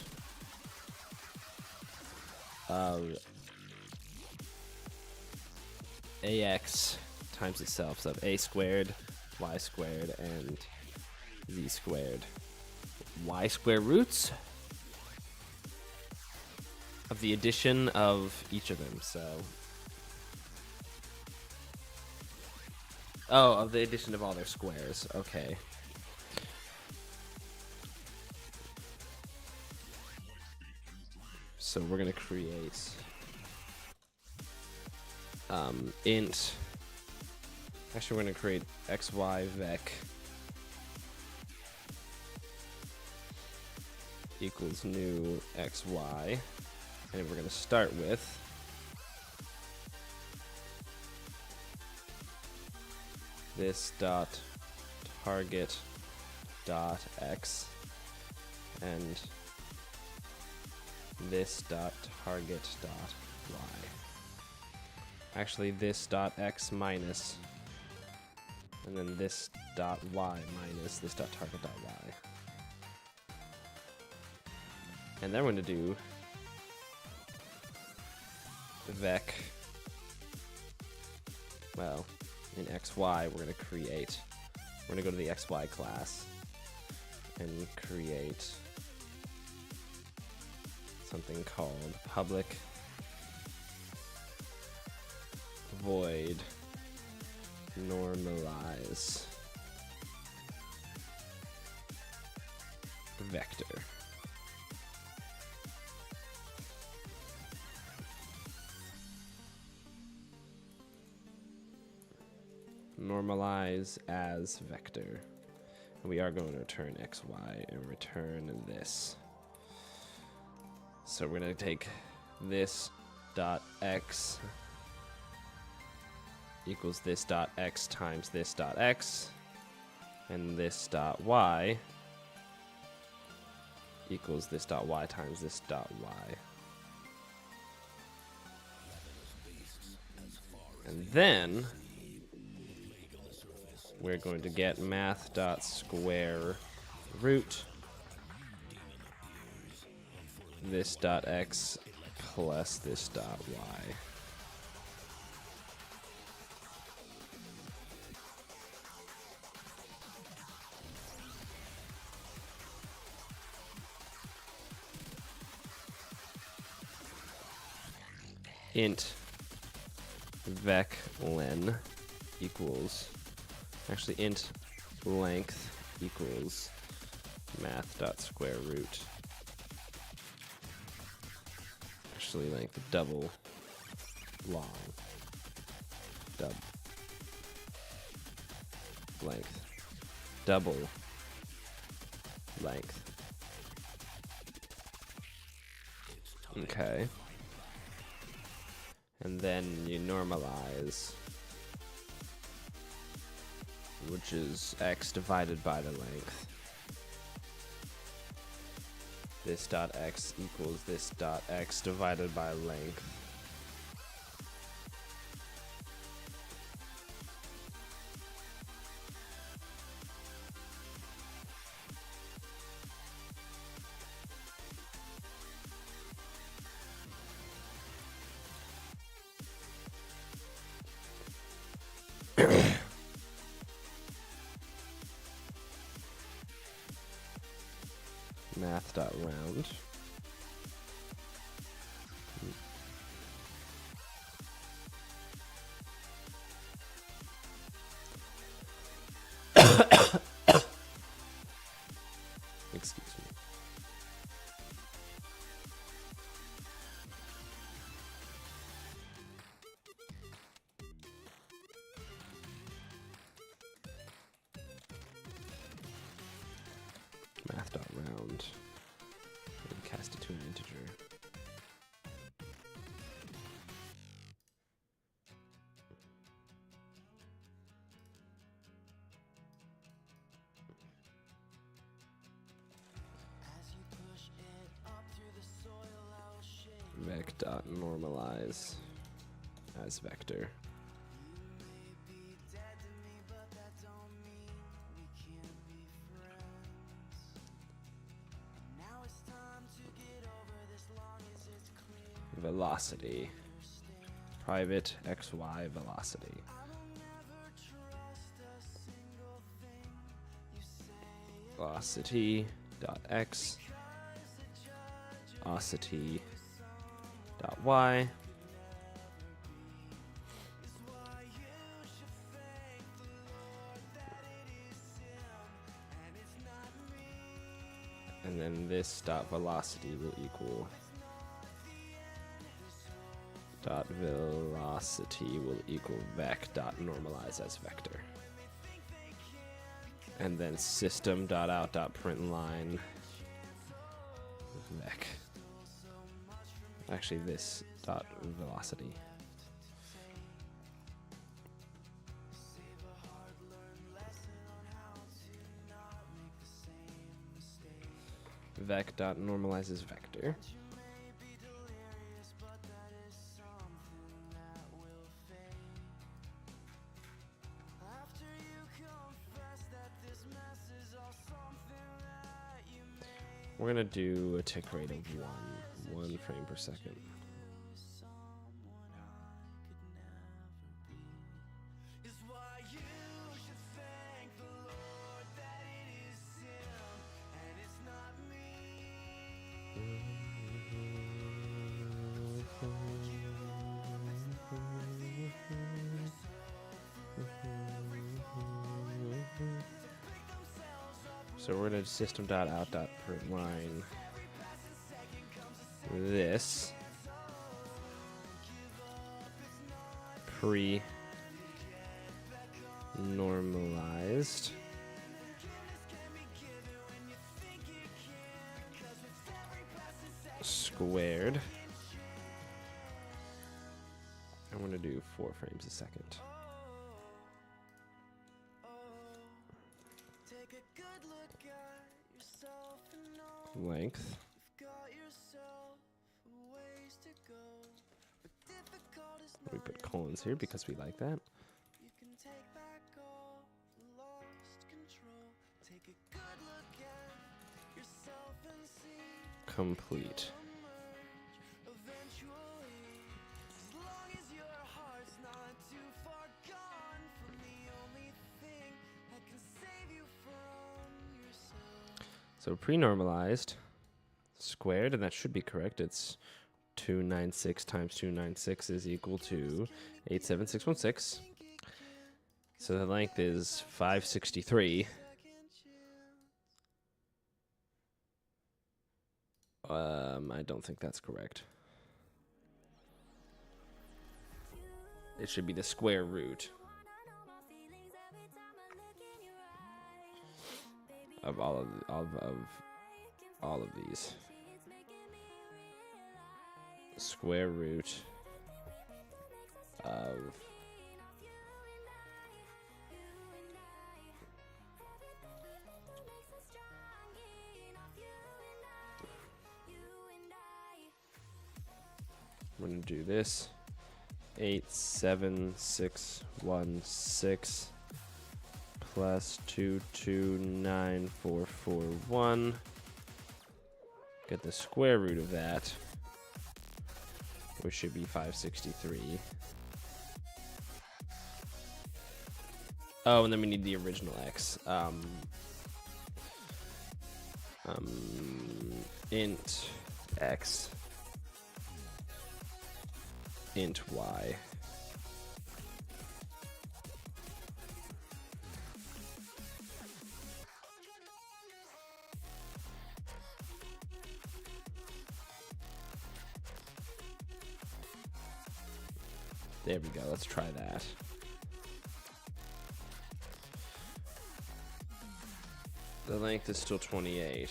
of ax times itself, so of a squared, y squared, and z squared. Y square roots of the addition of each of them, so... Oh, of the addition of all their squares, okay. So we're gonna create int. Actually, we're gonna create xy vec equals new xy, and we're gonna start with this dot target dot x and this dot target dot y. Actually, this dot x minus, and then this dot y minus this dot target dot y. And then we're going to do vec, well, in xy we're going to create, we're going to go to the xy class and create something called public void normalize vector. Normalize as vector. And we are going to return xy and return this. So we're going to take this dot x equals this dot x times this dot x, and this dot y equals this dot y times this dot y. And then we're going to get math dot square root this dot x plus this dot y. Int vec len equals, actually int length equals math dot square root, actually length double long dub length double length. Okay. And then you normalize, which is x divided by the length. this dot x equals this dot x divided by length. Math.round. Excuse me. Math.round. And cast it to an integer. Vec.normalize as vector. Velocity. Private xy velocity. Velocity dot x. Velocity dot y. And then this dot velocity will equal dot velocity will equal vec dot normalize as vector. And then system dot out dot print line vec. Actually, this dot velocity. Vec dot normalizes vector. We're gonna do a tick rate of one frame per second. So we're gonna system.out.print line this pre-normalized squared. I'm gonna do 4 frames a second. Length. We put colons here because we like that. Complete. So pre-normalized squared, and that should be correct. It's 296 times 296 is equal to 87616. So the length is 563. I don't think that's correct. It should be the square root of all of these. Square root of we're going to do this. 87616 plus 229441. Get the square root of that, which should be 563. Oh, and then we need the original x. Int x, int y. There we go. Let's try that. The length is still 28.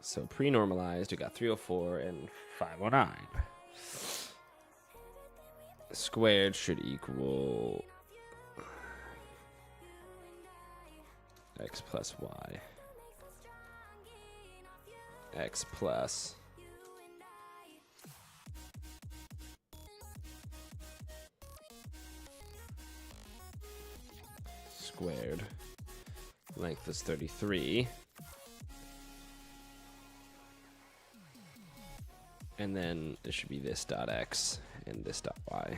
So pre-normalized, we got 304 and 509. Squared should equal x plus y. X plus squared. Length is 33. And then it should be this dot x and this dot y.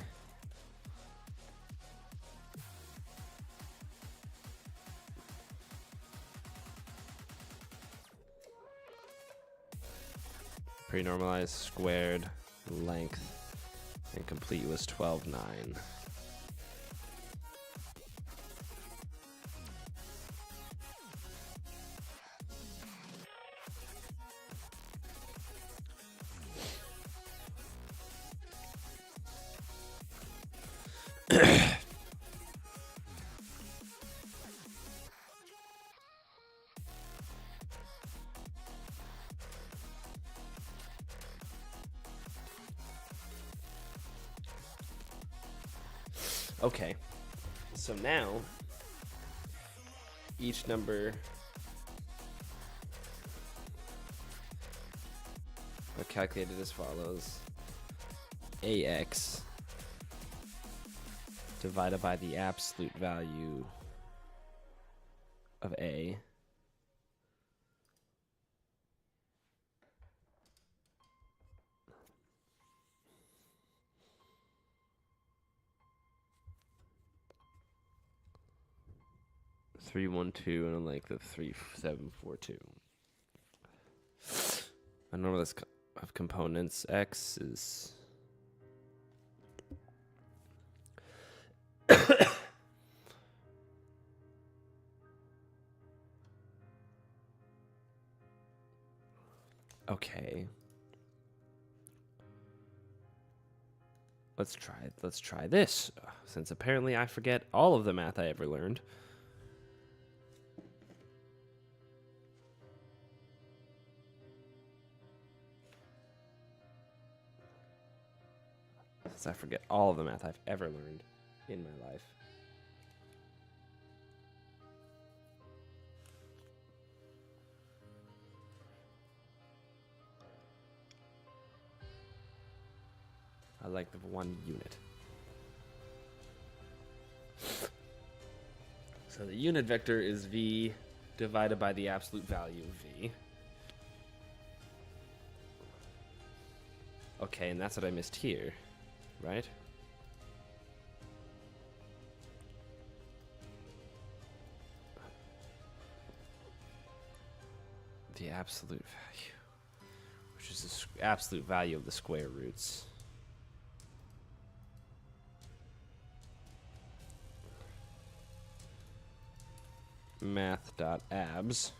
Pre-normalized, squared, length, and complete was 12.9. Okay, so now each number are calculated as follows: ax divided by the absolute value of a three one two and a length of 3742. A normal list of components x is okay. Let's try this, since apparently I forget all of the math I ever learned. Since I forget all of the math I've ever learned in my life. I like the 1 unit. So the unit vector is v divided by the absolute value of v. Okay, and that's what I missed here, right? The absolute value, which is the absolute value of the square roots. Math.abs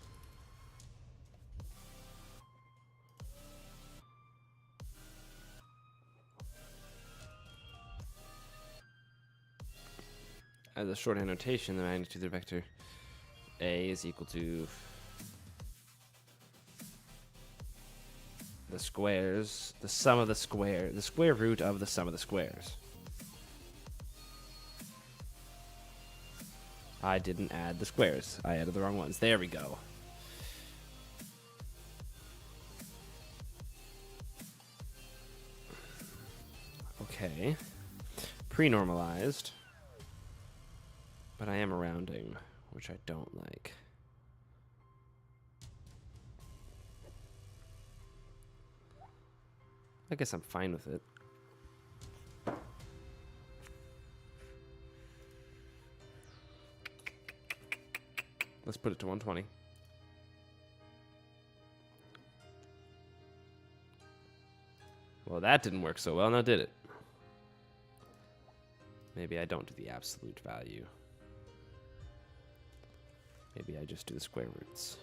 as a shorthand notation, the magnitude of the vector A is equal to the squares, the sum of the square, the square root of the sum of the squares. I didn't add the squares. I added the wrong ones. There we go. Okay. Pre-normalized. But I am rounding, which I don't like. I guess I'm fine with it. Let's put it to 120. Well, that didn't work so well, now did it? Maybe I don't do the absolute value. Maybe I just do the square roots.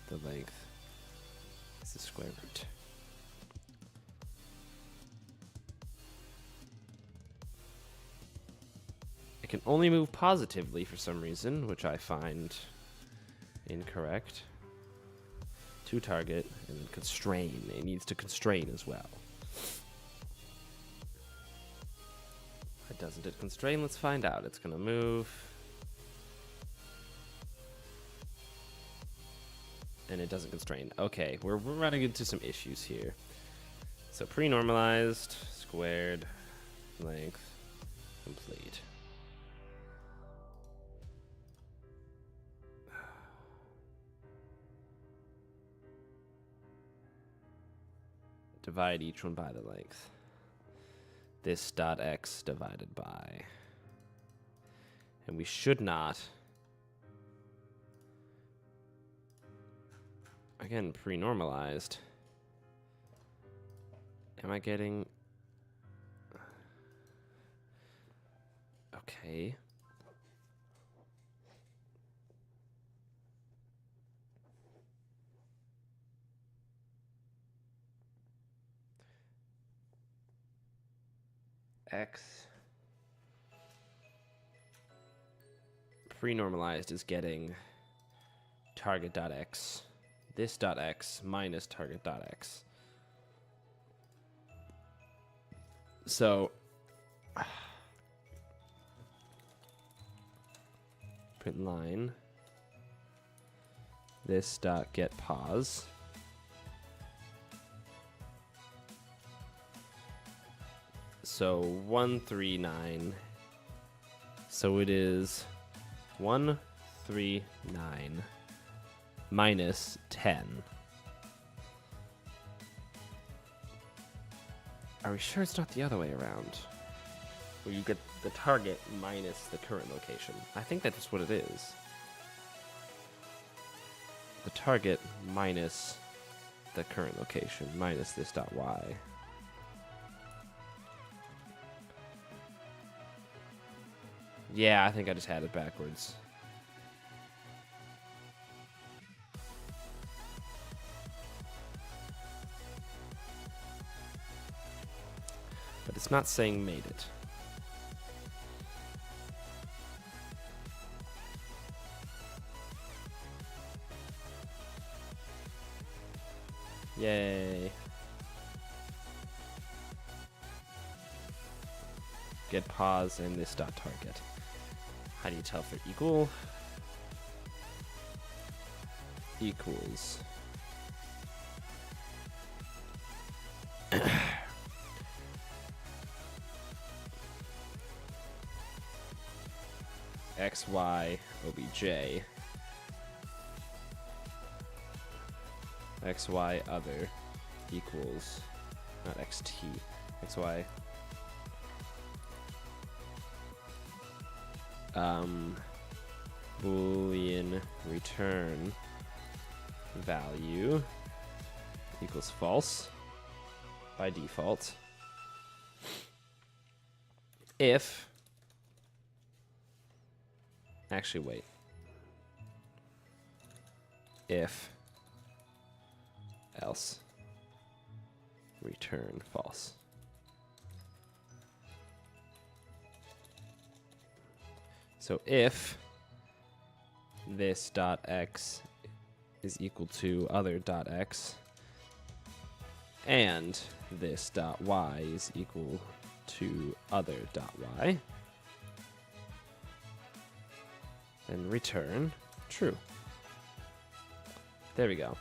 The length is the square root. I can only move positively for some reason, which I find incorrect. To target, and then constrain. It needs to constrain as well. Doesn't it constrain? Let's find out. It's gonna move. And it doesn't constrain. Okay, we're running into some issues here. So pre-normalized, squared, length, complete. Divide each one by the length. This dot x divided by. And we should not. Again, pre-normalized. Am I getting... Okay. X pre-normalized is getting target.x, this dot x minus target.x. So print line, this dot get pause. So 139. So it is 139 minus 10. Are we sure it's not the other way around? Where you get the target minus the current location. I think that's what it is. The target minus the current location minus this dot y. Yeah, I think I just had it backwards. But it's not saying made it. Yay. Get pause and this dot target. How do you tell if they're equal? Equals. XY OBJ. XY other equals, not XT, XY. Boolean return value equals false by default if, actually wait, if else return false. So if this dot x is equal to other dot x, And this dot y is equal to other dot y. And return true. There we go.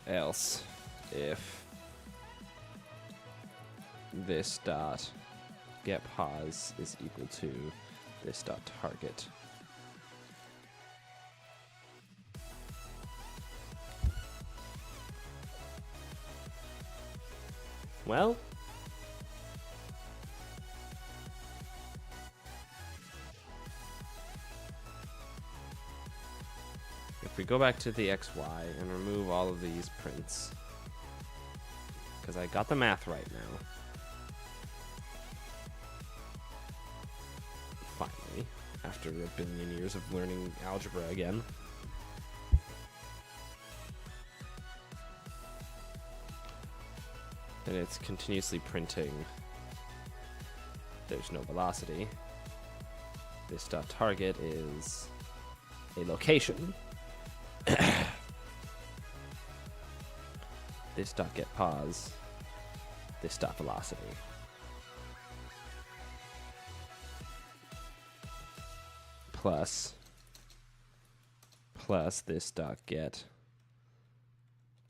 Else if this dot get pause is equal to this dot target. Well, if we go back to the XY and remove all of these prints, because I got the math right now. Finally, after a billion years of learning algebra again. And it's continuously printing. There's no velocity. This dot target is a location. This dot get pause. This dot velocity. Plus this dot get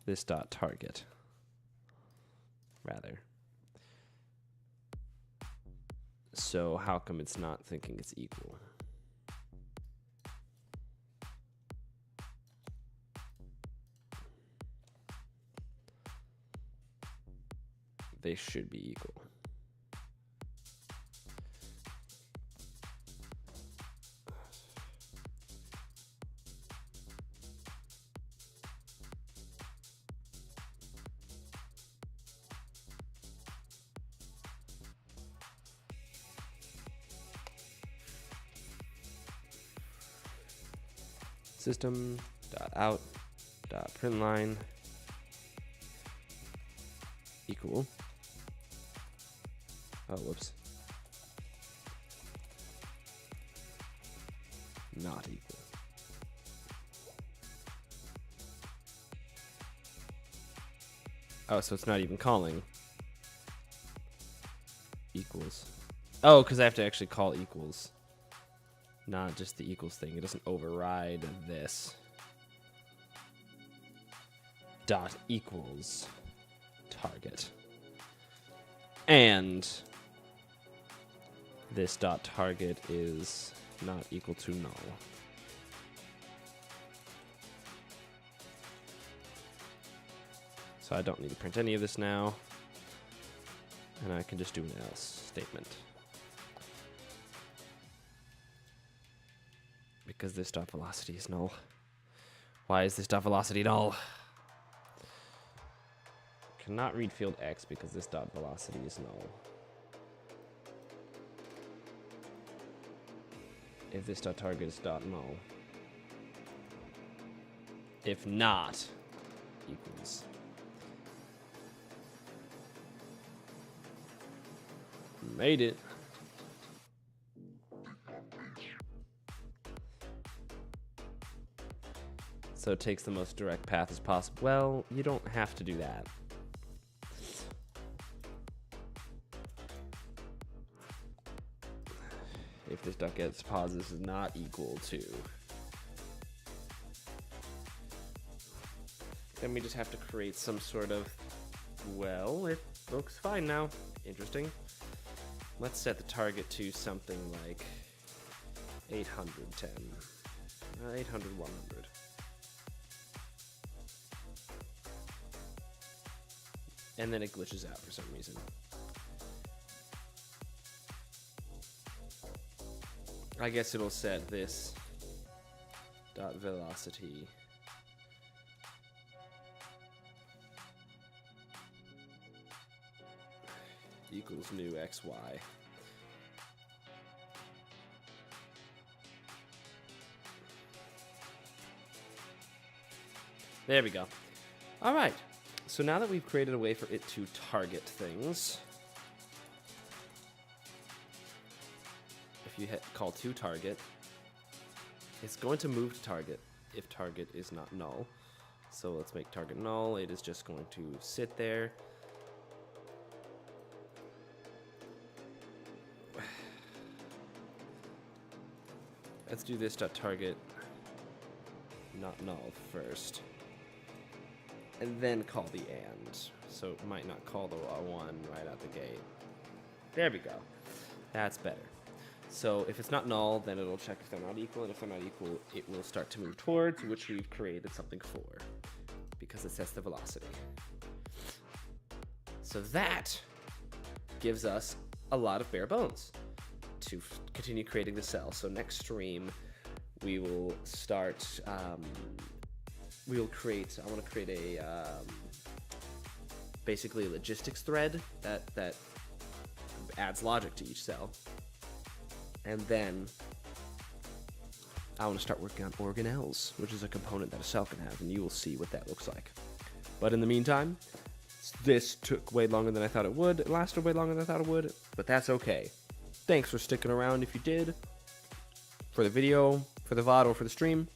this dot target. Rather. So how come it's not thinking it's equal? They should be equal. System dot out dot print line equal. Oh, whoops. Not equal. Oh, so it's not even calling equals. Oh, because I have to actually call equals. Not just the equals thing. It doesn't override this. Dot equals target. And this dot target is not equal to null. So I don't need to print any of this now. And I can just do an else statement. Because this dot velocity is null. Why is this dot velocity null? Cannot read field X because this dot velocity is null. If this dot target is dot null. If not, equals. Made it. So it takes the most direct path as possible. Well, you don't have to do that. If this dot gets pause, this is not equal to. Then we just have to create some sort of, well, it looks fine now. Interesting. Let's set the target to something like 810. 800, 100. And then it glitches out for some reason. I guess it'll set this dot velocity equals new XY. There we go. All right. So now that we've created a way for it to target things, if you hit call to target, it's going to move to target if target is not null. So let's make target null. It is just going to sit there. Let's do this .target not null first, and then call the and. So it might not call the raw one right out the gate. There we go. That's better. So if it's not null, then it'll check if they're not equal, and if they're not equal, it will start to move towards, which we've created something for, because it sets the velocity. So that gives us a lot of bare bones to continue creating the cell. So next stream, we will start, we will create, I want to create a, basically a logistics thread that adds logic to each cell. And then I want to start working on organelles, which is a component that a cell can have, and you will see what that looks like. But in the meantime, this took way longer than I thought it would. It lasted way longer than I thought it would, but that's okay. Thanks for sticking around if you did, for the video, for the VOD, or for the stream.